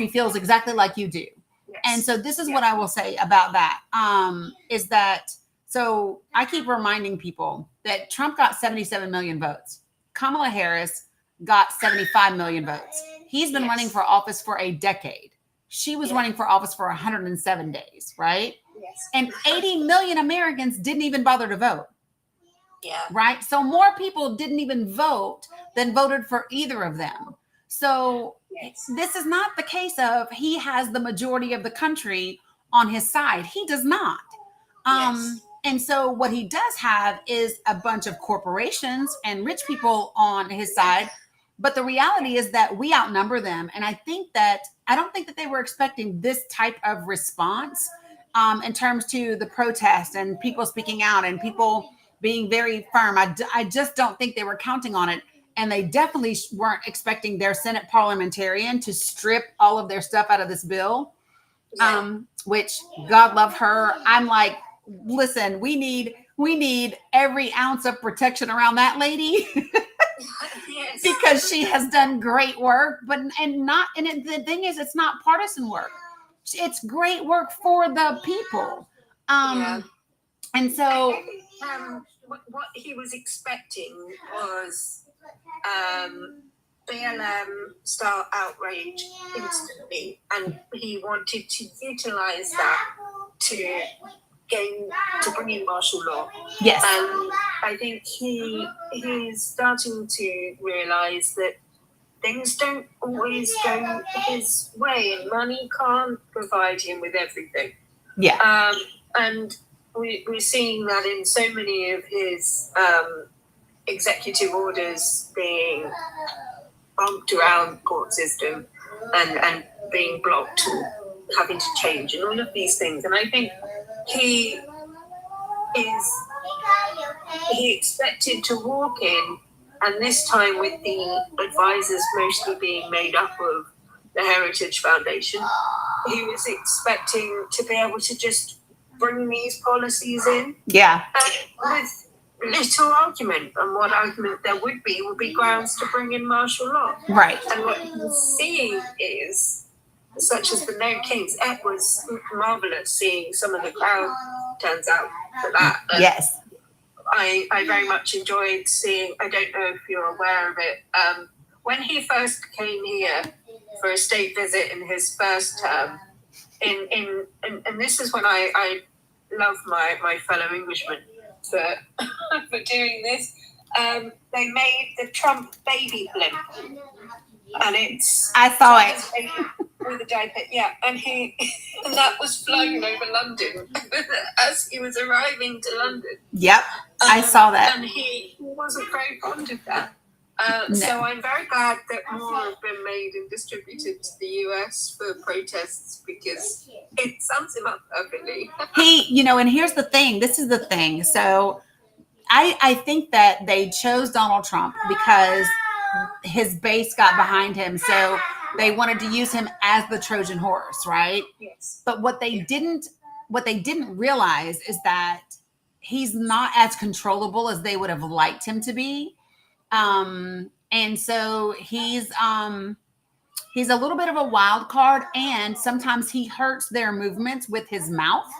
S1: feels exactly like you do.
S11: Yes.
S1: And so this is what I will say about that. Is that so I keep reminding people that Trump got 77 million votes. Kamala Harris got 75 million votes. He's been running for office for a decade. She was running for office for 107 days, right?
S11: Yes.
S1: And 80 million Americans didn't even bother to vote.
S11: Yeah.
S1: Right? So more people didn't even vote than voted for either of them. So this is not the case of he has the majority of the country on his side. He does not. And so what he does have is a bunch of corporations and rich people on his side. But the reality is that we outnumber them. And I don't think that they were expecting this type of response in terms to the protest and people speaking out and people being very firm. I just don't think they were counting on it. And they definitely weren't expecting their Senate parliamentarian to strip all of their stuff out of this bill, which God love her. I'm like, listen, we need every ounce of protection around that lady.
S11: Yes.
S1: Because she has done great work, the thing is, it's not partisan work. It's great work for the people. And so
S11: what he was expecting was BLM start outrage instantly, and he wanted to utilize that to bring in martial law.
S1: Yes.
S11: And I think he's starting to realize that things don't always go his way, and money can't provide him with everything.
S1: Yeah.
S11: And we're seeing that in so many of his executive orders being bumped around the court system and being blocked and having to change and all of these things. And I think he expected to walk in, and this time with the advisors mostly being made up of the Heritage Foundation, he was expecting to be able to just bring these policies in.
S1: Yeah.
S11: With little argument, and what argument there would be grounds to bring in martial law.
S1: Right.
S11: And what he's seeing is, such as the No Kings, it was marvelous seeing some of the crowd turns out for that. And
S1: yes.
S11: I very much enjoyed seeing, I don't know if you're aware of it, when he first came here for a state visit in his first term, and this is when I love my fellow Englishmen for for doing this. They made the Trump baby blimp, and I
S1: saw it
S11: with a diaper. Yeah, and that was flying over London as he was arriving to London.
S1: Yep, I saw that,
S11: and he wasn't very fond of that.
S1: No.
S11: So I'm very glad that more have been made and distributed to the US for protests, because it sums him up perfectly.
S1: And here's the thing. This is the thing. So I think that they chose Donald Trump because his base got behind him. So they wanted to use him as the Trojan horse, right?
S11: Yes.
S1: But what they didn't realize is that he's not as controllable as they would have liked him to be. And so he's a little bit of a wild card, and sometimes he hurts their movements with his mouth.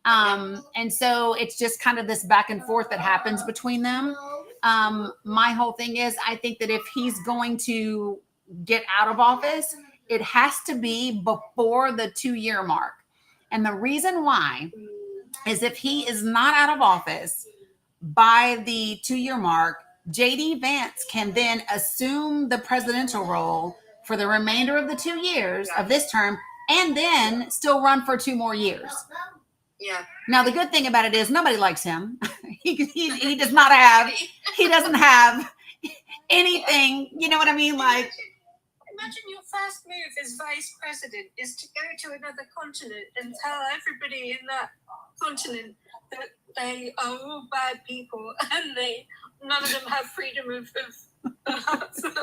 S1: And so it's just kind of this back and forth that happens between them. My whole thing is, I think that if he's going to get out of office, it has to be before the 2-year mark. And the reason why is if he is not out of office by the 2-year mark, JD Vance can then assume the presidential role for the remainder of the 2 years of this term, and then still run for 2 more years.
S11: Yeah.
S1: Now, the good thing about it is nobody likes him. He does not have, he doesn't have anything, you know what I mean? Like,
S11: imagine your first move as vice president is to go to another continent and tell everybody in that continent that they are all bad people and they none of them have freedom of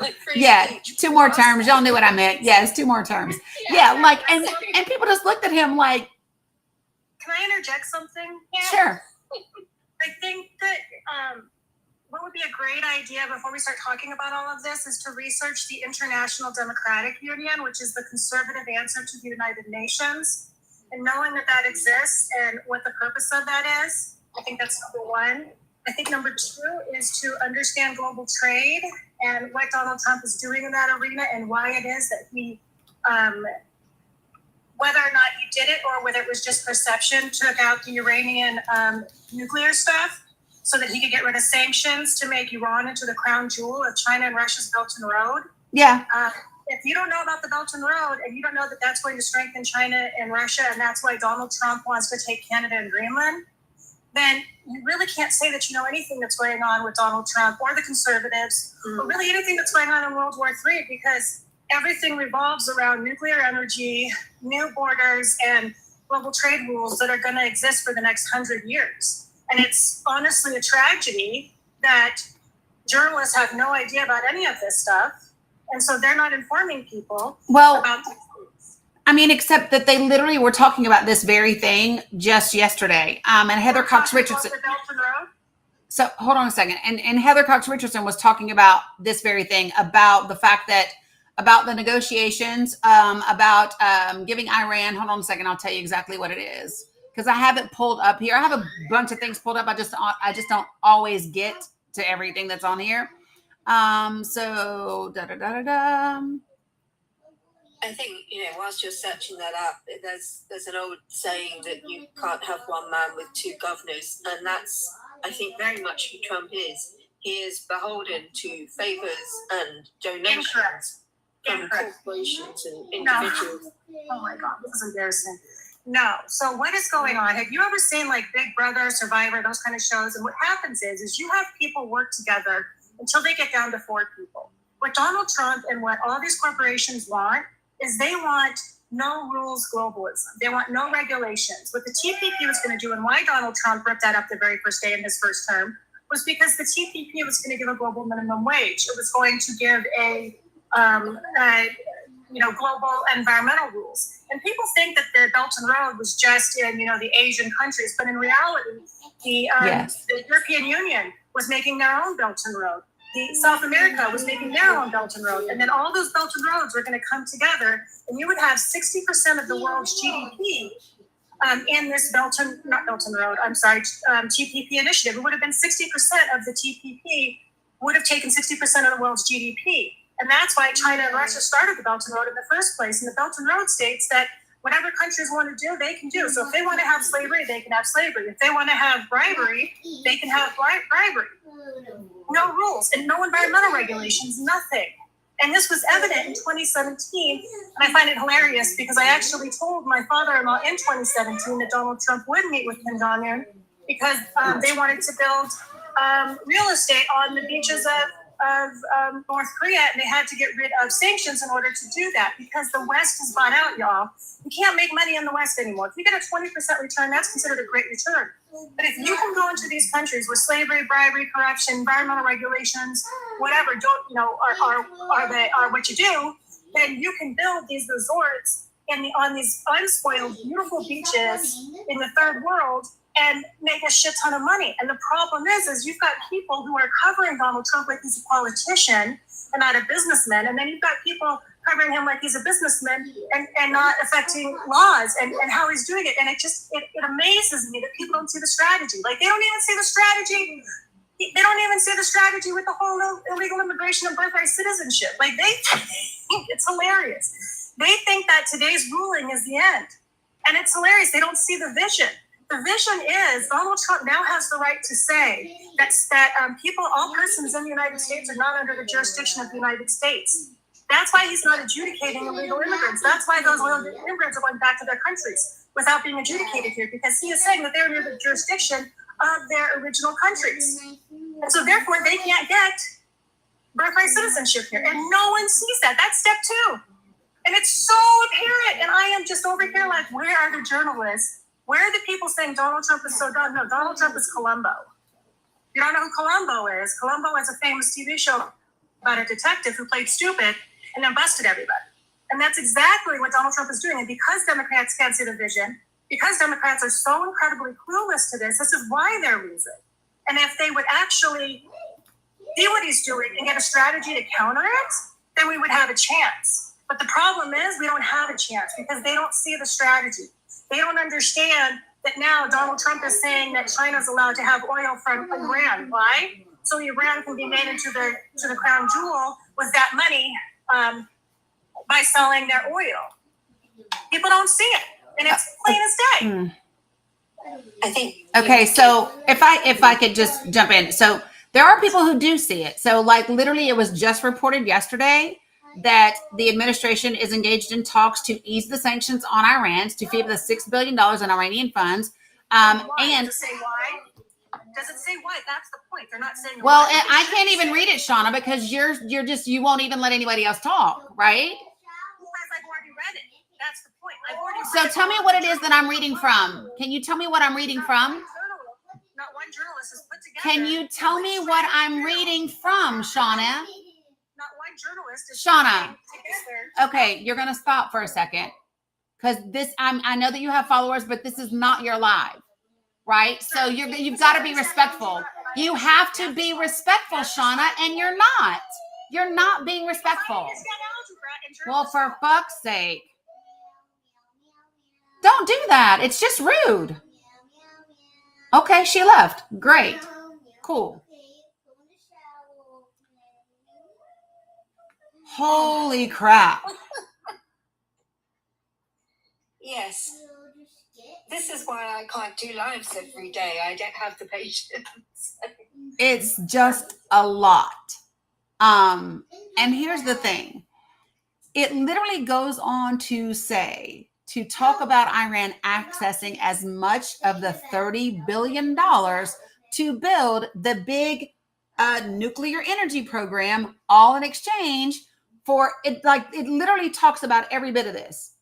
S11: like free speech.
S1: 2 more terms. Y'all knew what I meant. Yes, 2 more terms. Yeah, like, and people just looked at him like.
S10: Can I interject something?
S1: Sure.
S10: I think that what would be a great idea before we start talking about all of this is to research the International Democratic Union, which is the conservative answer to the United Nations. And knowing that that exists and what the purpose of that is, I think that's number one. I think number 2 is to understand global trade and what Donald Trump is doing in that arena and why it is that he, whether or not he did it or whether it was just perception, took out the Iranian nuclear stuff so that he could get rid of sanctions to make Iran into the crown jewel of China and Russia's Belt and Road.
S1: Yeah.
S10: If you don't know about the Belt and Road and you don't know that that's going to strengthen China and Russia and that's why Donald Trump wants to take Canada and Greenland, then you really can't say that you know anything that's going on with Donald Trump or the conservatives or really anything that's going on in World War III, because everything revolves around nuclear energy, new borders, and global trade rules that are going to exist for the next 100 years. And it's honestly a tragedy that journalists have no idea about any of this stuff. And so they're not informing people about these things.
S1: I mean, except that they literally were talking about this very thing just yesterday. And Heather Cox Richardson. So hold on a second. And Heather Cox Richardson was talking about this very thing, about the fact that, about the negotiations, about giving Iran. Hold on a second. I'll tell you exactly what it is, because I have it pulled up here. I have a bunch of things pulled up. I just don't always get to everything that's on here. So
S11: I think, whilst you're searching that up, there's an old saying that you can't have one man with 2 governors, and that's, I think, very much who Trump is. He is beholden to favors and donations from corporations and individuals.
S10: No. Oh my God, this is embarrassing. No. So what is going on? Have you ever seen like Big Brother, Survivor, those kind of shows? And what happens is you have people work together until they get down to 4 people. What Donald Trump and what all these corporations want is they want no rules globalism. They want no regulations. What the TPP was going to do, and why Donald Trump ripped that up the very first day in his first term, was because the TPP was going to give a global minimum wage. It was going to give a global environmental rules. And people think that the Belt and Road was just in, the Asian countries, but in reality, the European Union was making their own Belt and Road. South America was making their own Belt and Road. And then all those Belt and Roads were going to come together, and you would have 60% of the world's GDP in this TPP initiative. It would have been 60% of the TPP would have taken 60% of the world's GDP. And that's why China and Russia started the Belt and Road in the first place. And the Belt and Road states that whatever countries want to do, they can do. So if they want to have slavery, they can have slavery. If they want to have bribery, they can have bribery. No rules and no environmental regulations, nothing. And this was evident in 2017. And I find it hilarious because I actually told my father-in-law in 2017 that Donald Trump would meet with Kim Jong-un because they wanted to build real estate on the beaches of North Korea, and they had to get rid of sanctions in order to do that because the West is bought out, y'all. You can't make money in the West anymore. If you get a 20% return, that's considered a great return. But if you can go into these countries where slavery, bribery, corruption, environmental regulations, whatever, are what you do, then you can build these resorts on these unspoiled, beautiful beaches in the third world and make a shit ton of money. And the problem is you've got people who are covering Donald Trump like he's a politician and not a businessman. And then you've got people covering him like he's a businessman and not affecting laws and how he's doing it. And it amazes me that people don't see the strategy. Like they don't even see the strategy. They don't even see the strategy with the whole illegal immigration and birthright citizenship. Like it's hilarious. They think that today's ruling is the end. And it's hilarious. They don't see the vision. The vision is Donald Trump now has the right to say that all persons in the United States are not under the jurisdiction of the United States. That's why he's not adjudicating illegal immigrants. That's why those illegal immigrants are going back to their countries without being adjudicated here, because he is saying that they're under the jurisdiction of their original countries. And so therefore they can't get birthright citizenship here. And no one sees that. That's step 2. And it's so apparent. And I am just over here like, where are the journalists? Where are the people saying Donald Trump is so dumb? No, Donald Trump is Columbo.
S12: You don't know who Columbo is. Columbo is a famous TV show about a detective who played stupid and then busted everybody. And that's exactly what Donald Trump is doing. And because Democrats can't see the vision, because Democrats are so incredibly clueless to this is why they're losing. And if they would actually see what he's doing and get a strategy to counter it, then we would have a chance. But the problem is we don't have a chance because they don't see the strategy. They don't understand that now Donald Trump is saying that China's allowed to have oil from Iran. Why? So Iran can be made into the crown jewel with that money by selling their oil. People don't see it, and it's plain as day.
S11: I think.
S1: Okay, so if I could just jump in. So there are people who do see it. So like literally it was just reported yesterday that the administration is engaged in talks to ease the sanctions on Iran to feed the $6 billion in Iranian funds. And
S12: Does it say why? Does it say why? That's the point. They're not saying.
S1: Well, I can't even read it, Shauna, because you won't even let anybody else talk, right?
S12: I've already read it. That's the point. I've already.
S1: So tell me what it is that I'm reading from. Can you tell me what I'm reading from?
S12: Not one journalist is put together.
S1: Can you tell me what I'm reading from, Shauna?
S12: Not one journalist is
S1: Shauna.
S12: together.
S1: Okay, you're gonna stop for a second. Because I know that you have followers, but this is not your live, right? So you've got to be respectful. You have to be respectful, Shauna, and you're not. You're not being respectful. Well, for fuck's sake. Don't do that. It's just rude. Okay, she left. Great. Cool. Holy crap.
S11: Yes. This is why I can't do lives every day. I don't have the patience.
S1: It's just a lot. And here's the thing. It literally goes on to talk about Iran accessing as much of the $30 billion to build the big nuclear energy program, all in exchange for it. Like it literally talks about every bit of this.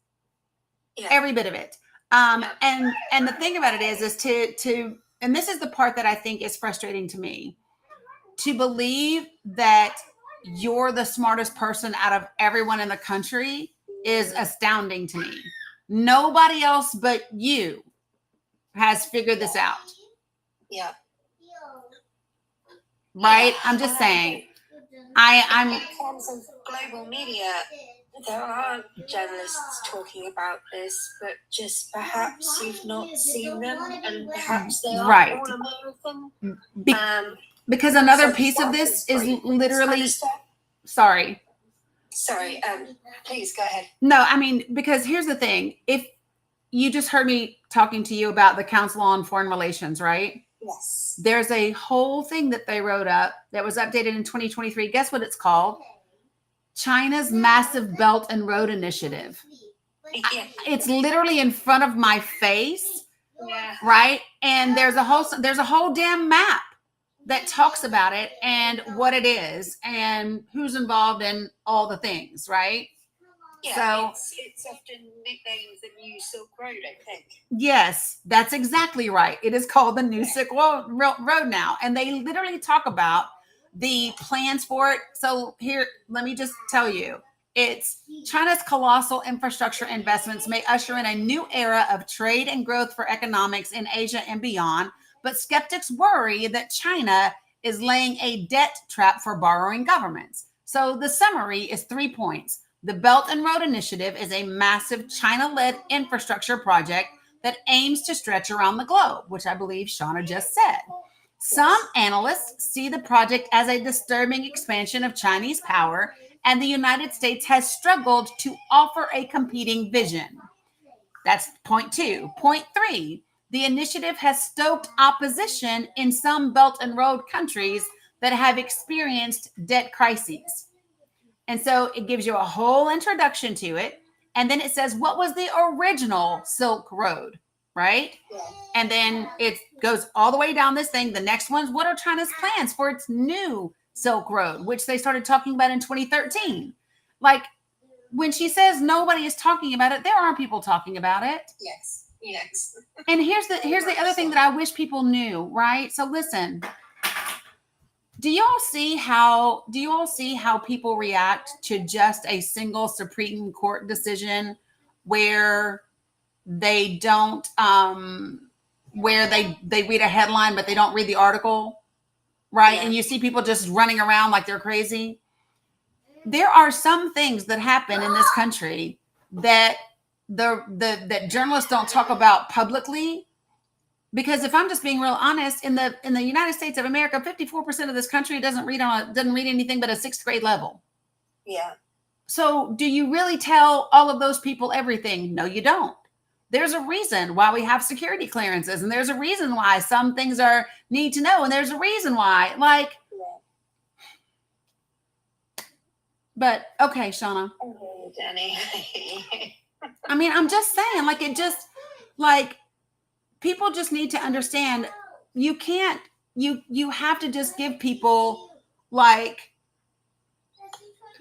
S1: Yeah. Every bit of it. And the thing about it is to and this is the part that I think is frustrating to me, to believe that you're the smartest person out of everyone in the country is astounding to me. Nobody else but you has figured this out.
S11: Yeah.
S1: Right? I'm just saying. I'm
S11: in terms of global media, there are journalists talking about this, but just perhaps you've not seen them, and perhaps they are
S1: right.
S11: all American.
S1: Because another piece of this is literally. Sorry,
S11: please go ahead.
S1: No, I mean, because here's the thing. If you just heard me talking to you about the Council on Foreign Relations, right?
S11: Yes.
S1: There's a whole thing that they wrote up that was updated in 2023. Guess what it's called? China's Massive Belt and Road Initiative. Yeah. It's literally in front of my face, yeah. Right? And there's a whole damn map that talks about it and what it is and who's involved in all the things, right?
S11: Yeah, so it's often nicknamed the New Silk Road, I think.
S1: Yes, that's exactly right. It is called the New Silk Road now. And they literally talk about the plans for it. So here, let me just tell you, it's China's colossal infrastructure investments may usher in a new era of trade and growth for economics in Asia and beyond. But skeptics worry that China is laying a debt trap for borrowing governments. So the summary is 3 points. The Belt and Road Initiative is a massive China-led infrastructure project that aims to stretch around the globe, which I believe Shauna just said. Some analysts see the project as a disturbing expansion of Chinese power, and the United States has struggled to offer a competing vision. That's point 2. Point 3, the initiative has stoked opposition in some Belt and Road countries that have experienced debt crises. And so it gives you a whole introduction to it. And then it says, what was the original Silk Road, right? Yeah. And then it goes all the way down this thing. The next one's, what are China's plans for its new Silk Road, which they started talking about in 2013. Like, when she says nobody is talking about it, there are people talking about it.
S11: Yes.
S1: And here's the other thing that I wish people knew, right? So listen, Do you all see how people react to just a single Supreme Court decision where they don't where they read a headline but they don't read the article, right? Yeah. And you see people just running around like they're crazy. There are some things that happen in this country that that journalists don't talk about publicly. Because if I'm just being real honest, in the United States of America, 54% of this country doesn't read anything but a 6th grade level.
S11: Yeah.
S1: So do you really tell all of those people everything? No, you don't. There's a reason why we have security clearances, and there's a reason why some things are need to know, and there's a reason why. Like, but okay, Shauna.
S11: Oh, Dani.
S1: I mean, I'm just saying, like, it just like. People just need to understand you can't, you have to just give people like,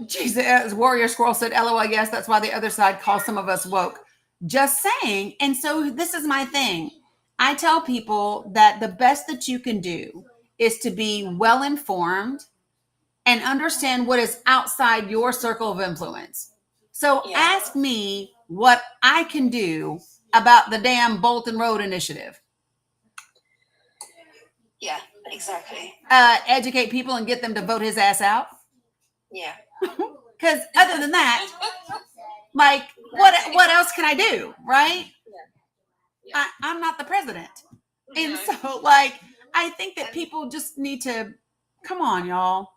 S1: Jesus, as Warrior Squirrel said, LOL, yes, that's why the other side calls some of us woke. Just saying. And so this is my thing. I tell people that the best that you can do is to be well informed and understand what is outside your circle of influence. So ask me what I can do about the damn Bolton Road initiative.
S11: Yeah, exactly.
S1: Educate people and get them to vote his ass out.
S11: Yeah.
S1: Because other than that, like, what else can I do, right? Yeah. I'm not the president. And so, like, I think that people just need to, come on, y'all.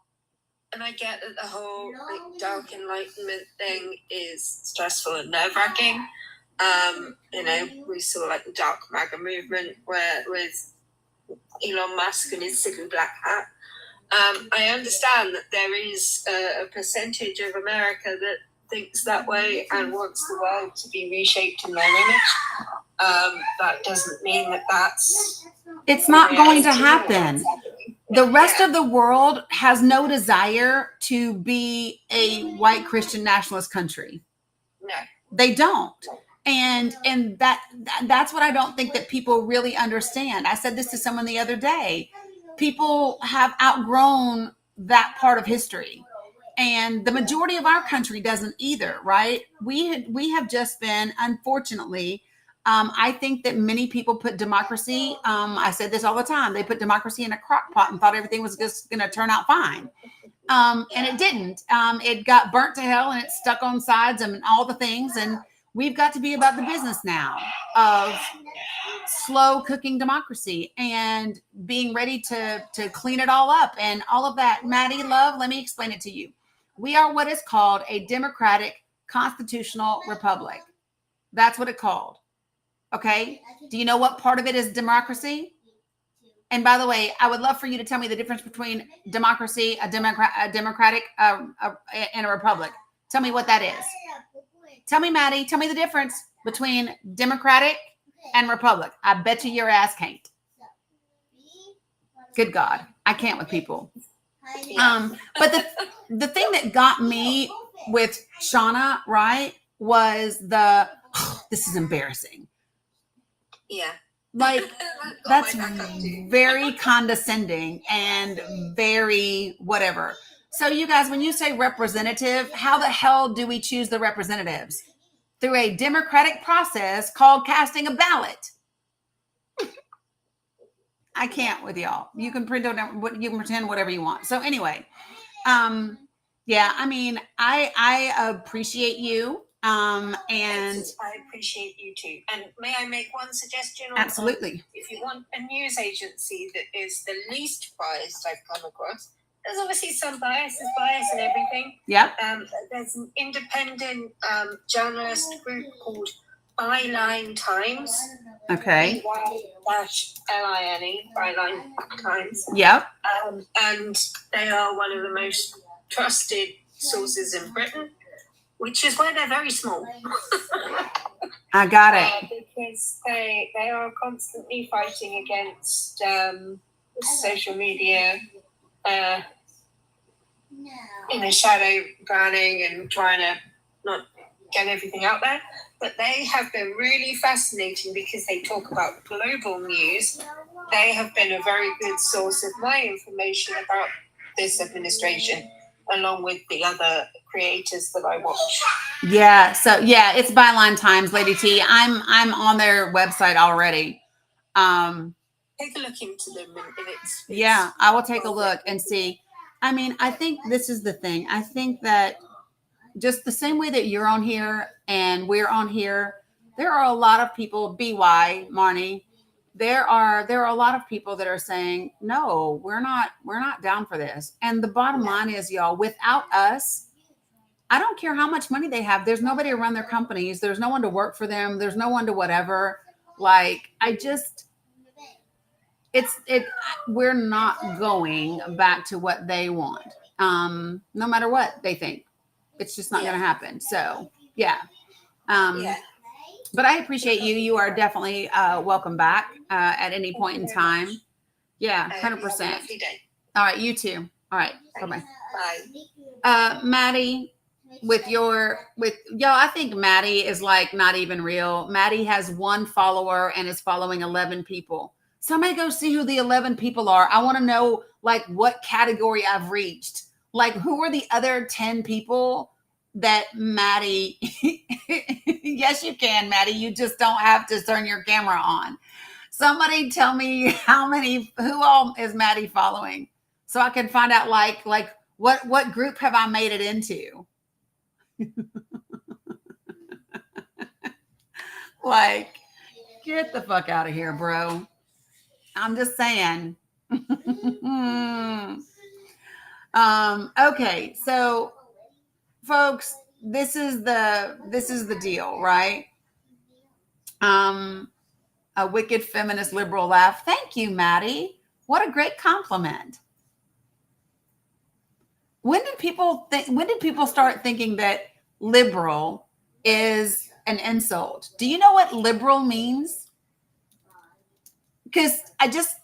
S11: And I get that the whole like dark enlightenment thing is stressful and nerve-wracking. We saw like the dark MAGA movement with Elon Musk and his silly black hat. I understand that there is a percentage of America that thinks that way and wants the world to be reshaped in their image. That doesn't mean that's...
S1: It's not going to happen. The rest of the world has no desire to be a white Christian nationalist country.
S11: No.
S1: They don't. And that's what I don't think that people really understand. I said this to someone the other day. People have outgrown that part of history. And the majority of our country doesn't either, right? We have just been, unfortunately, I think that many people put democracy, I said this all the time, they put democracy in a crock pot and thought everything was just going to turn out fine. And it didn't. It got burnt to hell and it stuck on sides and all the things. And we've got to be about the business now of slow cooking democracy and being ready to clean it all up and all of that. Maddie, love, let me explain it to you. We are what is called a democratic constitutional republic. That's what it's called. Okay. Do you know what part of it is democracy? And by the way, I would love for you to tell me the difference between democracy, a democratic, and a republic. Tell me what that is. Tell me, Maddie, tell me the difference between democratic and republic. I bet you your ass can't. Good God. I can't with people. But the thing that got me with Shauna, right, was this is embarrassing.
S11: Yeah.
S1: Like, that's very condescending and very whatever. So you guys, when you say representative, how the hell do we choose the representatives? Through a democratic process called casting a ballot. I can't with y'all. You can pretend whatever you want. So anyway, yeah, I mean, I appreciate you. And
S11: I appreciate you too. And may I make one suggestion?
S1: Absolutely.
S11: If you want a news agency that is the least biased I've come across, there's obviously some bias in everything.
S1: Yeah.
S11: There's an independent journalist group called Byline Times.
S1: Okay.
S11: BYLINE, Byline Times.
S1: Yep.
S11: And they are one of the most trusted sources in Britain, which is why they're very small.
S1: I got it.
S11: Because they are constantly fighting against social media, shadow banning and trying to not get everything out there. But they have been really fascinating because they talk about global news. They have been a very good source of my information about this administration, along with the other creators that I watch.
S1: Yeah. So yeah, it's Byline Times, Lady T. I'm on their website already.
S11: Take a look into them, and it's
S1: yeah, I will take a look and see. I mean, I think this is the thing. I think that just the same way that you're on here and we're on here, there are a lot of people, BY, Marnie, there are a lot of people that are saying, no, we're not down for this. And the bottom line is, y'all, without us, I don't care how much money they have. There's nobody to run their companies. There's no one to work for them. There's no one to whatever. Like, we're not going back to what they want. No matter what they think. It's just not going to happen. So, yeah. But I appreciate you. You are definitely welcome back at any point in time. Yeah, 100%. All right, you too. All right, bye-bye.
S11: Bye.
S1: Maddie, with y'all, I think Maddie is like not even real. Maddie has 1 follower and is following 11 people. Somebody go see who the 11 people are. I want to know like what category I've reached. Like, who are the other 10 people that Maddie? Yes, you can, Maddie. You just don't have to turn your camera on. Somebody tell me who all is Maddie following, so I can find out like what group have I made it into? Like, get the fuck out of here, bro. I'm just saying. Okay, so folks, this is the deal, right? A wicked feminist liberal laugh. Thank you, Maddie. What a great compliment. When did people start thinking that liberal is an insult? Do you know what liberal means? Because I just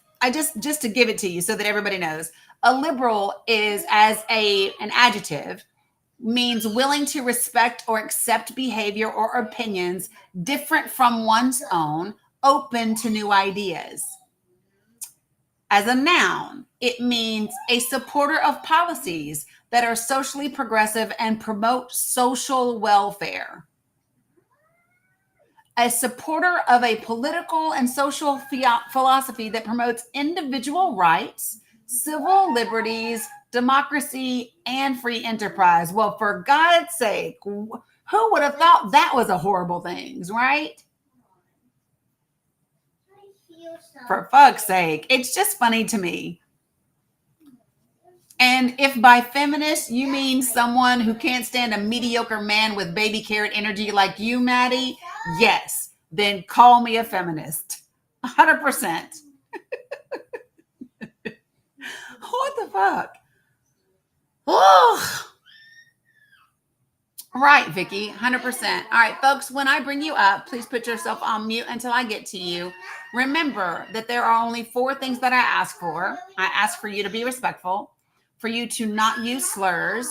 S1: to give it to you so that everybody knows, a liberal is as an adjective means willing to respect or accept behavior or opinions different from one's own, open to new ideas. As a noun, it means a supporter of policies that are socially progressive and promote social welfare. A supporter of a political and social philosophy that promotes individual rights, civil liberties, democracy, and free enterprise. Well, for God's sake, who would have thought that was a horrible thing, right? For fuck's sake. It's just funny to me. And if by feminist you mean someone who can't stand a mediocre man with baby carrot energy like you, Maddie, yes, then call me a feminist. 100%. What the fuck? Oh. Right, Vicky, 100%. All right, folks, when I bring you up, please put yourself on mute until I get to you. Remember that there are only 4 things that I ask for. I ask for you to be respectful, for you to not use slurs,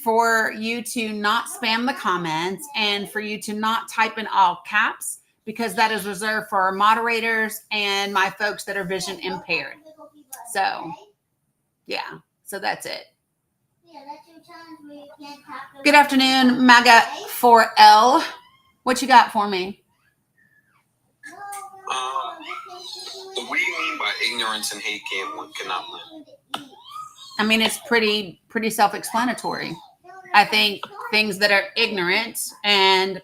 S1: for you to not spam the comments, and for you to not type in all caps, because that is reserved for our moderators and my folks that are vision impaired. So, yeah, so that's it. Good afternoon, MAGA 4L. What you got for me?
S13: What do you mean by ignorance and hate cannot win?
S1: I mean, it's pretty self-explanatory. I think things that are ignorant and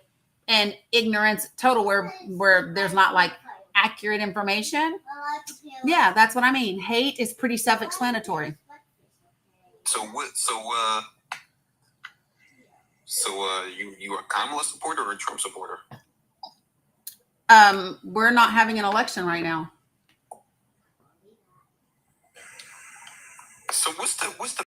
S1: ignorance total where there's not like accurate information. Yeah, that's what I mean. Hate is pretty self-explanatory.
S13: So you a Kamala supporter or a Trump supporter?
S1: We're not having an election right now.
S13: So what's the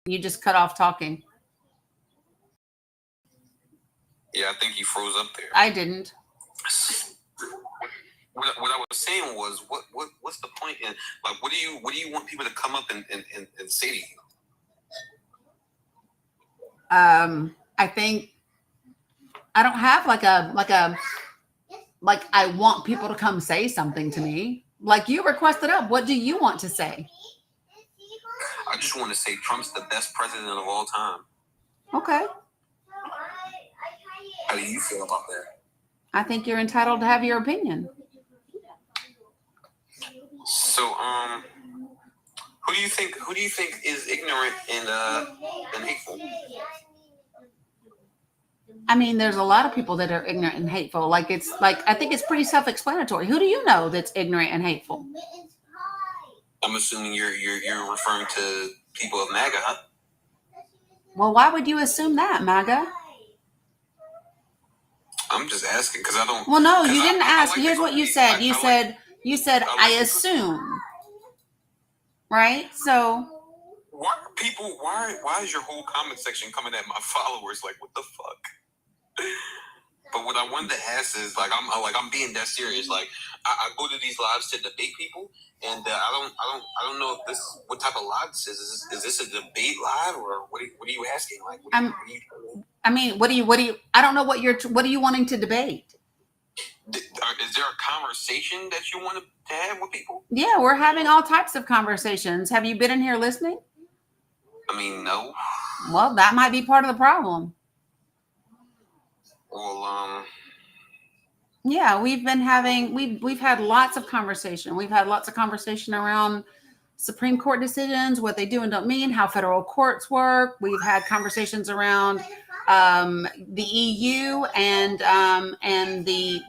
S1: You just cut off talking.
S13: Yeah, I think you froze up there.
S1: I didn't.
S13: What I was saying was, what's the point in, like, what do you want people to come up and say to you?
S1: I think I don't have like I want people to come say something to me. Like you requested up. What do you want to say?
S13: I just want to say Trump's the best president of all time.
S1: Okay.
S13: How do you feel about that?
S1: I think you're entitled to have your opinion.
S13: So, who do you think is ignorant and hateful?
S1: I mean, there's a lot of people that are ignorant and hateful. Like I think it's pretty self-explanatory. Who do you know that's ignorant and hateful?
S13: I'm assuming you're referring to people of MAGA, huh?
S1: Well, why would you assume that, MAGA?
S13: I'm just asking because I don't.
S1: Well, no, you didn't ask. Here's what you said. You said I assume. Right? So
S13: why are people? Why is your whole comment section coming at my followers? Like, what the fuck? But what I wanted to ask is, I'm being that serious. Like, I go to these lives to debate people, and I don't know if what type of live this is. Is this a debate live, or what are you asking? Like,
S1: what do you? I don't know what are you wanting to debate?
S13: Is there a conversation that you want to have with people?
S1: Yeah, we're having all types of conversations. Have you been in here listening?
S13: I mean, no.
S1: Well, that might be part of the problem.
S13: Well,
S1: yeah, we've had lots of conversation. We've had lots of conversation around Supreme Court decisions, what they do and don't mean, how federal courts work. We've had conversations around the EU and the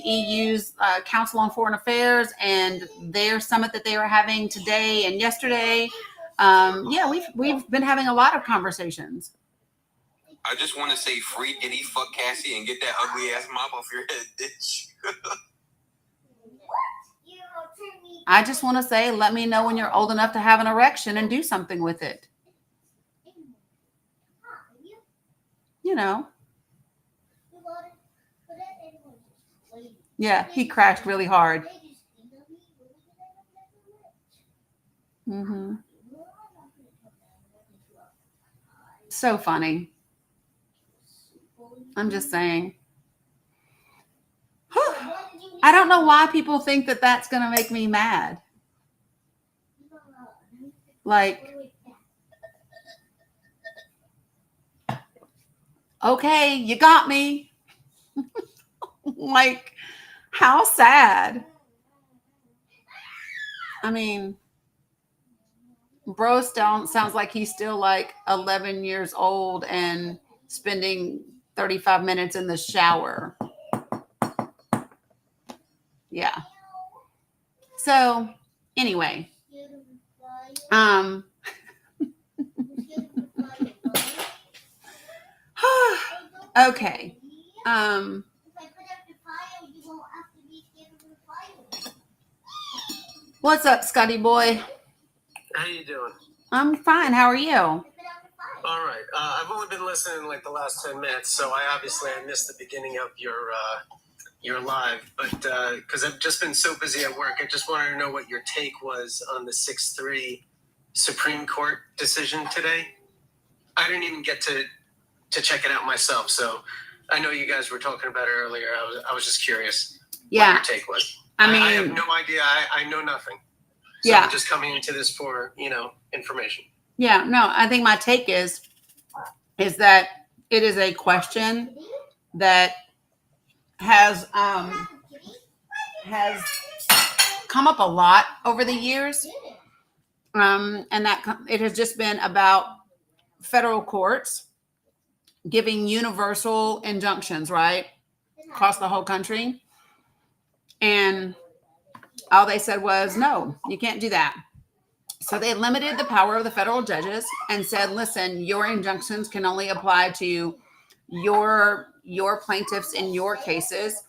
S1: EU's Council on Foreign Affairs and their summit that they were having today and yesterday. We've been having a lot of conversations.
S13: I just want to say free Diddy, fuck Cassie, and get that ugly ass mop off your head, bitch.
S1: I just want to say, let me know when you're old enough to have an erection and do something with it. You know. Yeah, he crashed really hard. Mm-hmm. So funny. I'm just saying. I don't know why people think that that's going to make me mad. Like, okay, you got me. Like, how sad. I mean, bro sounds like he's still like 11 years old and spending 35 minutes in the shower. Yeah. So anyway, okay. What's up, Scotty boy?
S14: How you doing?
S1: I'm fine. How are you?
S14: All right. I've only been listening like the last 10 minutes, so I missed the beginning of your live, but because I've just been so busy at work, I just wanted to know what your take was on the 6-3 Supreme Court decision today. I didn't even get to check it out myself, so I know you guys were talking about it earlier. I was just curious what your take was. I have no idea. I know nothing. So I'm just coming into this for, information.
S1: Yeah, no, I think my take is that it is a question that has come up a lot over the years. And that it has just been about federal courts giving universal injunctions, right? Across the whole country. And all they said was, no, you can't do that. So they limited the power of the federal judges and said, listen, your injunctions can only apply to your plaintiffs in your cases.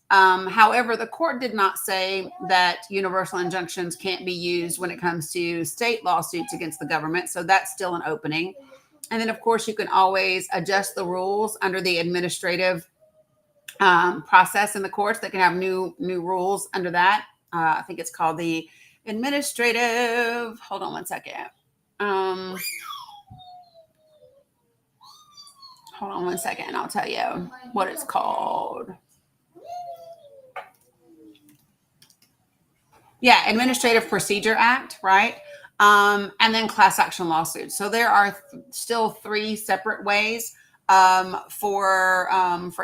S1: However, the court did not say that universal injunctions can't be used when it comes to state lawsuits against the government. So that's still an opening. And then, of course, you can always adjust the rules under the administrative process in the courts. They can have new rules under that. I think it's called the administrative. Hold on one second. hold on one second, I'll tell you what it's called. Yeah, Administrative Procedure Act, right? And then class action lawsuits. So there are still 3 separate ways for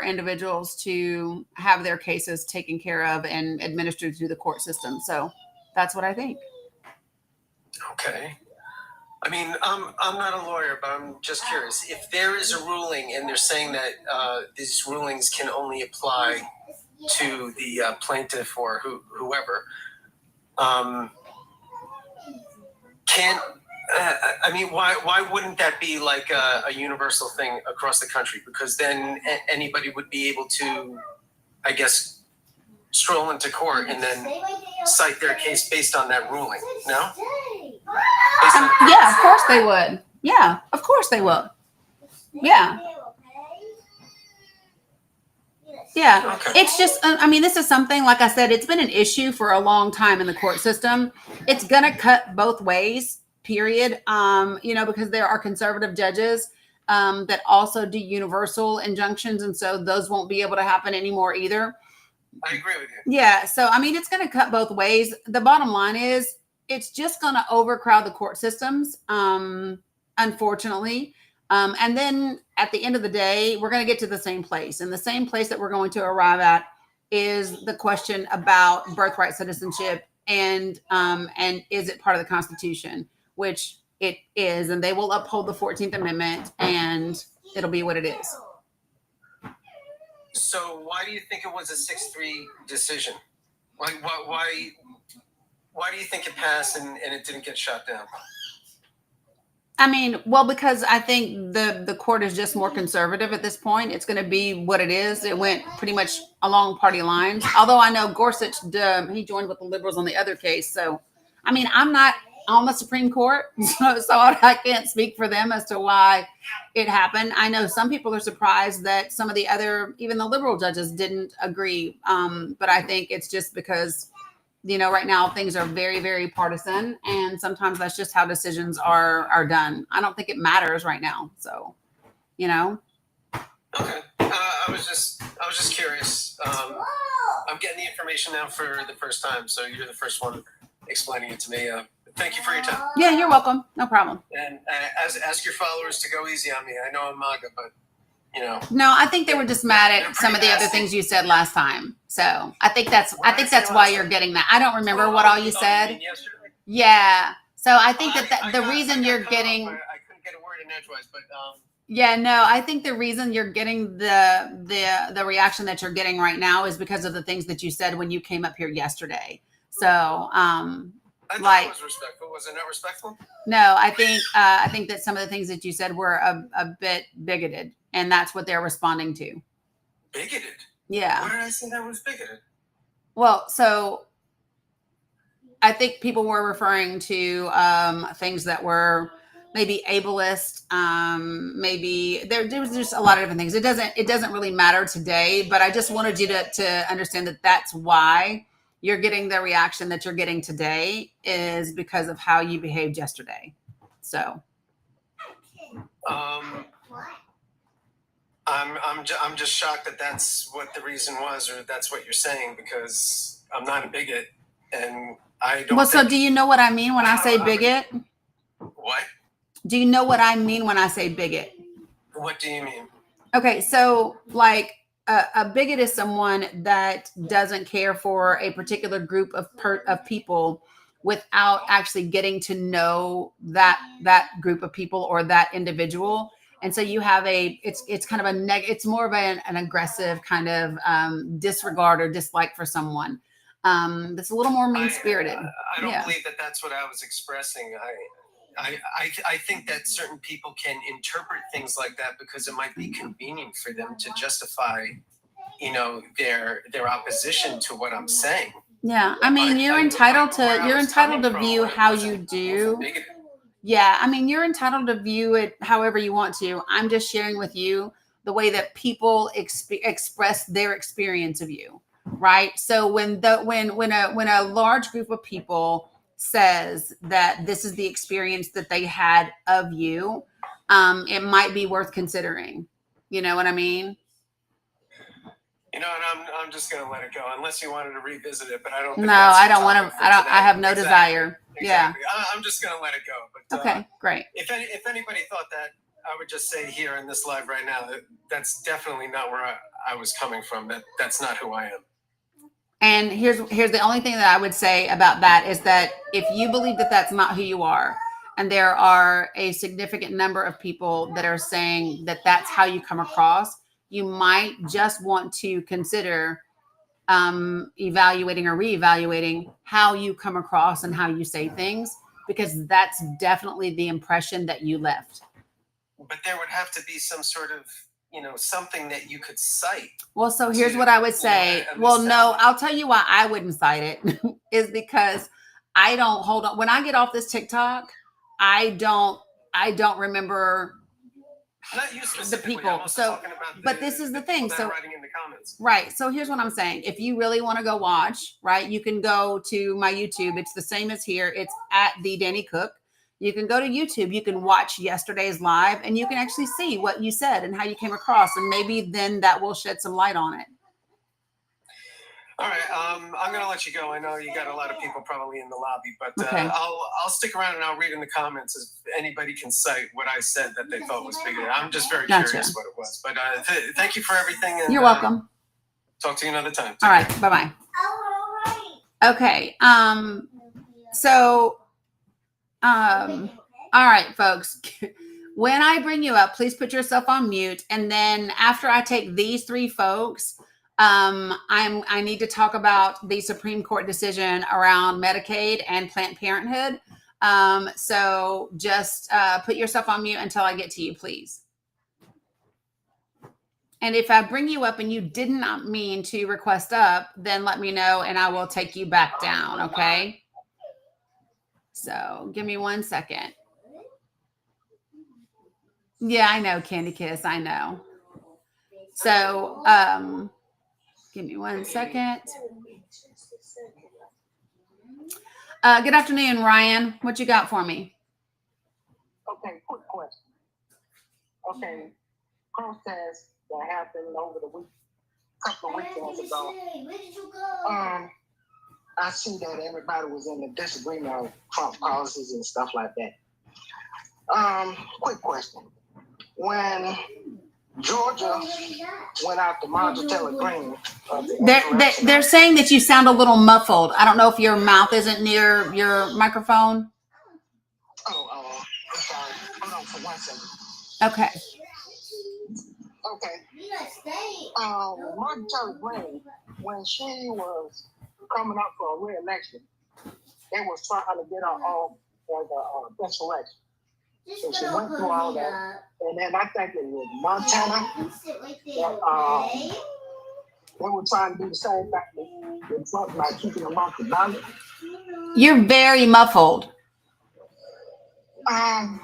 S1: individuals to have their cases taken care of and administered through the court system. So that's what I think.
S14: Okay. I mean, I'm not a lawyer, but I'm just curious. If there is a ruling and they're saying that these rulings can only apply to the plaintiff or whoever, why wouldn't that be like a universal thing across the country? Because then anybody would be able to, I guess, stroll into court and then cite their case based on that ruling. No?
S1: Yeah, of course they would. Yeah, of course they will. Yeah. Yeah.
S14: Okay.
S1: It's just, I mean, this is something, like I said, it's been an issue for a long time in the court system. It's going to cut both ways, period. Because there are conservative judges that also do universal injunctions. And so those won't be able to happen anymore either.
S14: I agree with you.
S1: Yeah. So, I mean, it's going to cut both ways. The bottom line is it's just going to overcrowd the court systems, unfortunately. And then at the end of the day, we're going to get to the same place. And the same place that we're going to arrive at is the question about birthright citizenship and is it part of the Constitution, which it is. And they will uphold the 14th Amendment and it'll be what it is.
S14: So why do you think it was a 6-3 decision? Like, why do you think it passed and it didn't get shot down?
S1: I mean, well, because I think the court is just more conservative at this point. It's going to be what it is. It went pretty much along party lines. Although I know Gorsuch, he joined with the liberals on the other case. So, I mean, I'm not on the Supreme Court, so I can't speak for them as to why it happened. I know some people are surprised that some of the other, even the liberal judges didn't agree. But I think it's just because, right now things are very, very partisan, and sometimes that's just how decisions are done. I don't think it matters right now. So,
S14: Okay. I was just curious. I'm getting the information now for the first time, so you're the first one explaining it to me. Thank you for your time.
S1: Yeah, you're welcome. No problem.
S14: And ask your followers to go easy on me. I know I'm MAGA, but
S1: No, I think they were just mad at some of the other things you said last time. So I think that's why you're getting that. I don't remember what all you said. Yeah. So I think the reason you're getting.
S14: I couldn't get a word in edgewise, but.
S1: Yeah, no, I think the reason you're getting the reaction that you're getting right now is because of the things that you said when you came up here yesterday. So,
S14: I thought it was respectful. Was it not respectful?
S1: No, I think that some of the things that you said were a bit bigoted, and that's what they're responding to.
S14: Bigoted?
S1: Yeah.
S14: What did I say that was bigoted?
S1: Well, so I think people were referring to things that were maybe ableist. Maybe there was just a lot of different things. It doesn't really matter today, but I just wanted you to understand that that's why you're getting the reaction that you're getting today is because of how you behaved yesterday. So,
S14: I'm just shocked that that's what the reason was, or that's what you're saying, because I'm not a bigot, and I don't.
S1: Well, so do you know what I mean when I say bigot?
S14: What?
S1: Do you know what I mean when I say bigot?
S14: What do you mean?
S1: Okay, so like a bigot is someone that doesn't care for a particular group of people without actually getting to know that group of people or that individual. And so you have it's kind of it's more of an aggressive kind of disregard or dislike for someone. That's a little more mean-spirited.
S14: I don't believe that that's what I was expressing. I think that certain people can interpret things like that because it might be convenient for them to justify, their opposition to what I'm saying.
S1: Yeah, I mean, you're entitled to view how you do. Yeah, I mean, you're entitled to view it however you want to. I'm just sharing with you the way that people express their experience of you, right? So when a large group of people says that this is the experience that they had of you, it might be worth considering. You know what I mean?
S14: You know, and I'm just going to let it go unless you wanted to revisit it, but I don't think
S1: No,
S14: that's
S1: I
S14: the
S1: don't want
S14: topic
S1: to.
S14: for
S1: I
S14: today.
S1: have no
S14: Exactly.
S1: desire.
S14: Exactly. I'm just going to let it go. But
S1: Okay, great.
S14: If anybody thought that, I would just say here in this live right now that that's definitely not where I was coming from. That's not who I am.
S1: And here's the only thing that I would say about that is that if you believe that that's not who you are, and there are a significant number of people that are saying that that's how you come across, you might just want to consider evaluating or reevaluating how you come across and how you say things, because that's definitely the impression that you left.
S14: But there would have to be some sort of, something that you could cite.
S1: Well, so here's what I would say. Well, no, I'll tell you why I wouldn't cite it is because I don't hold on. When I get off this TikTok, I don't remember
S14: not you
S1: the people. So, but this is the thing. So,
S14: writing in the comments.
S1: Right. So here's what I'm saying. If you really want to go watch, right, you can go to my YouTube. It's the same as here. It's at the Dani Cook. You can go to YouTube. You can watch yesterday's live, and you can actually see what you said and how you came across, and maybe then that will shed some light on it.
S14: All right, I'm going to let you go. I know you got a lot of people probably in the lobby, but
S1: Okay.
S14: I'll stick around and I'll read in the comments if anybody can cite what I said that they thought was bigger. I'm just very curious what it was. But thank you for everything. And,
S1: you're welcome.
S14: Talk to you another time.
S1: All right. Bye-bye. Okay. So, all right, folks. When I bring you up, please put yourself on mute. And then after I take these three folks, I need to talk about the Supreme Court decision around Medicaid and Planned Parenthood. So just put yourself on mute until I get to you, please. And if I bring you up and you did not mean to request up, then let me know and I will take you back down. Okay. So give me 1 second. Yeah, I know, Candy Kiss. I know. So, give me 1 second. Good afternoon, Ryan. What you got for me?
S15: Okay, quick question. Okay, protest that happened over the week, couple of weekends ago. I see that everybody was in the disagreement of Trump policies and stuff like that. Quick question. When Georgia went out to Marjorie Green.
S1: They're saying that you sound a little muffled. I don't know if your mouth isn't near your microphone.
S15: I'm sorry. Hold on for 1 second.
S1: Okay.
S15: Marjorie Green, when she was coming up for a re-election, they was trying to get her off for the insurrection. So she went through all that. And then I think it was Montana that they were trying to do the same thing with Trump, like keeping them off the ballot.
S1: You're very muffled.
S15: Can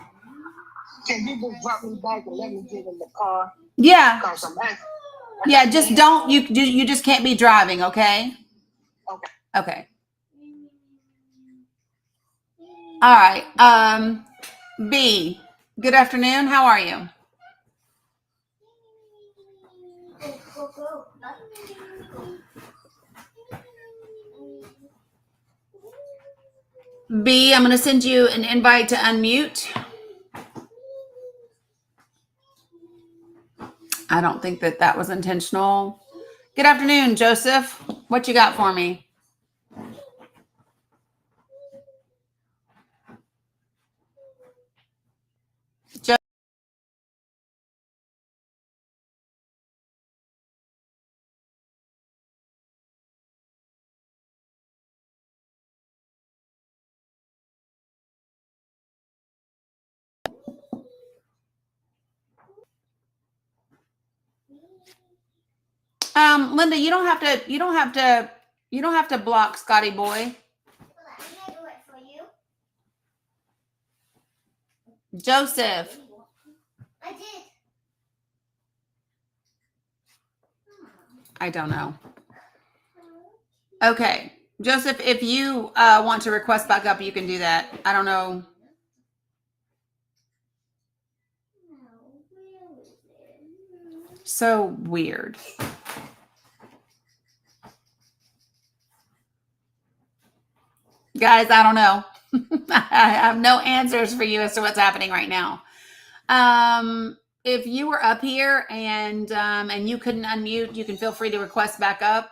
S15: you just drop me back and let me get in the car?
S1: Yeah.
S15: Yeah,
S1: just don't. You just can't be driving, okay? Okay. All right. B, good afternoon. How are you? B, I'm going to send you an invite to unmute. I don't think that was intentional. Good afternoon, Joseph. What you got for me? Linda, you don't have to block Scotty Boy. Joseph.
S2: I did.
S1: I don't know. Okay. Joseph, if you want to request back up, you can do that. I don't know. So weird. Guys, I don't know. I have no answers for you as to what's happening right now. If you were up here and you couldn't unmute, you can feel free to request back up.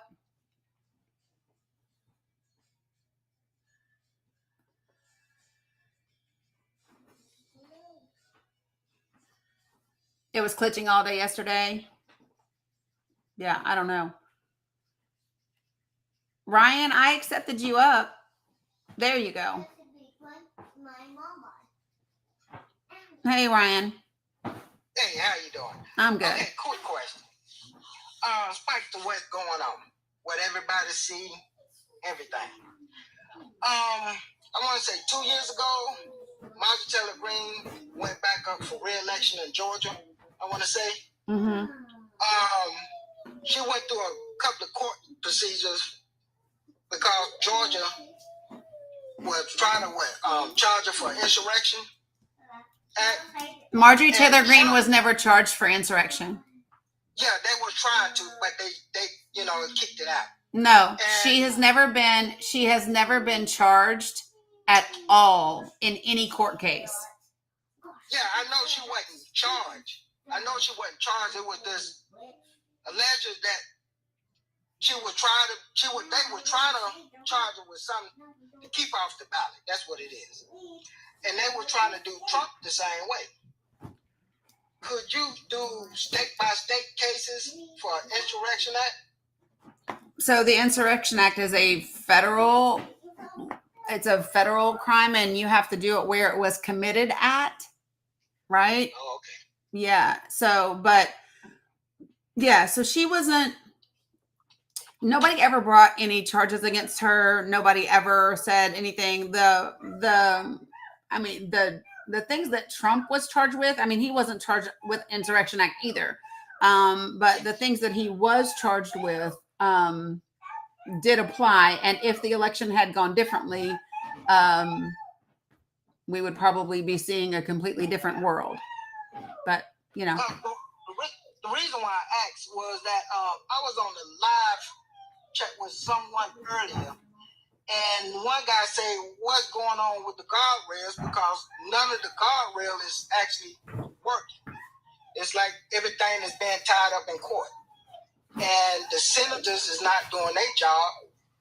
S1: It was glitching all day yesterday. Yeah, I don't know. Ryan, I accepted you up. There you go. Hey, Ryan.
S16: Hey, how you doing?
S1: I'm good.
S16: Okay, quick question. Spike to what's going on. What everybody see, everything. I want to say 2 years ago, Marjorie Taylor Greene went back up for re-election in Georgia, I want to say.
S1: Mm-hmm.
S16: She went through a couple of court procedures because Georgia was trying to charge her for insurrection act.
S1: Marjorie Taylor Greene was never charged for insurrection.
S16: Yeah, they were trying to, but they kicked it out.
S1: No, she has never been charged at all in any court case.
S16: Yeah, I know she wasn't charged. It was this alleged that they were trying to charge her with something to keep off the ballot. That's what it is. And they were trying to do Trump the same way. Could you do state by state cases for Insurrection Act?
S1: So the Insurrection Act is a federal crime, and you have to do it where it was committed at, right?
S16: Oh, okay.
S1: Yeah. So she wasn't. Nobody ever brought any charges against her. Nobody ever said anything. The things that Trump was charged with, he wasn't charged with Insurrection Act either. But the things that he was charged with did apply. And if the election had gone differently, we would probably be seeing a completely different world. But,
S16: the reason why I asked was that I was on the live chat with someone earlier, and one guy said, what's going on with the guardrails, because none of the guardrail is actually working. It's like everything is being tied up in court, and the senators is not doing their job,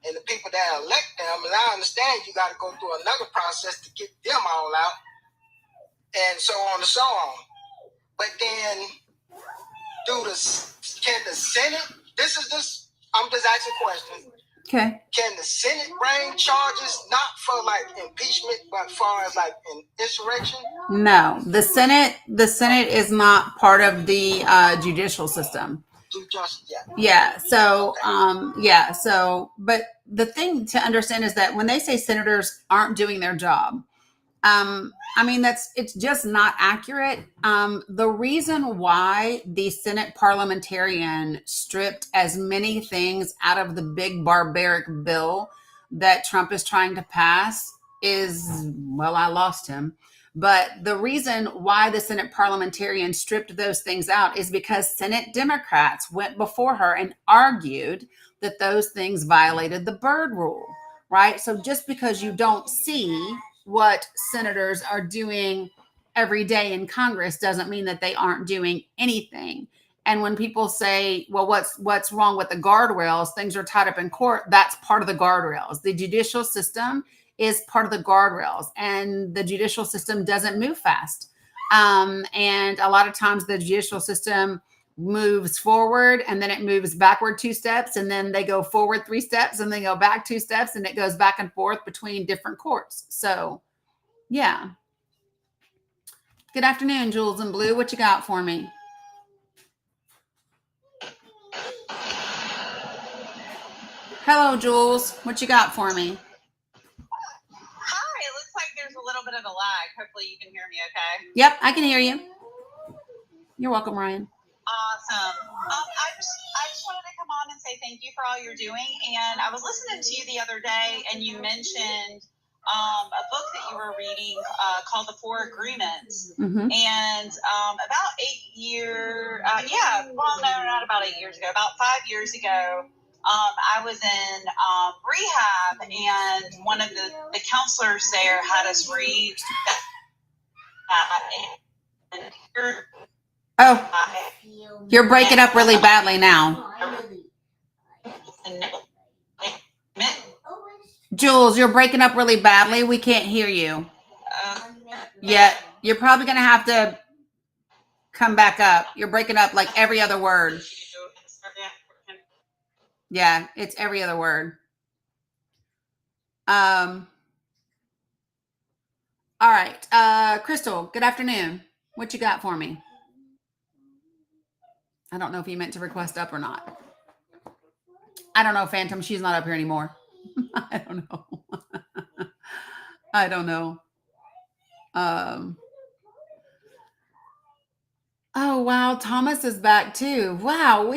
S16: and the people that elect them, and I understand you got to go through another process to get them all out, and so on and so on. But then can the Senate, I'm just asking questions.
S1: Okay.
S16: Can the Senate bring charges not for like impeachment, but far as like an insurrection?
S1: No, the Senate is not part of the judicial system. Yeah. So, but the thing to understand is that when they say senators aren't doing their job, it's just not accurate. The reason why the Senate parliamentarian stripped as many things out of the big barbaric bill that Trump is trying to pass is, well, I lost him. But the reason why the Senate parliamentarian stripped those things out is because Senate Democrats went before her and argued that those things violated the Byrd rule, right? So just because you don't see what senators are doing every day in Congress doesn't mean that they aren't doing anything. And when people say, well, what's wrong with the guardrails? Things are tied up in court. That's part of the guardrails. The judicial system is part of the guardrails, and the judicial system doesn't move fast. And a lot of times the judicial system moves forward and then it moves backward 2 steps, and then they go forward 3 steps and they go back 2 steps, and it goes back and forth between different courts. So, yeah. Good afternoon, Jules and Blue. What you got for me? Hello, Jules. What you got for me?
S17: Hi. It looks like there's a little bit of a lag. Hopefully you can hear me okay.
S1: Yep, I can hear you. You're welcome, Ryan.
S17: Awesome. I just wanted to come on and say thank you for all you're doing. And I was listening to you the other day, and you mentioned a book that you over reading called The Four Agreements.
S1: Mm-hmm.
S17: And about 8 years, well, no, not about 8 years ago, about 5 years ago, I was in rehab, and one of the counselors there had us read that.
S1: Oh, you're breaking up really badly now. Jules, you're breaking up really badly. We can't hear you. Yeah, you're probably going to have to come back up. You're breaking up like every other word. Yeah, it's every other word. All right. Crystal, good afternoon. What you got for me? I don't know if you meant to request up or not. I don't know, Phantom. She's not up here anymore. I don't know. I don't know. Oh, wow. Thomas is back too. Wow.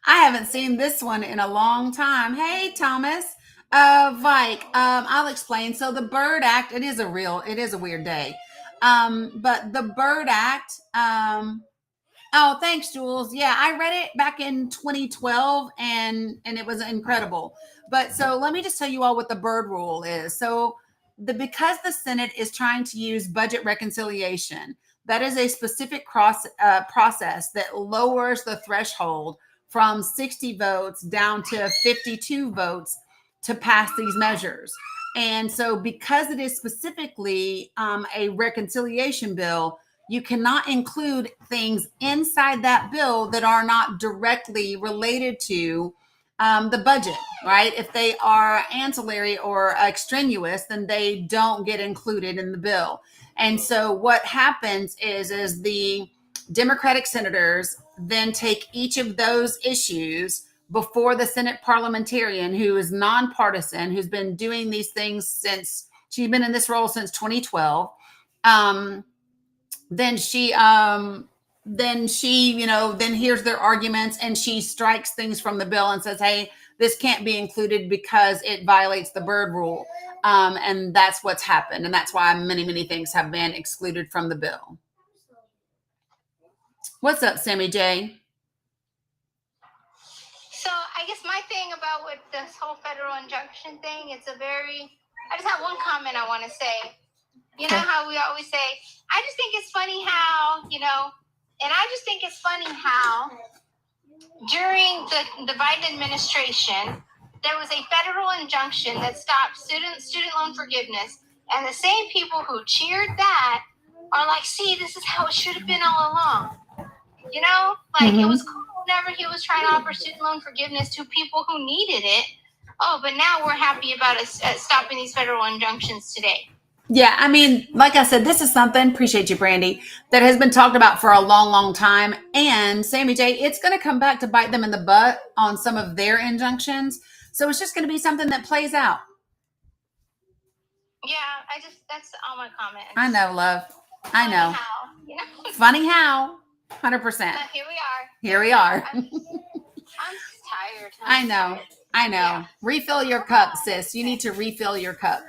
S1: I haven't seen this one in a long time. Hey, Thomas. Vike, I'll explain. So the Bird Act, it is a weird day. But the Bird Act, oh, thanks, Jules. Yeah, I read it back in 2012 and it was incredible. But so let me just tell you all what the Bird Rule is. So because the Senate is trying to use budget reconciliation, that is a specific process that lowers the threshold from 60 votes down to 52 votes to pass these measures. And so because it is specifically a reconciliation bill, you cannot include things inside that bill that are not directly related to the budget, right? If they are ancillary or extraneous, then they don't get included in the bill. And so what happens is the Democratic senators then take each of those issues before the Senate parliamentarian who is nonpartisan, who's been doing these things since she's been in this role since 2012. Then she hears their arguments and she strikes things from the bill and says, hey, this can't be included because it violates the Bird Rule. And that's what's happened. And that's why many, many things have been excluded from the bill. What's up, Sammy J?
S2: So I guess my thing about with this whole federal injunction thing, I just have one comment I want to say. You know how we always say, I just think it's funny how, during the Biden administration, there was a federal injunction that stopped student loan forgiveness. And the same people who cheered that are like, see, this is how it should have been all along. It was cool whenever he was trying to offer student loan forgiveness to people who needed it. Oh, but now we're happy about us stopping these federal injunctions today.
S1: Yeah, I mean, like I said, this is something, appreciate you, Brandy, that has been talked about for a long, long time. And Sammy J, it's going to come back to bite them in the butt on some of their injunctions. So it's just going to be something that plays out.
S2: Yeah, that's all my comments.
S1: I know, love. I know.
S2: Funny
S1: Funny how.
S2: how,
S1: 100%.
S2: Here we are.
S1: I'm
S2: tired.
S1: I know. Yeah. Refill your cup, sis. You need to refill your cup.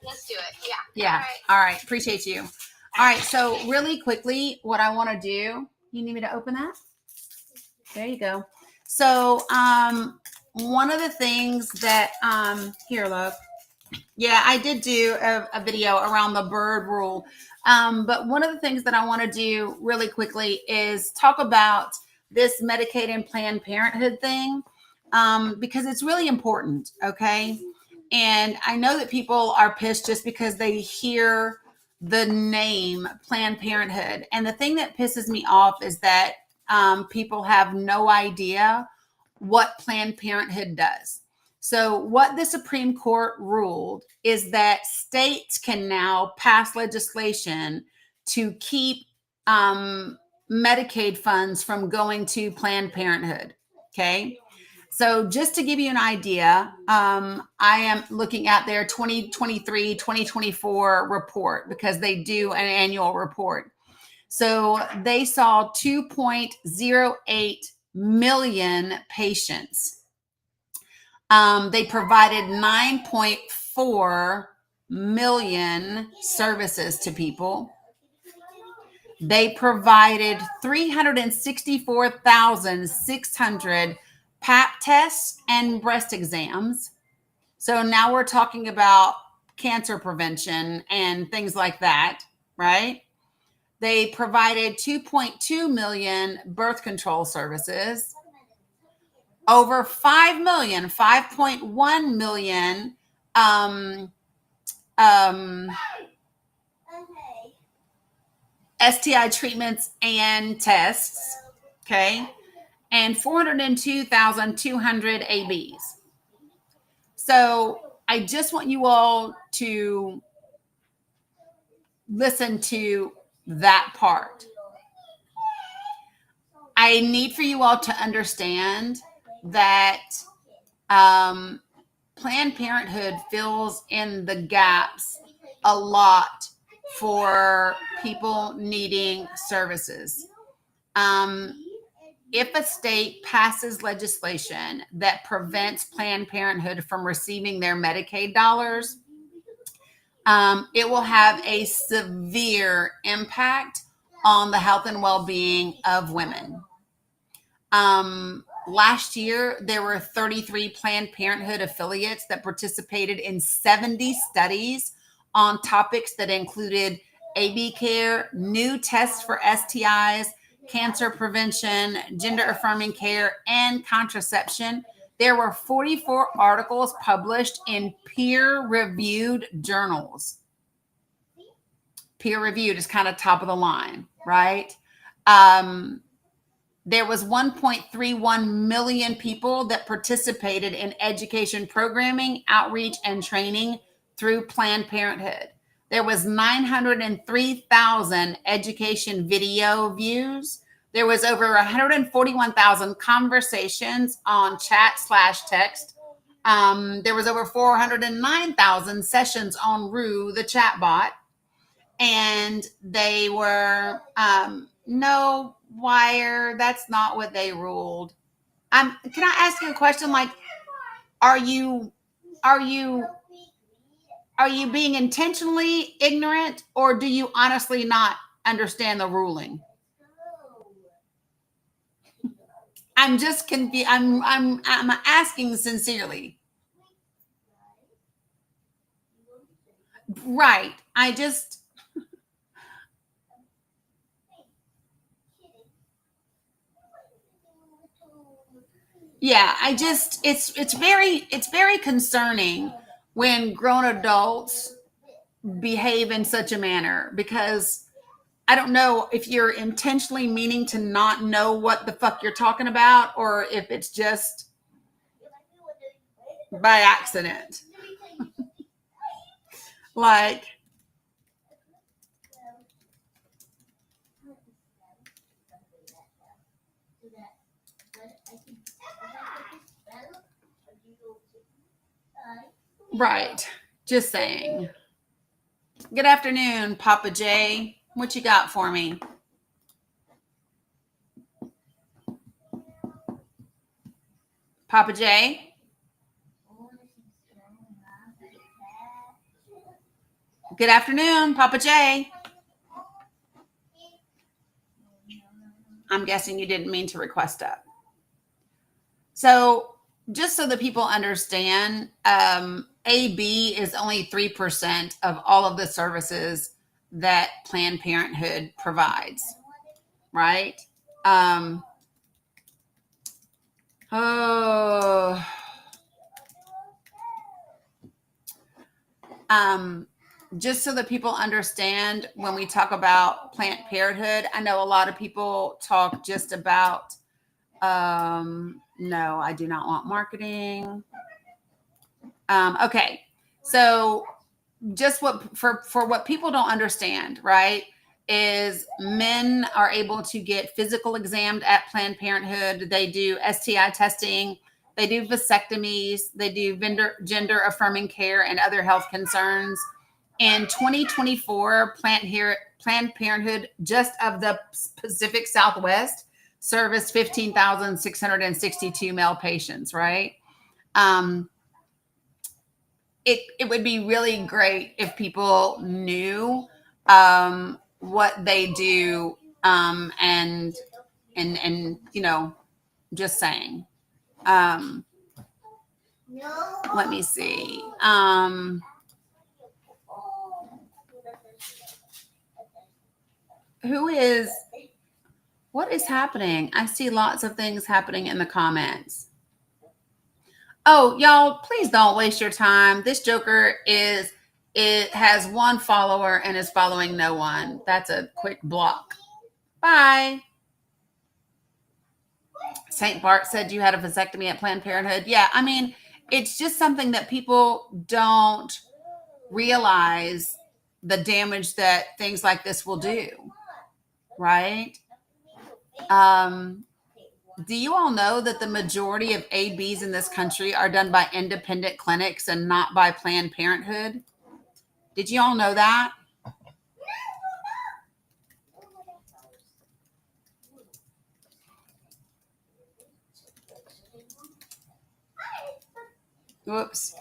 S2: Let's do it.
S1: Yeah. All right. Appreciate you. All right. So really quickly, what I want to do, you need me to open that? There you go. So one of the things that, here, love. Yeah, I did do a video around the Bird Rule. But one of the things that I want to do really quickly is talk about this Medicaid and Planned Parenthood thing, because it's really important. Okay. And I know that people are pissed just because they hear the name Planned Parenthood. And the thing that pisses me off is that people have no idea what Planned Parenthood does. So what the Supreme Court ruled is that states can now pass legislation to keep Medicaid funds from going to Planned Parenthood. Okay. So just to give you an idea, I am looking at their 2023, 2024 report because they do an annual report. So they saw 2.08 million patients. They provided 4 million services to people. They provided 364,600 Pap tests and breast exams. So now we're talking about cancer prevention and things like that, right? They provided 2.2 million birth control services, over 5.1 million STI treatments and tests, okay, and 402,200 ABs. So I just want you all to listen to that part. I need for you all to understand that Planned Parenthood fills in the gaps a lot for people needing services. If a state passes legislation that prevents Planned Parenthood from receiving their Medicaid dollars, it will have a severe impact on the health and well-being of women. Last year, there were 33 Planned Parenthood affiliates that participated in 70 studies on topics that included AB care, new tests for STIs, cancer prevention, gender-affirming care, and contraception. There were 44 articles published in peer-reviewed journals. Peer-reviewed is kind of top of the line, right? There was 1.31 million people that participated in education programming, outreach, and training through Planned Parenthood. There was 903,000 education video views. There was over 141,000 conversations on chat/text. There was over 409,000 sessions on Rue, the chatbot. And they were, no, Wire, that's not what they ruled. Can I ask you a question? Like, are you being intentionally ignorant, or do you honestly not understand the ruling? I'm just confused. I'm asking sincerely. Right. Yeah, it's very concerning when grown adults behave in such a manner, because I don't know if you're intentionally meaning to not know what the fuck you're talking about, or if it's just by accident. Like, right. Just saying. Good afternoon, Papa J. What you got for me? Papa J? Good afternoon, Papa J. I'm guessing you didn't mean to request up. So just so that people understand, AB is only 3% of all of the services that Planned Parenthood provides, right? Just so that people understand, when we talk about Planned Parenthood, I know a lot of people talk just about, no, I do not want marketing. Okay. So just for what people don't understand, right, is men are able to get physical examined at Planned Parenthood. They do STI testing. They do vasectomies. They do gender affirming care and other health concerns. In 2024, Planned Parenthood, just of the Pacific Southwest, serviced 15,662 male patients, right? it would be really great if people knew what they do, and just saying. Let me see. What is happening? I see lots of things happening in the comments. Oh, y'all, please don't waste your time. This joker has one follower and is following no one. That's a quick block. Bye. St. Bart said you had a vasectomy at Planned Parenthood. Yeah, I mean, it's just something that people don't realize the damage that things like this will do, right? Do you all know that the majority of ABs in this country are done by independent clinics and not by Planned Parenthood? Did you all know that? Whoops.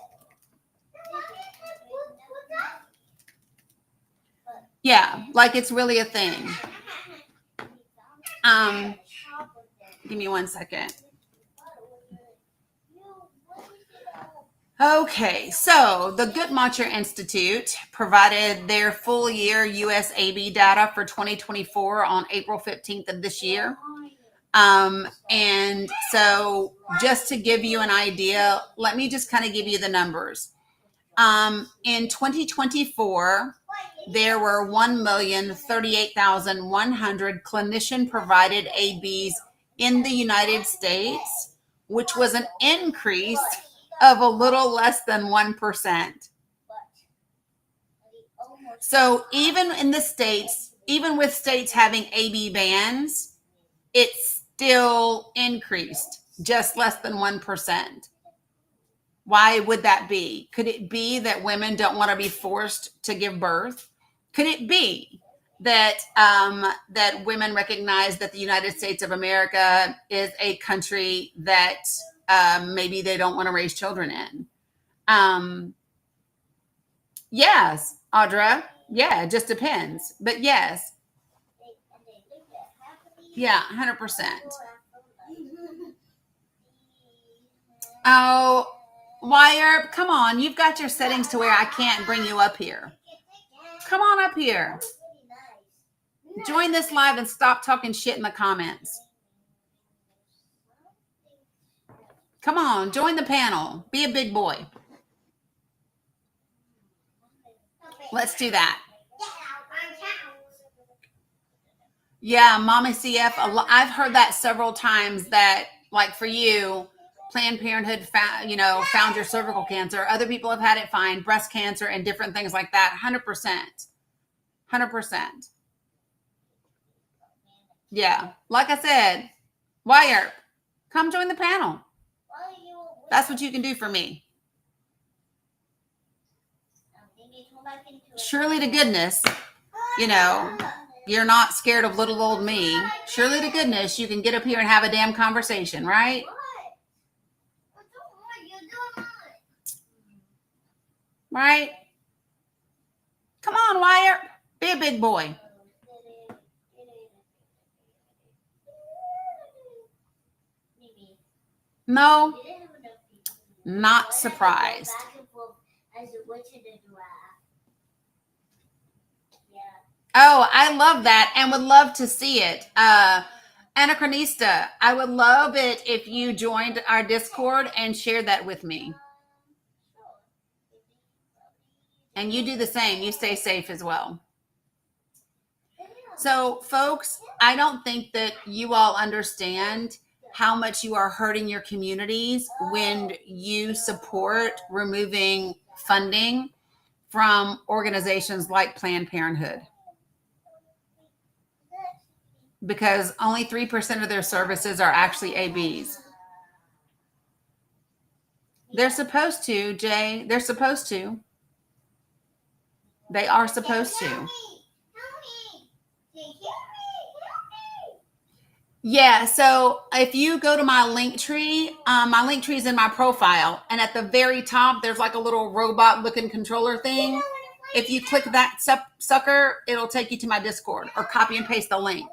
S1: Yeah, like it's really a thing. Give me 1 second. Okay, so the Guttmacher Institute provided their full year US AB data for 2024 on April 15th of this year. And so just to give you an idea, let me just kind of give you the numbers. In 2024, there were 1,038,100 clinician-provided ABs in the United States, which was an increase of a little less than 1%. So even in the states, even with states having AB bans, it's still increased just less than 1%. Why would that be? Could it be that women don't want to be forced to give birth? Could it be that that women recognize that the United States of America is a country that maybe they don't want to raise children in? Yes, Audra. Yeah, it just depends. But yes. Yeah, 100%. Oh, Wire, come on. You've got your settings to where I can't bring you up here. Come on up here. Join this live and stop talking shit in the comments. Come on, join the panel. Be a big boy. Let's do that. Yeah, Mommy CF. I've heard that several times that, like for you, Planned Parenthood found your cervical cancer. Other people have had it find breast cancer and different things like that. 100%. 100%. Yeah. Like I said, Wire, come join the panel. That's what you can do for me. Surely to goodness, you're not scared of little old me. Surely to goodness, you can get up here and have a damn conversation, right? Right? Come on, Wire. Be a big boy. No, not surprised. Oh, I love that and would love to see it. Anachronista, I would love it if you joined our Discord and shared that with me. And you do the same. You stay safe as well. So, folks, I don't think that you all understand how much you are hurting your communities when you support removing funding from organizations like Planned Parenthood. Because only 3% of their services are actually ABs. They're supposed to, Jay. They're supposed to. They are supposed to. Yeah, so if you go to my link tree is in my profile, and at the very top, there's like a little robot-looking controller thing. If you click that sucker, it'll take you to my Discord, or copy and paste the link.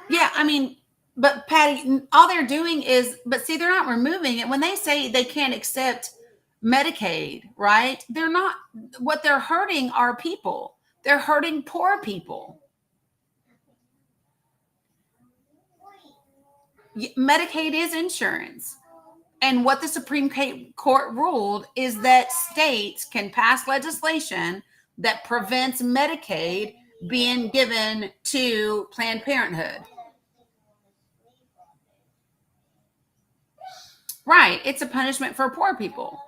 S1: Yeah, I mean, but Patty, all they're doing is, but see, they're not removing it. When they say they can't accept Medicaid, right? They're not, what they're hurting are people. They're hurting poor people. Medicaid is insurance. And what the Supreme Court ruled is that states can pass legislation that prevents Medicaid being given to Planned Parenthood. Right. It's a punishment for poor people.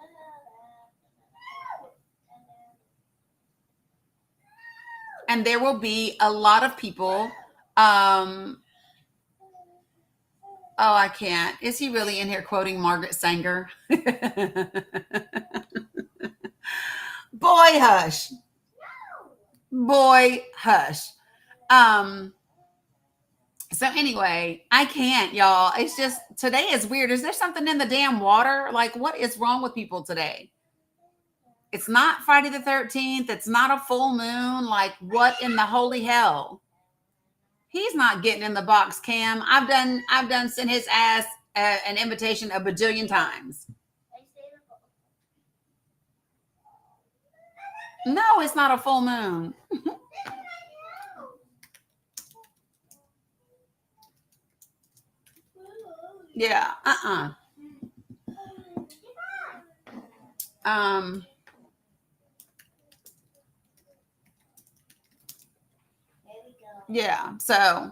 S1: And there will be a lot of people. Oh, I can't. Is he really in here quoting Margaret Sanger? Boy, hush. Boy, hush. So anyway, I can't, y'all. It's just, today is weird. Is there something in the damn water? Like, what is wrong with people today? It's not Friday the 13th. It's not a full moon. Like, what in the holy hell? He's not getting in the box, Cam. I've done sent his ass an invitation a bajillion times. No, it's not a full moon. Yeah. Yeah. So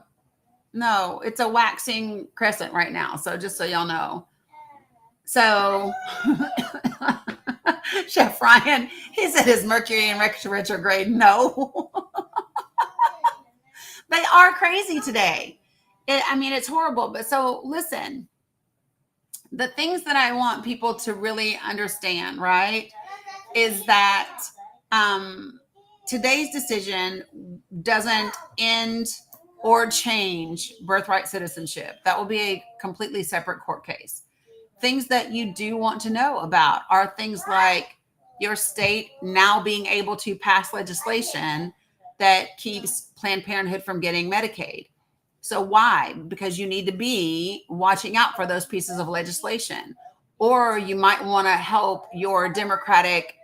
S1: no, it's a waxing crescent right now. So just so y'all know. So Chef Ryan, he said, is Mercury in retrograde? No. They are crazy today. It's horrible. But so listen, the things that I want people to really understand, right, is that today's decision doesn't end or change birthright citizenship. That will be a completely separate court case. Things that you do want to know about are things like your state now being able to pass legislation that keeps Planned Parenthood from getting Medicaid. So why? Because you need to be watching out for those pieces of legislation. Or you might want to help your Democratic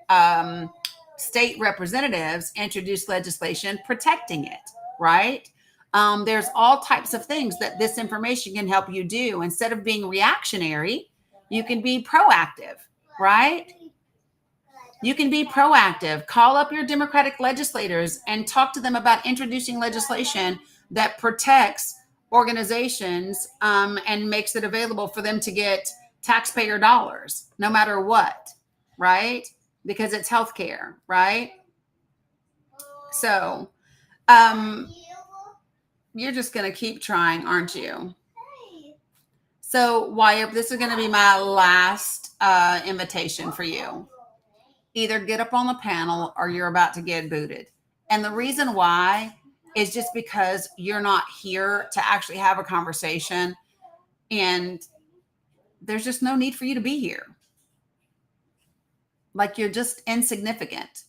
S1: state representatives introduce legislation protecting it, right? There's all types of things that this information can help you do. Instead of being reactionary, you can be proactive, right? You can be proactive. Call up your Democratic legislators and talk to them about introducing legislation that protects organizations and makes it available for them to get taxpayer dollars, no matter what, right? Because it's healthcare, right? So you're just going to keep trying, aren't you? So Wyatt, this is going to be my last invitation for you. Either get up on the panel or you're about to get booted. And the reason why is just because you're not here to actually have a conversation, and there's just no need for you to be here. Like, you're just insignificant.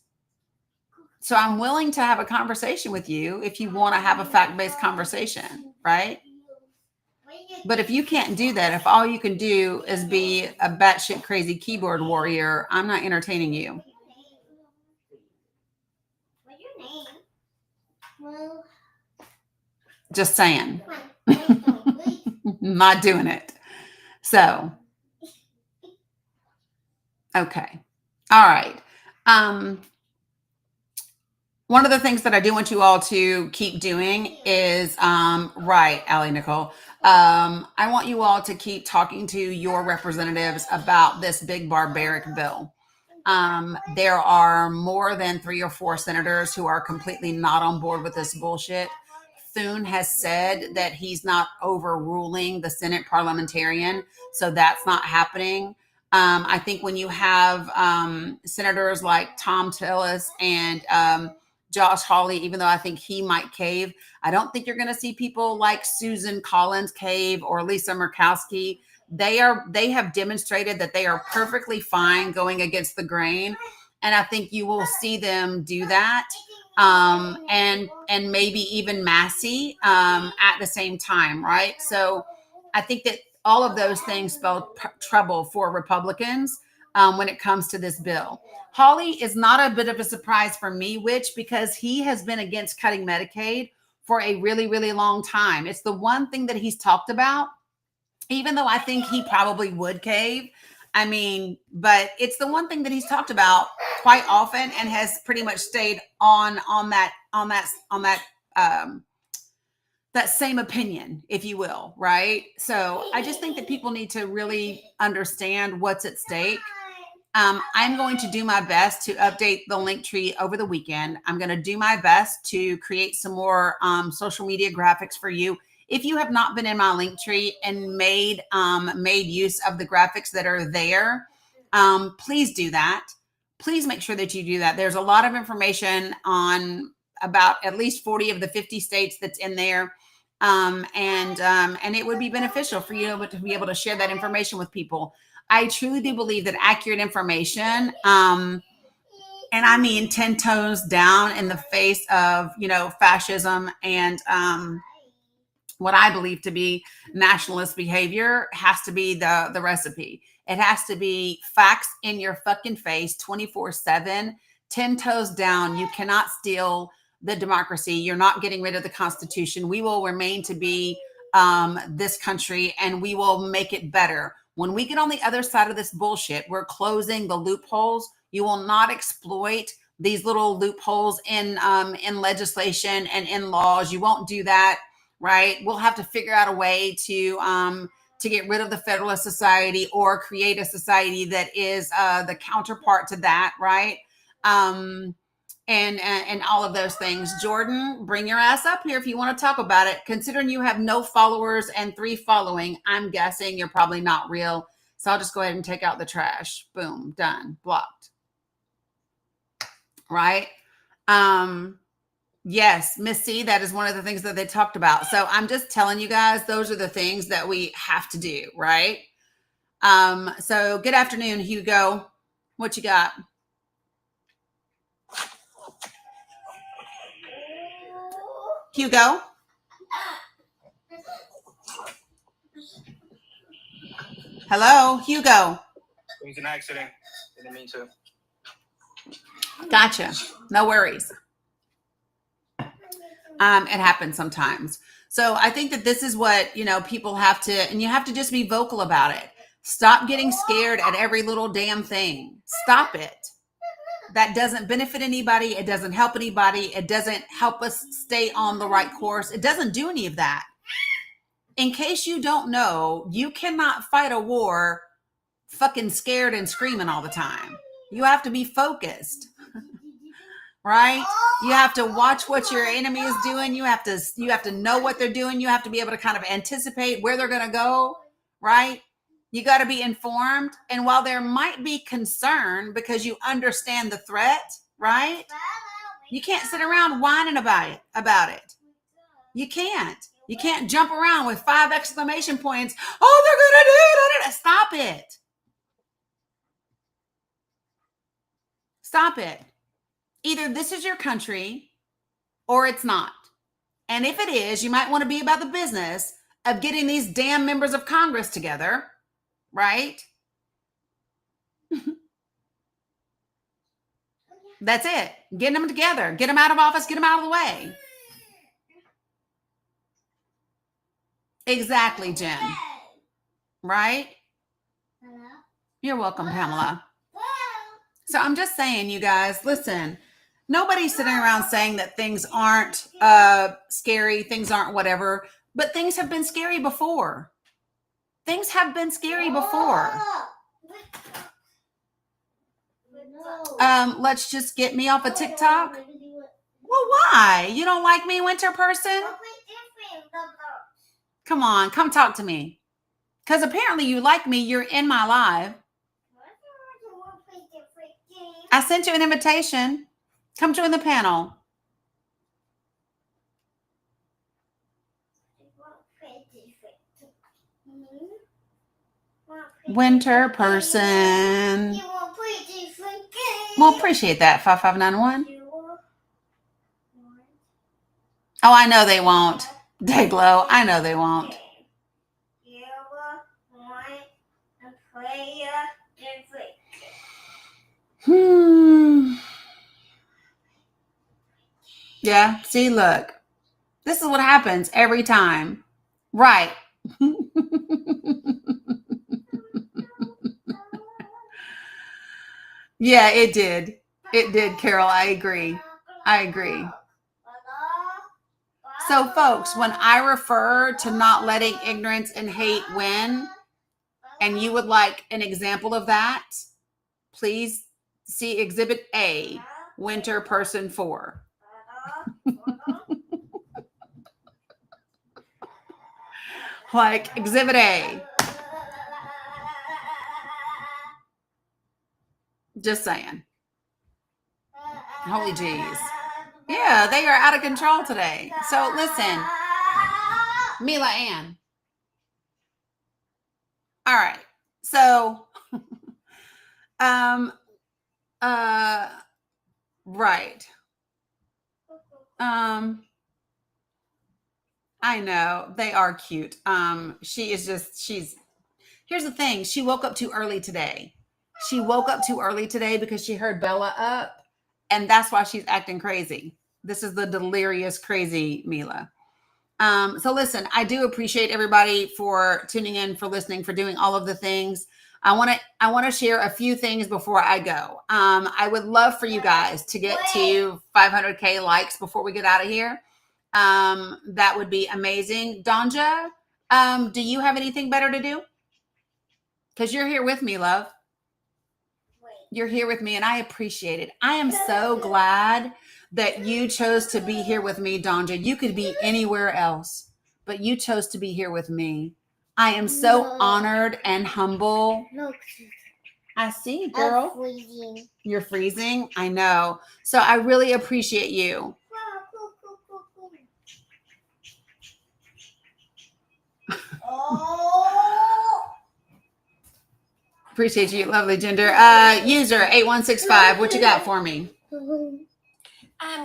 S1: So I'm willing to have a conversation with you if you want to have a fact-based conversation, right? But if you can't do that, if all you can do is be a batshit crazy keyboard warrior, I'm not entertaining you. Just saying. Not doing it. So, okay. All right. One of the things that I do want you all to keep doing is, right, Allie Nicole, I want you all to keep talking to your representatives about this big barbaric bill. There are more than 3 or 4 senators who are completely not on board with this bullshit. Thune has said that he's not overruling the Senate parliamentarian, so that's not happening. I think when you have senators like Tom Tillis and Josh Hawley, even though I think he might cave. I don't think you're going to see people like Susan Collins cave or Lisa Murkowski. They have demonstrated that they are perfectly fine going against the grain. And I think you will see them do that. And maybe even Massey at the same time, right? So I think that all of those things spell trouble for Republicans when it comes to this bill. Hawley is not a bit of a surprise for me, because he has been against cutting Medicaid for a really, really long time. It's the one thing that he's talked about, even though I think he probably would cave. I mean, but it's the one thing that he's talked about quite often and has pretty much stayed on that same opinion, if you will, right? So I just think that people need to really understand what's at stake. I'm going to do my best to update the link tree over the weekend. I'm going to do my best to create some more social media graphics for you. If you have not been in my link tree and made use of the graphics that are there, please do that. Please make sure that you do that. There's a lot of information on about at least 40 of the 50 states that's in there. And it would be beneficial for you to be able to share that information with people. I truly do believe that accurate information, and I mean 10 toes down in the face of, fascism and what I believe to be nationalist behavior, has to be the recipe. It has to be facts in your fucking face 24/7, 10 toes down. You cannot steal the democracy. You're not getting rid of the Constitution. We will remain to be this country, and we will make it better. When we get on the other side of this bullshit, we're closing the loopholes. You will not exploit these little loopholes in legislation and in laws. You won't do that, right? We'll have to figure out a way to get rid of the Federalist Society or create a society that is the counterpart to that, right? And all of those things. Jordan, bring your ass up here if you want to talk about it. Considering you have no followers and 3 following, I'm guessing you're probably not real. So I'll just go ahead and take out the trash. Boom, done, blocked. Right? Yes, Miss C, that is one of the things that they talked about. So I'm just telling you guys, those are the things that we have to do, right? So good afternoon, Hugo. What you got? Hugo? Hello, Hugo.
S18: It was an accident. Didn't mean to.
S1: Gotcha. No worries. It happens sometimes. So I think that this is what, people have to, and you have to just be vocal about it. Stop getting scared at every little damn thing. Stop it. That doesn't benefit anybody. It doesn't help anybody. It doesn't help us stay on the right course. It doesn't do any of that. In case you don't know, you cannot fight a war fucking scared and screaming all the time. You have to be focused, right? You have to watch what your enemy is doing. You have to know what they're doing. You have to be able to kind of anticipate where they're going to go, right? You got to be informed. And while there might be concern because you understand the threat, right? You can't sit around whining about it. You can't. You can't jump around with 5 exclamation points. Oh, they're going to do it. Stop it. Stop it. Either this is your country or it's not. And if it is, you might want to be about the business of getting these damn members of Congress together, right? That's it. Getting them together. Get them out of office. Get them out of the way. Exactly, Jen. Right? You're welcome, Pamela. So I'm just saying, you guys, listen, nobody's sitting around saying that things aren't scary, things aren't whatever, but things have been scary before. Things have been scary before. Let's just get me off of TikTok. Well, why? You don't like me, winter person? Come on, come talk to me. Because apparently you like me. You're in my live. I sent you an invitation. Come join the panel. Winter person. Well, appreciate that. 5591. Oh, I know they won't. Dayglow, I know they won't. Yeah, see, look. This is what happens every time. Right. Yeah, it did. It did, Carol. I agree. So, folks, when I refer to not letting ignorance and hate win, and you would like an example of that, please see Exhibit A, Winter Person 4. Like Exhibit A. Just saying. Holy jeez. Yeah, they are out of control today. So listen, Mila Ann. All right. So, right. I know they are cute. Here's the thing. She woke up too early today. Because she heard Bella up, and that's why she's acting crazy. This is the delirious, crazy Mila. So listen, I do appreciate everybody for tuning in, for listening, for doing all of the things. I want to share a few things before I go. I would love for you guys to get to 500K likes before we get out of here. That would be amazing. Donja, do you have anything better to do? Because you're here with me, love. You're here with me, and I appreciate it. I am so glad that you chose to be here with me, Donja. You could be anywhere else, but you chose to be here with me. I am so honored and humble. I see, girl. I'm freezing. You're freezing? I know. So I really appreciate you. Appreciate you, lovely Ginger. User 8165, what you got for me?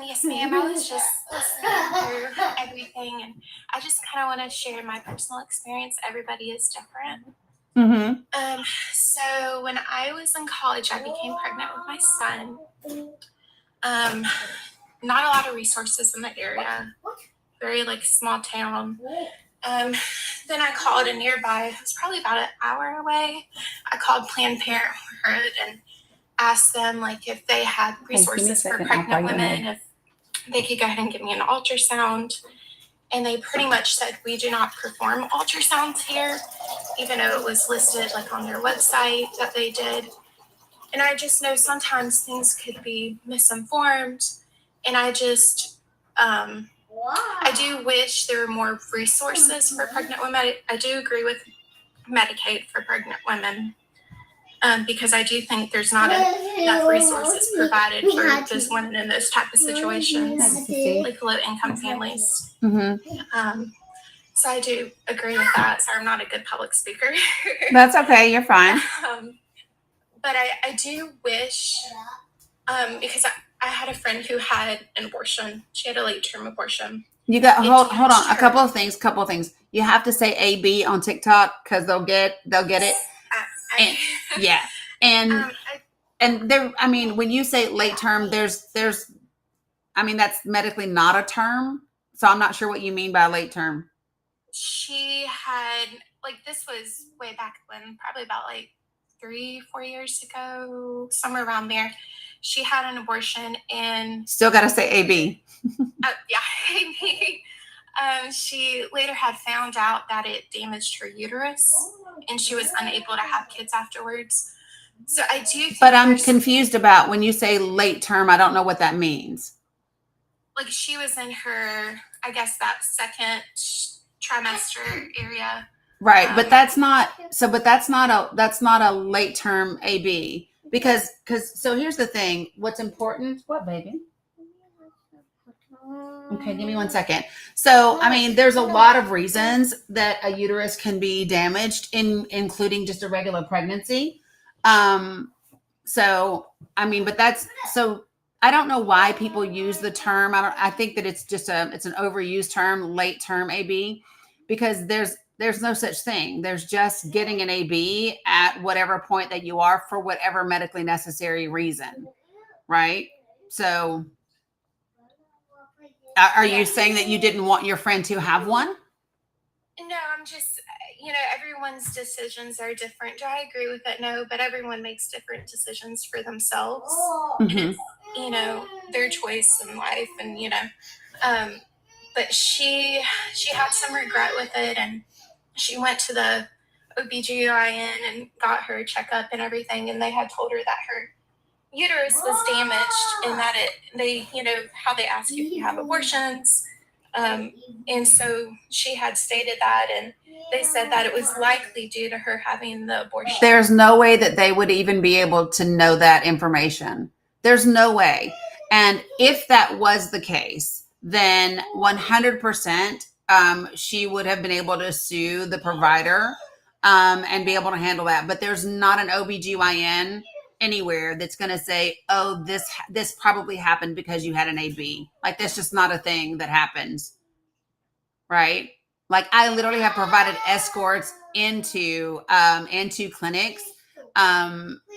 S19: Yes, ma'am. I was just listening through everything, and I just kind of want to share my personal experience. Everybody is different.
S1: Mm-hmm.
S19: So when I was in college, I became pregnant with my son. Not a lot of resources in the area. Very small town. Then I called a nearby. It was probably about an hour away. I called Planned Parenthood and asked them if they had resources for pregnant women, if they could go ahead and give me an ultrasound. And they pretty much said, we do not perform ultrasounds here, even though it was listed on their website that they did. And I just know sometimes things could be misinformed. And I just, I do wish there were more resources for pregnant women. I do agree with Medicaid for pregnant women. Because I do think there's not enough resources provided for those women in those type of situations, like low-income families.
S1: Mm-hmm.
S19: So I do agree with that. Sorry, I'm not a good public speaker.
S1: That's okay. You're fine.
S19: But I do wish, because I had a friend who had an abortion. She had a late-term abortion.
S1: You got hold on. A couple of things. You have to say AB on TikTok because they'll get it. And, yeah, and there. I mean, when you say late term, there's. I mean, that's medically not a term, so I'm not sure what you mean by late term.
S19: She had this was way back when, probably about 3-4 years ago, somewhere around there. She had an abortion and
S1: still got to say AB.
S19: Yeah, AB. She later had found out that it damaged her uterus, and she was unable to have kids afterwards. So I do think
S1: but I'm confused about when you say late term, I don't know what that means.
S19: She was in her, I guess, that second trimester area.
S1: Right, but that's not a late term AB because so here's the thing. What's important? What, baby? Okay, give me 1 second. So, I mean, there's a lot of reasons that a uterus can be damaged, including just a regular pregnancy. So, I mean, but that's so. I don't know why people use the term. I think that it's just it's an overused term, late term AB, because there's no such thing. There's just getting an AB at whatever point that you are for whatever medically necessary reason, right? So, are you saying that you didn't want your friend to have one?
S19: No, I'm just, everyone's decisions are different. Do I agree with it? No, but everyone makes different decisions for themselves. And it's, their choice in life. And, but she had some regret with it. And she went to the OBGYN and got her checkup and everything. And they had told her that her uterus was damaged and that they how they ask you if you have abortions. And so she had stated that, and they said that it was likely due to her having the abortion.
S1: There's no way that they would even be able to know that information. There's no way. And if that was the case, then 100% she would have been able to sue the provider and be able to handle that. But there's not an OBGYN anywhere that's going to say, oh, this probably happened because you had an AB. Like, that's just not a thing that happens, right? Like, I literally have provided escorts into clinics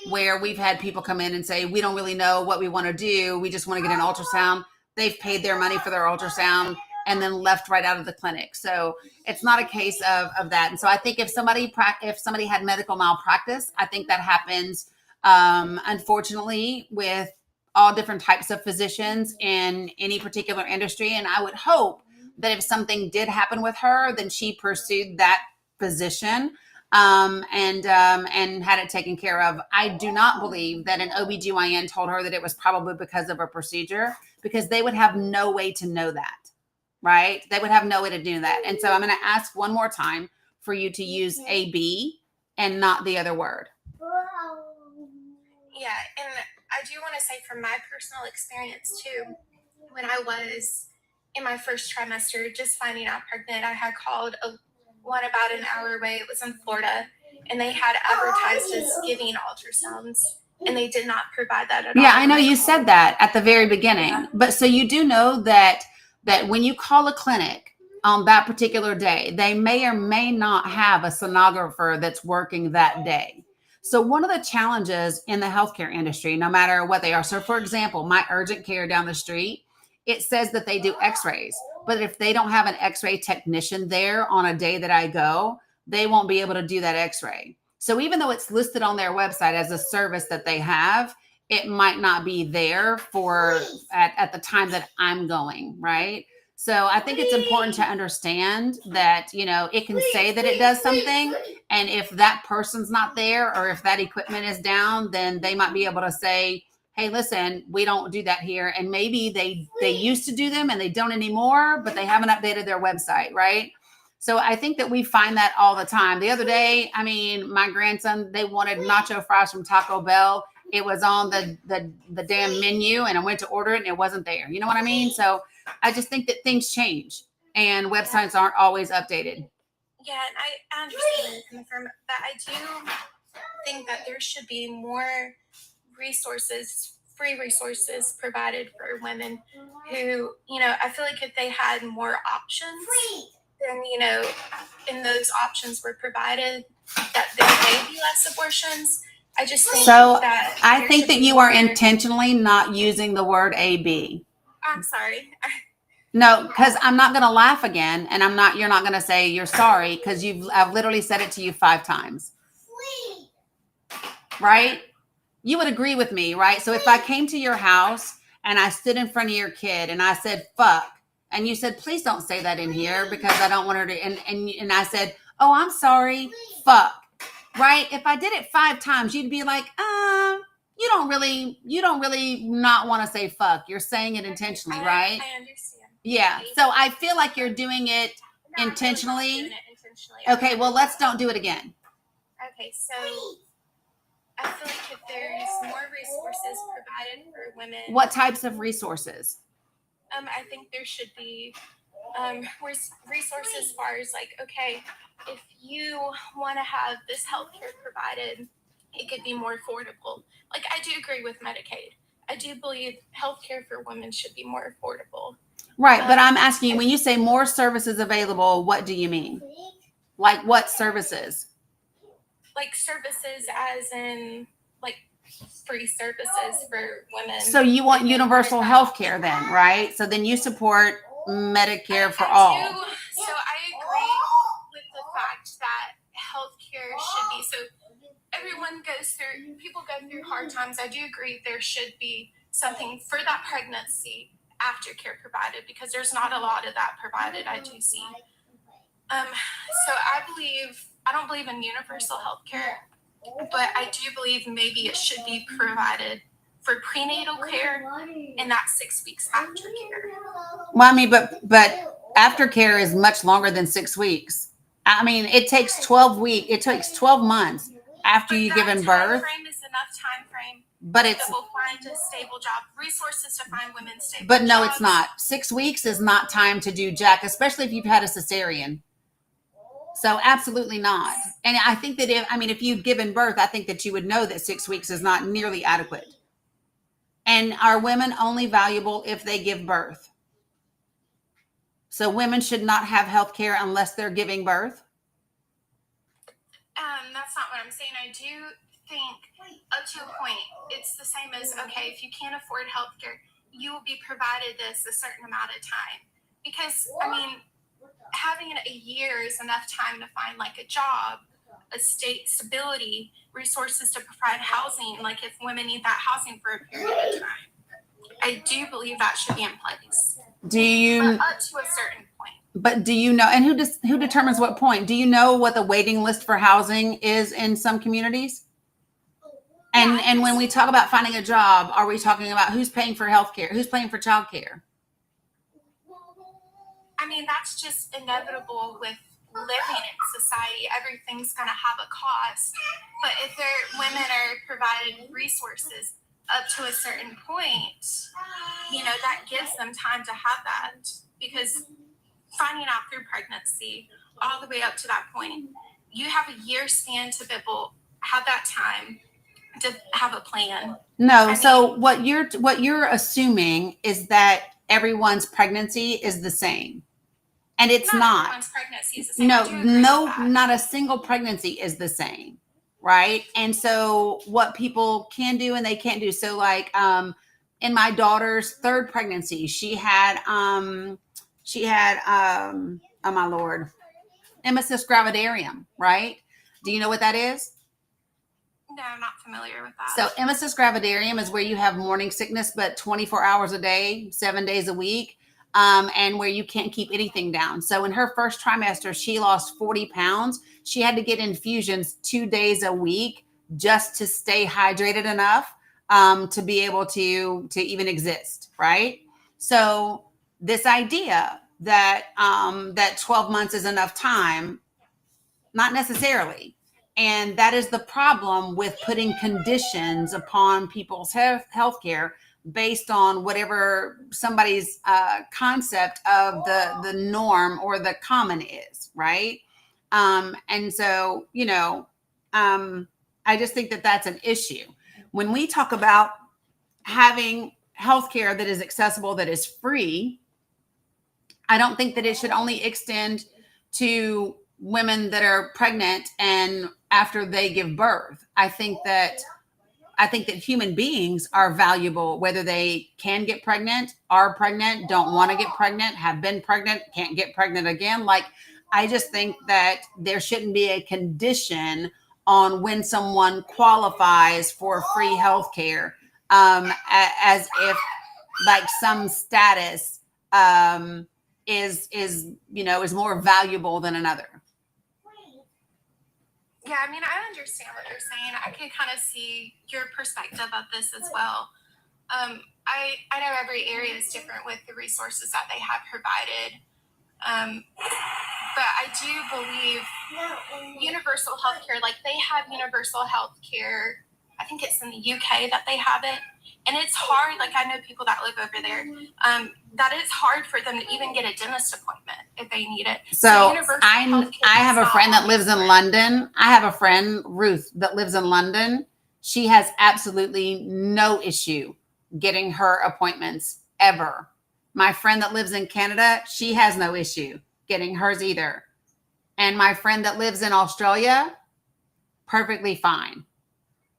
S1: where we've had people come in and say, we don't really know what we want to do. We just want to get an ultrasound. They've paid their money for their ultrasound and then left right out of the clinic. So it's not a case of that. And so I think if somebody had medical malpractice, I think that happens, unfortunately, with all different types of physicians in any particular industry. And I would hope that if something did happen with her, then she pursued that physician and had it taken care of. I do not believe that an OBGYN told her that it was probably because of a procedure, because they would have no way to know that, right? They would have no way to do that. And so I'm going to ask one more time for you to use AB and not the other word.
S19: Yeah, and I do want to say from my personal experience too, when I was in my first trimester, just finding out pregnant, I had called one about an hour away. It was in Florida, and they had advertised as giving ultrasounds, and they did not provide that at all.
S1: Yeah, I know you said that at the very beginning, but so you do know that when you call a clinic on that particular day, they may or may not have a sonographer that's working that day. So one of the challenges in the healthcare industry, no matter what they are, so for example, my urgent care down the street, it says that they do x-rays, but if they don't have an x-ray technician there on a day that I go, they won't be able to do that x-ray. So even though it's listed on their website as a service that they have, it might not be there at the time that I'm going, right? So I think it's important to understand that, it can say that it does something. And if that person's not there or if that equipment is down, then they might be able to say, hey, listen, we don't do that here. And maybe they used to do them and they don't anymore, but they haven't updated their website, right? So I think that we find that all the time. The other day, I mean, my grandson, they wanted nacho fries from Taco Bell. It was on the damn menu and I went to order it and it wasn't there. You know what I mean? So I just think that things change and websites aren't always updated.
S19: Yeah, and I understand where you're coming from, but I do think that there should be more free resources provided for women who, I feel like if they had more options, then, and those options were provided, that there may be less abortions. I just think that
S1: I think that you are intentionally not using the word AB.
S19: I'm sorry.
S1: No, because I'm not going to laugh again, and you're not going to say you're sorry because I've literally said it to you 5 times. Right? You would agree with me, right? So if I came to your house and I stood in front of your kid and I said, fuck, and you said, please don't say that in here because I don't want her to, and I said, oh, I'm sorry, fuck, right? If I did it 5 times, you'd be like, you don't really not want to say fuck. You're saying it intentionally, right?
S19: I understand.
S1: Yeah. So I feel like you're doing it intentionally. Okay, well, let's don't do it again.
S19: Okay, so I feel like if there's more resources provided for women.
S1: What types of resources?
S19: I think there should be resources as far as like, okay, if you want to have this healthcare provided, it could be more affordable. Like, I do agree with Medicaid. I do believe healthcare for women should be more affordable.
S1: Right, but I'm asking you, when you say more services available, what do you mean? Like what services?
S19: Like services as in like free services for women.
S1: So you want universal health care then, right? So then you support Medicare for all.
S19: So I agree with the fact that healthcare should be, so everyone people go through hard times. I do agree there should be something for that pregnancy aftercare provided, because there's not a lot of that provided, I do see. So I don't believe in universal health care, but I do believe maybe it should be provided for prenatal care and that 6 weeks aftercare.
S1: Well, I mean, but aftercare is much longer than 6 weeks. I mean, it takes 12 weeks. It takes 12 months after you've given birth.
S19: Time frame is enough time frame.
S1: But it's
S19: that will find a stable job, resources to find women stable
S1: But no,
S19: jobs.
S1: it's not. 6 weeks is not time to do jack, especially if you've had a cesarean. So absolutely not. And I think that if you've given birth, I think that you would know that 6 weeks is not nearly adequate. And are women only valuable if they give birth? So women should not have health care unless they're giving birth?
S19: That's not what I'm saying. I do think up to a point, it's the same as, okay, if you can't afford healthcare, you will be provided this a certain amount of time. Because, I mean, having a year is enough time to find like a job, a state stability, resources to provide housing, like if women need that housing for a period of time. I do believe that should be in place.
S1: Do you?
S19: But up to a certain point.
S1: But do you know, and who determines what point? Do you know what the waiting list for housing is in some communities? And when we talk about finding a job, are we talking about who's paying for healthcare? Who's paying for childcare?
S19: I mean, that's just inevitable with living in society. Everything's going to have a cost. But if women are provided resources up to a certain point, that gives them time to have that. Because finding out through pregnancy, all the way up to that point, you have a year span to be able to have that time to have a plan.
S1: No, what you're assuming is that everyone's pregnancy is the same. And it's not.
S19: Everyone's pregnancy is the same.
S1: No, not a single pregnancy is the same. Right. And so what people can do and they can't do. So like in my daughter's third pregnancy, she had oh my Lord, emesis gravidarium, right? Do you know what that is?
S19: No, I'm not familiar with that.
S1: So emesis gravidarium is where you have morning sickness, but 24 hours a day, 7 days a week, and where you can't keep anything down. So in her first trimester, she lost 40 pounds. She had to get infusions 2 days a week just to stay hydrated enough to be able to even exist, right? So this idea that that 12 months is enough time, not necessarily. And that is the problem with putting conditions upon people's health care based on whatever somebody's concept of the norm or the common is, right? And so, I just think that that's an issue. When we talk about having healthcare that is accessible, that is free, I don't think that it should only extend to women that are pregnant and after they give birth. I think that human beings are valuable, whether they can get pregnant, are pregnant, don't want to get pregnant, have been pregnant, can't get pregnant again. Like, I just think that there shouldn't be a condition on when someone qualifies for free health care, as if like some status is more valuable than another.
S19: Yeah, I mean, I understand what you're saying. I can kind of see your perspective of this as well. I know every area is different with the resources that they have provided. But I do believe universal healthcare, like they have universal healthcare. I think it's in the UK that they have it. And it's hard. Like, I know people that live over there, that it's hard for them to even get a dentist appointment if they need it.
S1: So
S19: universal
S1: I
S19: healthcare
S1: have
S19: is
S1: a
S19: not
S1: friend that
S19: always
S1: lives in
S19: free.
S1: London. I have a friend, Ruth, that lives in London. She has absolutely no issue getting her appointments ever. My friend that lives in Canada, she has no issue getting hers either. And my friend that lives in Australia, perfectly fine.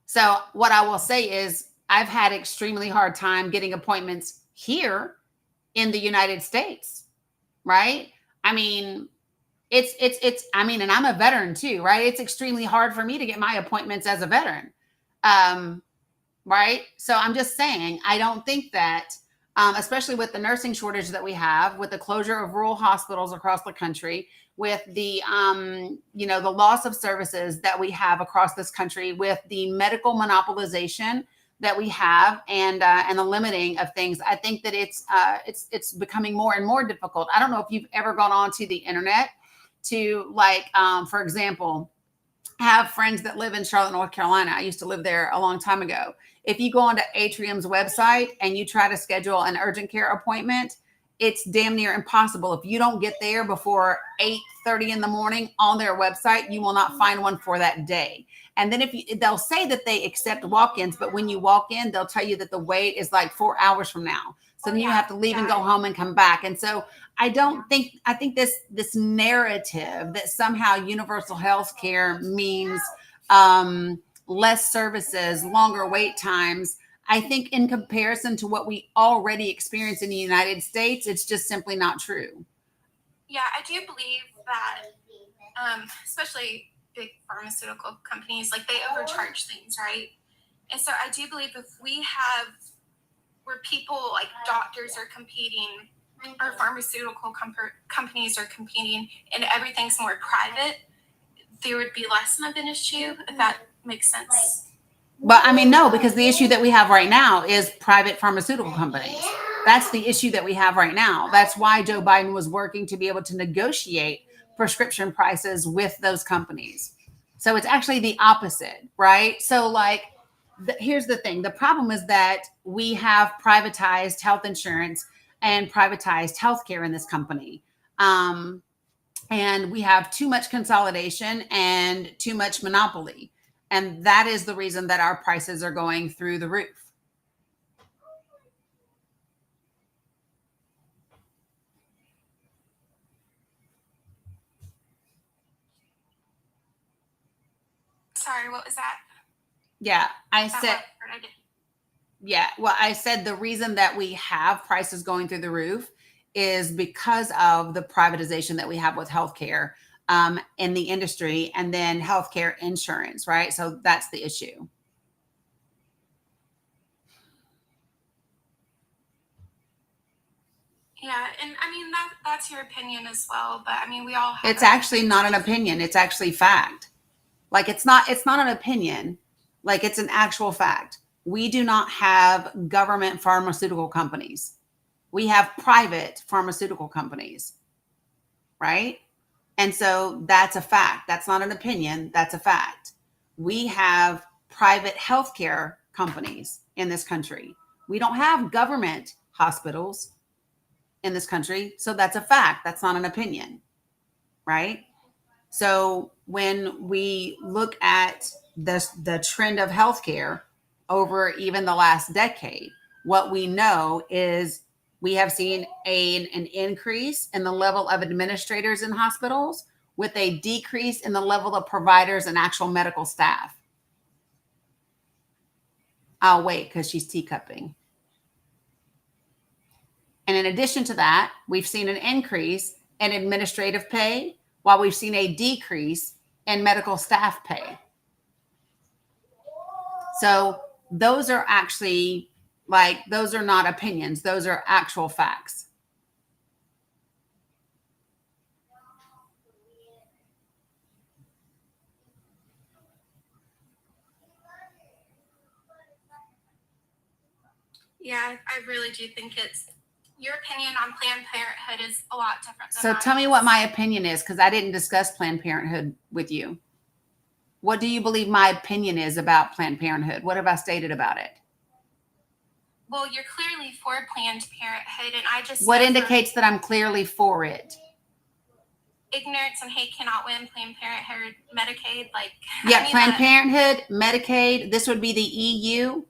S1: So what I will say is I've had extremely hard time getting appointments here in the United States, right? I mean, I mean, and I'm a veteran too, right? It's extremely hard for me to get my appointments as a veteran. Right. So I'm just saying, I don't think that, especially with the nursing shortage that we have, with the closure of rural hospitals across the country, with the, the loss of services that we have across this country, with the medical monopolization that we have, and the limiting of things, I think that it's becoming more and more difficult. I don't know if you've ever gone onto the internet to, like, for example, have friends that live in Charlotte, North Carolina. I used to live there a long time ago. If you go onto Atrium's website and you try to schedule an urgent care appointment, it's damn near impossible. If you don't get there before 8:30 in the morning on their website, you will not find one for that day. And then they'll say that they accept walk-ins, but when you walk in, they'll tell you that the wait is like 4 hours from now. So then you have to leave and go home and come back. And so I think this narrative that somehow universal health care means less services, longer wait times, I think in comparison to what we already experience in the United States, it's just simply not true.
S19: Yeah, I do believe that, especially big pharmaceutical companies, like, they overcharge things, right? And so I do believe if we have where people like doctors are competing, or pharmaceutical companies are competing, and everything's more private, there would be less of an issue, if that makes sense.
S1: But I mean, no, because the issue that we have right now is private pharmaceutical companies. That's the issue that we have right now. That's why Joe Biden was working to be able to negotiate prescription prices with those companies. So it's actually the opposite, right? So, like, here's the thing. The problem is that we have privatized health insurance and privatized healthcare in this company. And we have too much consolidation and too much monopoly. And that is the reason that our prices are going through the roof.
S19: Sorry, what was that?
S1: Yeah, I said the reason that we have prices going through the roof is because of the privatization that we have with healthcare in the industry, and then healthcare insurance, right? So that's the issue.
S19: Yeah, and I mean, that's your opinion as well, but I mean, we all have
S1: It's actually not an opinion. It's actually fact. Like, it's not an opinion. Like, it's an actual fact. We do not have government pharmaceutical companies. We have private pharmaceutical companies, right? And so that's a fact. That's not an opinion. That's a fact. We have private healthcare companies in this country. We don't have government hospitals in this country. So that's a fact. That's not an opinion, right? So when we look at the trend of healthcare over even the last decade, what we know is we have seen an increase in the level of administrators in hospitals, with a decrease in the level of providers and actual medical staff. I'll wait because she's teacupping. And in addition to that, we've seen an increase in administrative pay, while we've seen a decrease in medical staff pay. So those are actually, like, those are not opinions. Those are actual facts.
S19: Yeah, I really do think your opinion on Planned Parenthood is a lot different than
S1: So
S19: mine.
S1: tell me what my opinion is, because I didn't discuss Planned Parenthood with you. What do you believe my opinion is about Planned Parenthood? What have I stated about it?
S19: Well, you're clearly for Planned Parenthood, and I just
S1: What indicates that I'm clearly for it?
S19: Ignorance and hate cannot win. Planned Parenthood, Medicaid, like
S1: yeah, Planned Parenthood, Medicaid. This would be the EU,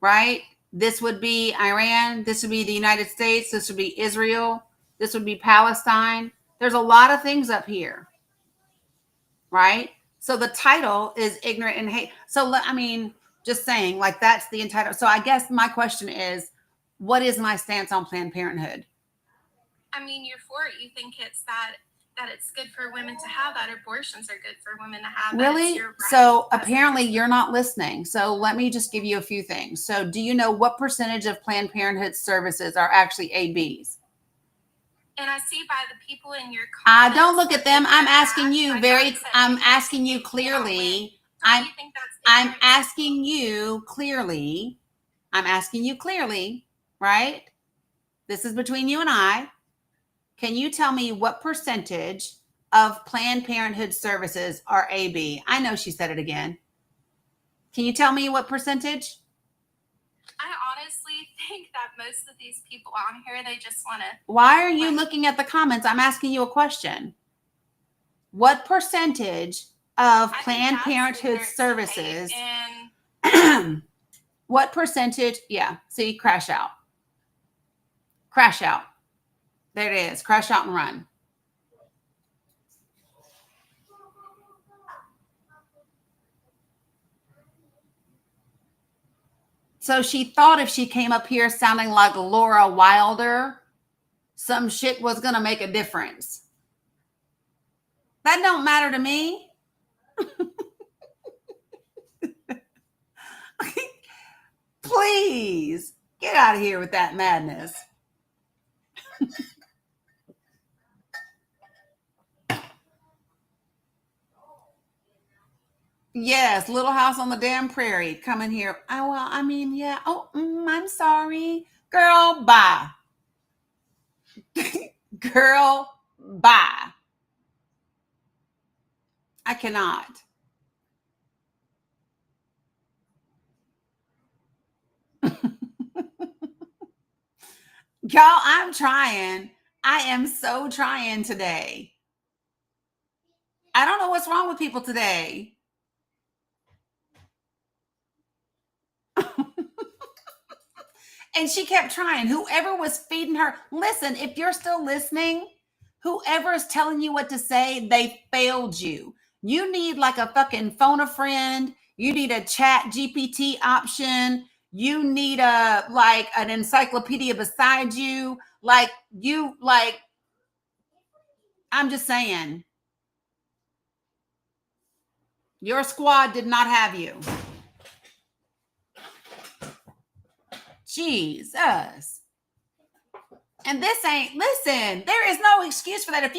S1: right? This would be Iran. This would be the United States. This would be Israel. This would be Palestine. There's a lot of things up here, right? So the title is ignorant and hate. So, I mean, just saying, like, that's the entire. So I guess my question is, what is my stance on Planned Parenthood?
S19: I mean, you're for it. You think it's that it's good for women to have that. Abortions are good for women to have.
S1: Really?
S19: Right.
S1: So apparently you're not listening. So let me just give you a few things. So do you know what percentage of Planned Parenthood services are actually ABs?
S19: And I see by the people in your comments.
S1: Don't look at them. I'm asking you I'm asking you clearly. I'm asking you clearly. I'm asking you clearly, right? This is between you and I. Can you tell me what percentage of Planned Parenthood services are AB? I know she said it again. Can you tell me what percentage?
S19: I honestly think that most of these people on here, they just want to.
S1: Why are you looking at the comments? I'm asking you a question. What percentage of Planned Parenthood services? What percentage? Yeah, see, crash out. Crash out. There it is. Crash out and run. So she thought if she came up here sounding like Laura Wilder, some shit was going to make a difference. That don't matter to me. Please get out of here with that madness. Yes, Little House on the Damn Prairie. Come in here. Oh, well, I mean, yeah. Oh, I'm sorry. Girl, bye. Girl, bye. I cannot. Y'all, I'm trying. I am so trying today. I don't know what's wrong with people today. And she kept trying. Whoever was feeding her, listen, if you're still listening, whoever is telling you what to say, they failed you. You need like a fucking phone a friend. You need a chat GPT option. You need an encyclopedia beside you. I'm just saying. Your squad did not have you. Jesus. And this ain't, listen, there is no excuse for that. If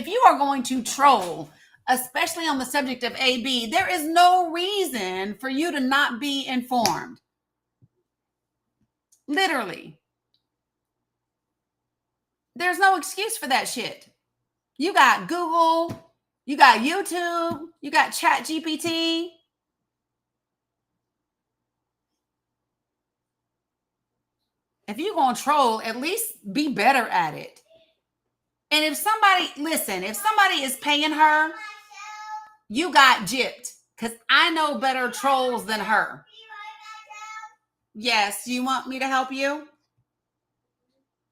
S1: you are going to troll, especially on the subject of AB, there is no reason for you to not be informed. Literally. There's no excuse for that shit. You got Google, you got YouTube, you got Chat GPT. If you're going to troll, at least be better at it. And if somebody is paying her, you got gypped. Because I know better trolls than her. Yes, you want me to help you?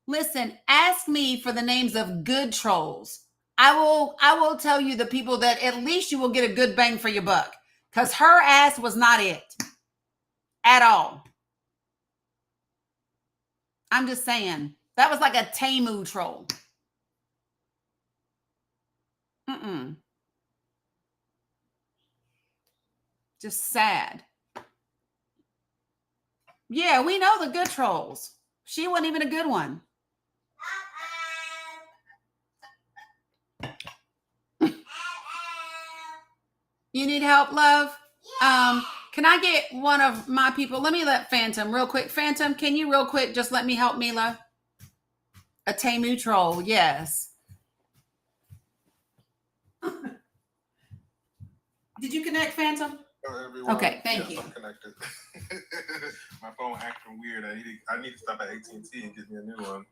S1: Listen, ask me for the names of good trolls. I will tell you the people that at least you will get a good bang for your buck. Because her ass was not it. At all. I'm just saying. That was like a Temu troll. Just sad. Yeah, we know the good trolls. She wasn't even a good one. You need help, love? Can I get one of my people? Let me let Phantom real quick. Phantom, can you real quick just let me help Mila? A Temu troll, yes. Did you connect, Phantom?
S20: Hello, everyone.
S1: Okay, thank you.
S20: I'm connected. My phone acting weird. I need to stop at AT&T and get me a new one.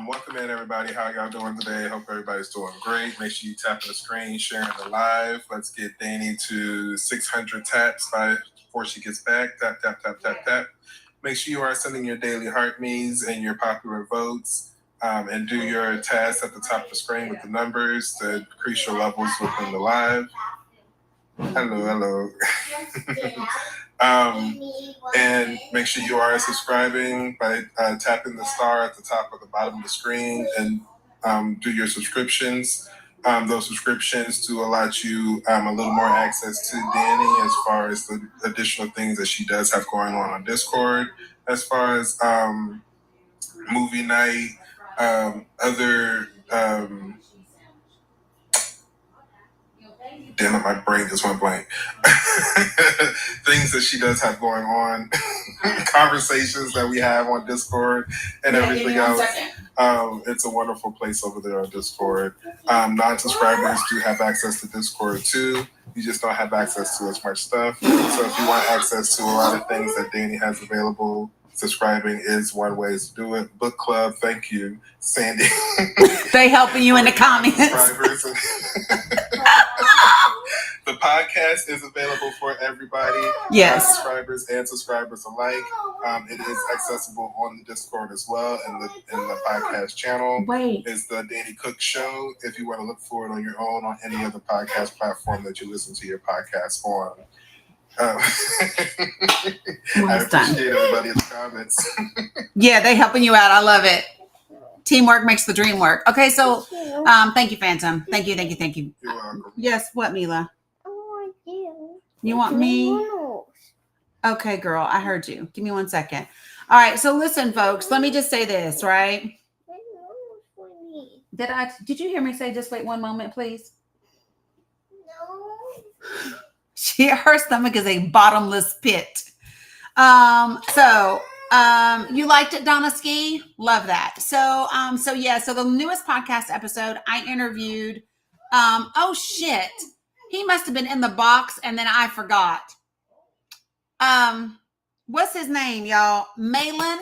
S20: Welcome in, everybody. How y'all doing today? Hope everybody's doing great. Make sure you tap on the screen, sharing the live. Let's get Dani to 600 taps before she gets back. Tap, tap, tap, tap, tap. Make sure you are sending your daily heart me's and your popular votes. And do your tasks at the top of the screen with the numbers to increase your levels within the live. Hello. And make sure you are subscribing by tapping the star at the top or the bottom of the screen and do your subscriptions. Those subscriptions do allow you a little more access to Dani as far as the additional things that she does have going on Discord, as far as movie night, other damn it, my brain just went blank. Things that she does have going on, conversations that we have on Discord and everything else. It's a wonderful place over there on Discord. Non-subscribers do have access to Discord too. You just don't have access to as much stuff. So if you want access to a lot of things that Dani has available, subscribing is one way to do it. Book club, thank you, Sandy.
S1: They helping you in the comments.
S20: The podcast is available for everybody.
S1: Yes.
S20: Subscribers and subscribers alike. It is accessible on the Discord as well, and the podcast channel. Is the Dani Cook Show. If you want to look for it on your own on any other podcast platform that you listen to your podcast on. I appreciate everybody in the comments.
S1: Yeah, they helping you out. I love it. Teamwork makes the dream work. Okay, so thank you, Phantom. Thank you.
S20: You're welcome.
S1: Yes, what, Mila? You want me? Okay, girl, I heard you. Give me 1 second. All right, so listen, folks, let me just say this, right? Did you hear me say just wait 1 moment, please? No. Her stomach is a bottomless pit. You liked it, Donna Ski? Love that. So the newest podcast episode, I interviewed, oh shit. He must have been in the box and then I forgot. What's his name, y'all? Malin.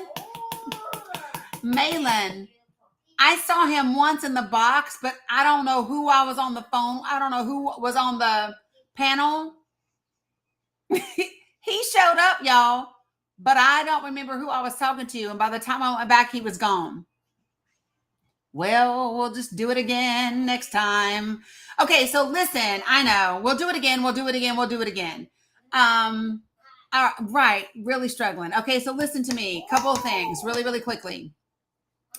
S1: I saw him once in the box, but I don't know who I was on the phone. I don't know who was on the panel. He showed up, y'all, but I don't remember who I was talking to. And by the time I went back, he was gone. Well, we'll just do it again next time. Okay, so listen, I know. We'll do it again. Right, really struggling. Okay, so listen to me. Couple of things really, really quickly.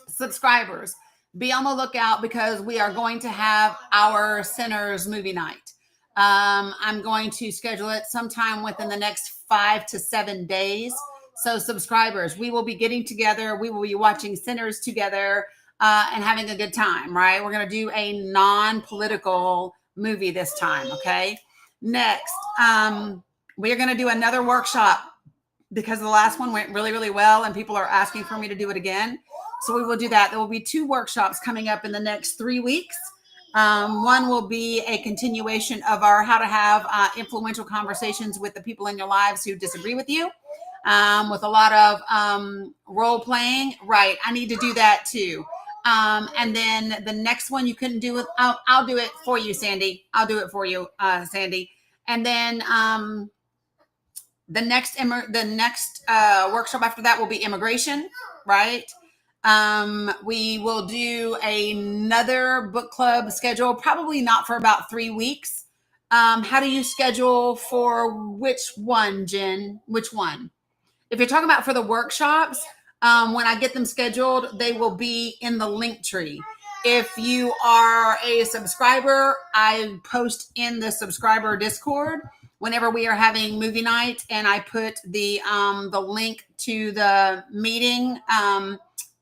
S1: Subscribers, be on the lookout because we are going to have our Sinners movie night. I'm going to schedule it sometime within the next 5 to 7 days. So subscribers, we will be getting together. We will be watching Sinners together and having a good time, right? We're going to do a non-political movie this time, okay? Next, we're going to do another workshop because the last one went really, really well and people are asking for me to do it again. So we will do that. There will be 2 workshops coming up in the next 3 weeks. One will be a continuation of our how to have influential conversations with the people in your lives who disagree with you, with a lot of role playing. Right. I need to do that too. And then the next one you couldn't do it. I'll do it for you, Sandy. I'll do it for you, Sandy. And then the next workshop after that will be immigration. Right. We will do another book club schedule, probably not for about 3 weeks. How do you schedule for which one, Jen? Which one? If you're talking about for the workshops, when I get them scheduled, they will be in the link tree. If you are a subscriber, I post in the subscriber Discord whenever we are having movie night, and I put the link to the meeting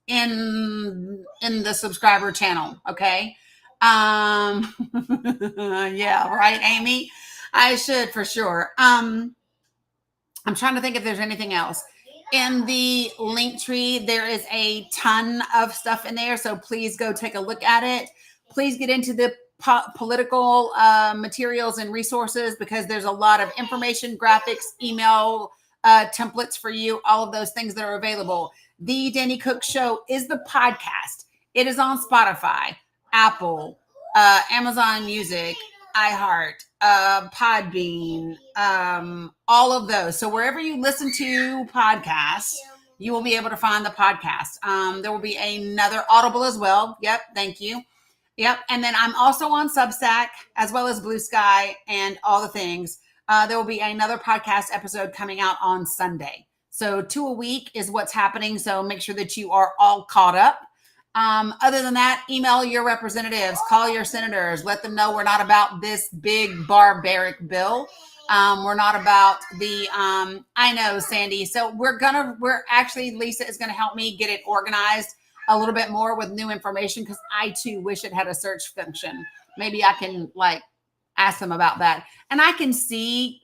S1: in the subscriber channel. Okay. Yeah, right, Amy. I should for sure. I'm trying to think if there's anything else. In the link tree, there is a ton of stuff in there. So please go take a look at it. Please get into the political materials and resources, because there's a lot of information, graphics, email templates for you, all of those things that are available. The Dani Cook Show is the podcast. It is on Spotify, Apple, Amazon Music, iHeart, Podbean, all of those. So wherever you listen to podcasts, you will be able to find the podcast. There will be another Audible as well. Yep. Thank you. Yep. And then I'm also on Substack as well as Blue Sky and all the things. There will be another podcast episode coming out on Sunday. So 2 a week is what's happening. So make sure that you are all caught up. Other than that, email your representatives, call your senators, let them know we're not about this big barbaric bill. We're not about the, I know, Sandy. So we're actually, Lisa is going to help me get it organized a little bit more with new information, because I too wish it had a search function. Maybe I can ask them about that. And I can see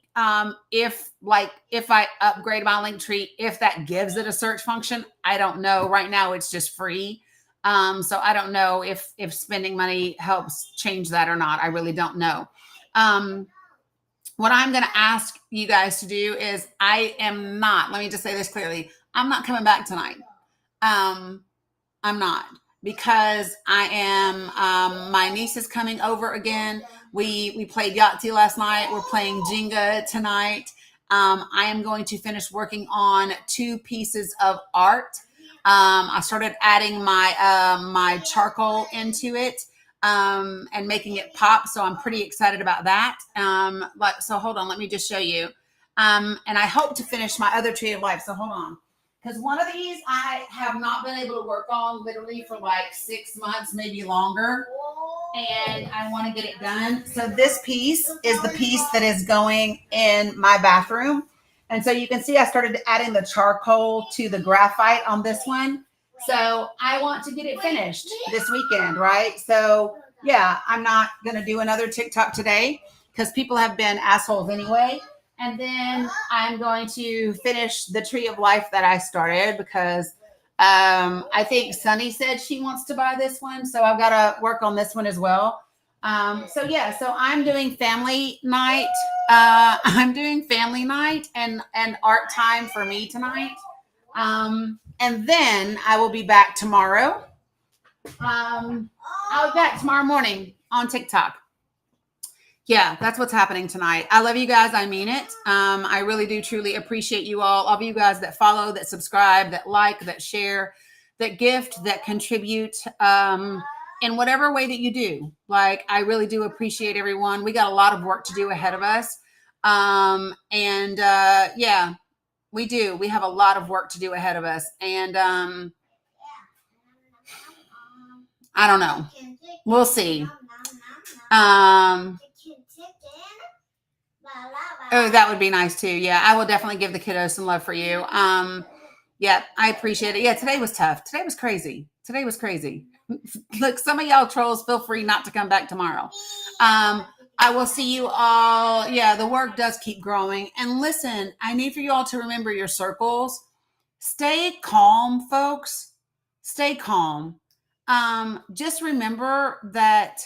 S1: if I upgrade my link tree, if that gives it a search function. I don't know. Right now it's just free. So I don't know if spending money helps change that or not. I really don't know. What I'm going to ask you guys to do is, let me just say this clearly. I'm not coming back tonight. I'm not, because I am, my niece is coming over again. We played Yahtzee last night. We're playing Jenga tonight. I am going to finish working on 2 pieces of art. I started adding my charcoal into it, and making it pop. So I'm pretty excited about that. So hold on, let me just show you. And I hope to finish my other Tree of Life. So hold on. Because one of these I have not been able to work on literally for 6 months, maybe longer. And I want to get it done. So this piece is the piece that is going in my bathroom. And so you can see I started adding the charcoal to the graphite on this one. So I want to get it finished this weekend, right? So yeah, I'm not going to do another TikTok today because people have been assholes anyway. And then I'm going to finish the Tree of Life that I started, because I think Sunny said she wants to buy this one. So I've got to work on this one as well. So I'm doing family night. I'm doing family night and art time for me tonight. And then I will be back tomorrow. I'll be back tomorrow morning on TikTok. Yeah, that's what's happening tonight. I love you guys. I mean it. I really do truly appreciate you all of you guys that follow, that subscribe, that like, that share, that gift, that contribute in whatever way that you do. I really do appreciate everyone. We got a lot of work to do ahead of us. Yeah, we do. We have a lot of work to do ahead of us. And I don't know. We'll see. Oh, that would be nice too. Yeah, I will definitely give the kiddos some love for you. Yeah, I appreciate it. Yeah, today was tough. Today was crazy. Look, some of y'all trolls, feel free not to come back tomorrow. I will see you all. Yeah, the work does keep growing. And listen, I need for you all to remember your circles. Stay calm, folks. Stay calm. Just remember that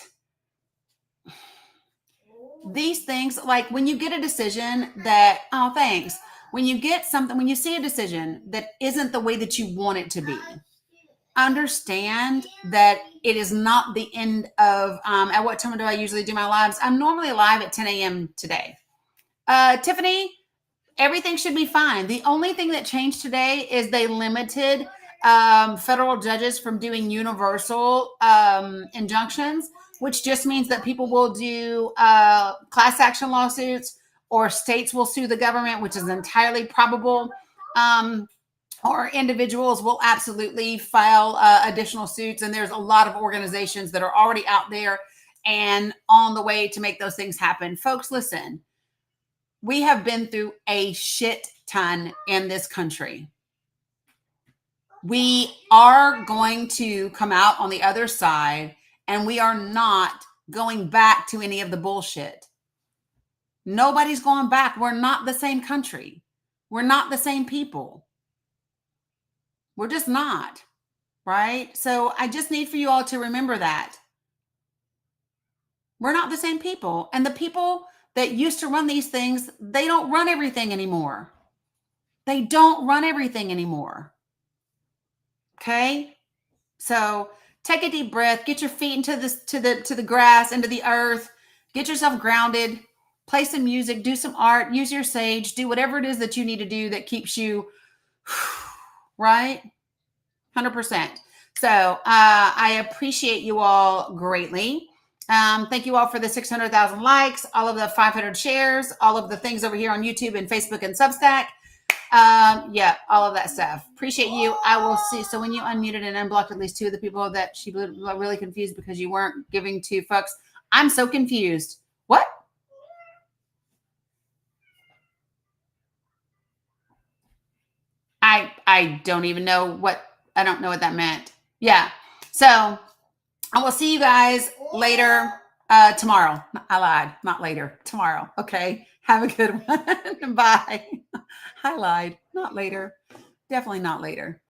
S1: these things, when you get a decision that, oh, thanks. When you get something, when you see a decision that isn't the way that you want it to be, understand that it is not the end of, at what time do I usually do my lives? I'm normally live at 10 a.m. today. Tiffany, everything should be fine. The only thing that changed today is they limited federal judges from doing universal injunctions, which just means that people will do class action lawsuits, or states will sue the government, which is entirely probable. Or individuals will absolutely file additional suits. And there's a lot of organizations that are already out there and on the way to make those things happen. Folks, listen, we have been through a shit ton in this country. We are going to come out on the other side, and we are not going back to any of the bullshit. Nobody's going back. We're not the same country. We're not the same people. We're just not, right? So I just need for you all to remember that. We're not the same people. And the people that used to run these things, they don't run everything anymore. They don't run everything anymore. Okay? So take a deep breath, get your feet into the grass, into the earth, get yourself grounded, play some music, do some art, use your sage, do whatever it is that you need to do that keeps you right. 100%. So I appreciate you all greatly. Thank you all for the 600,000 likes, all of the 500 shares, all of the things over here on YouTube and Facebook and Substack. Yeah, all of that stuff. Appreciate you. I will see. So when you unmuted and unblocked at least two of the people that she was really confused because you weren't giving two fucks. I'm so confused. What? I don't even know what, I don't know what that meant. Yeah. So I will see you guys later tomorrow. I lied. Not later. Tomorrow. Okay. Have a good one. Bye. I lied. Not later. Definitely not later.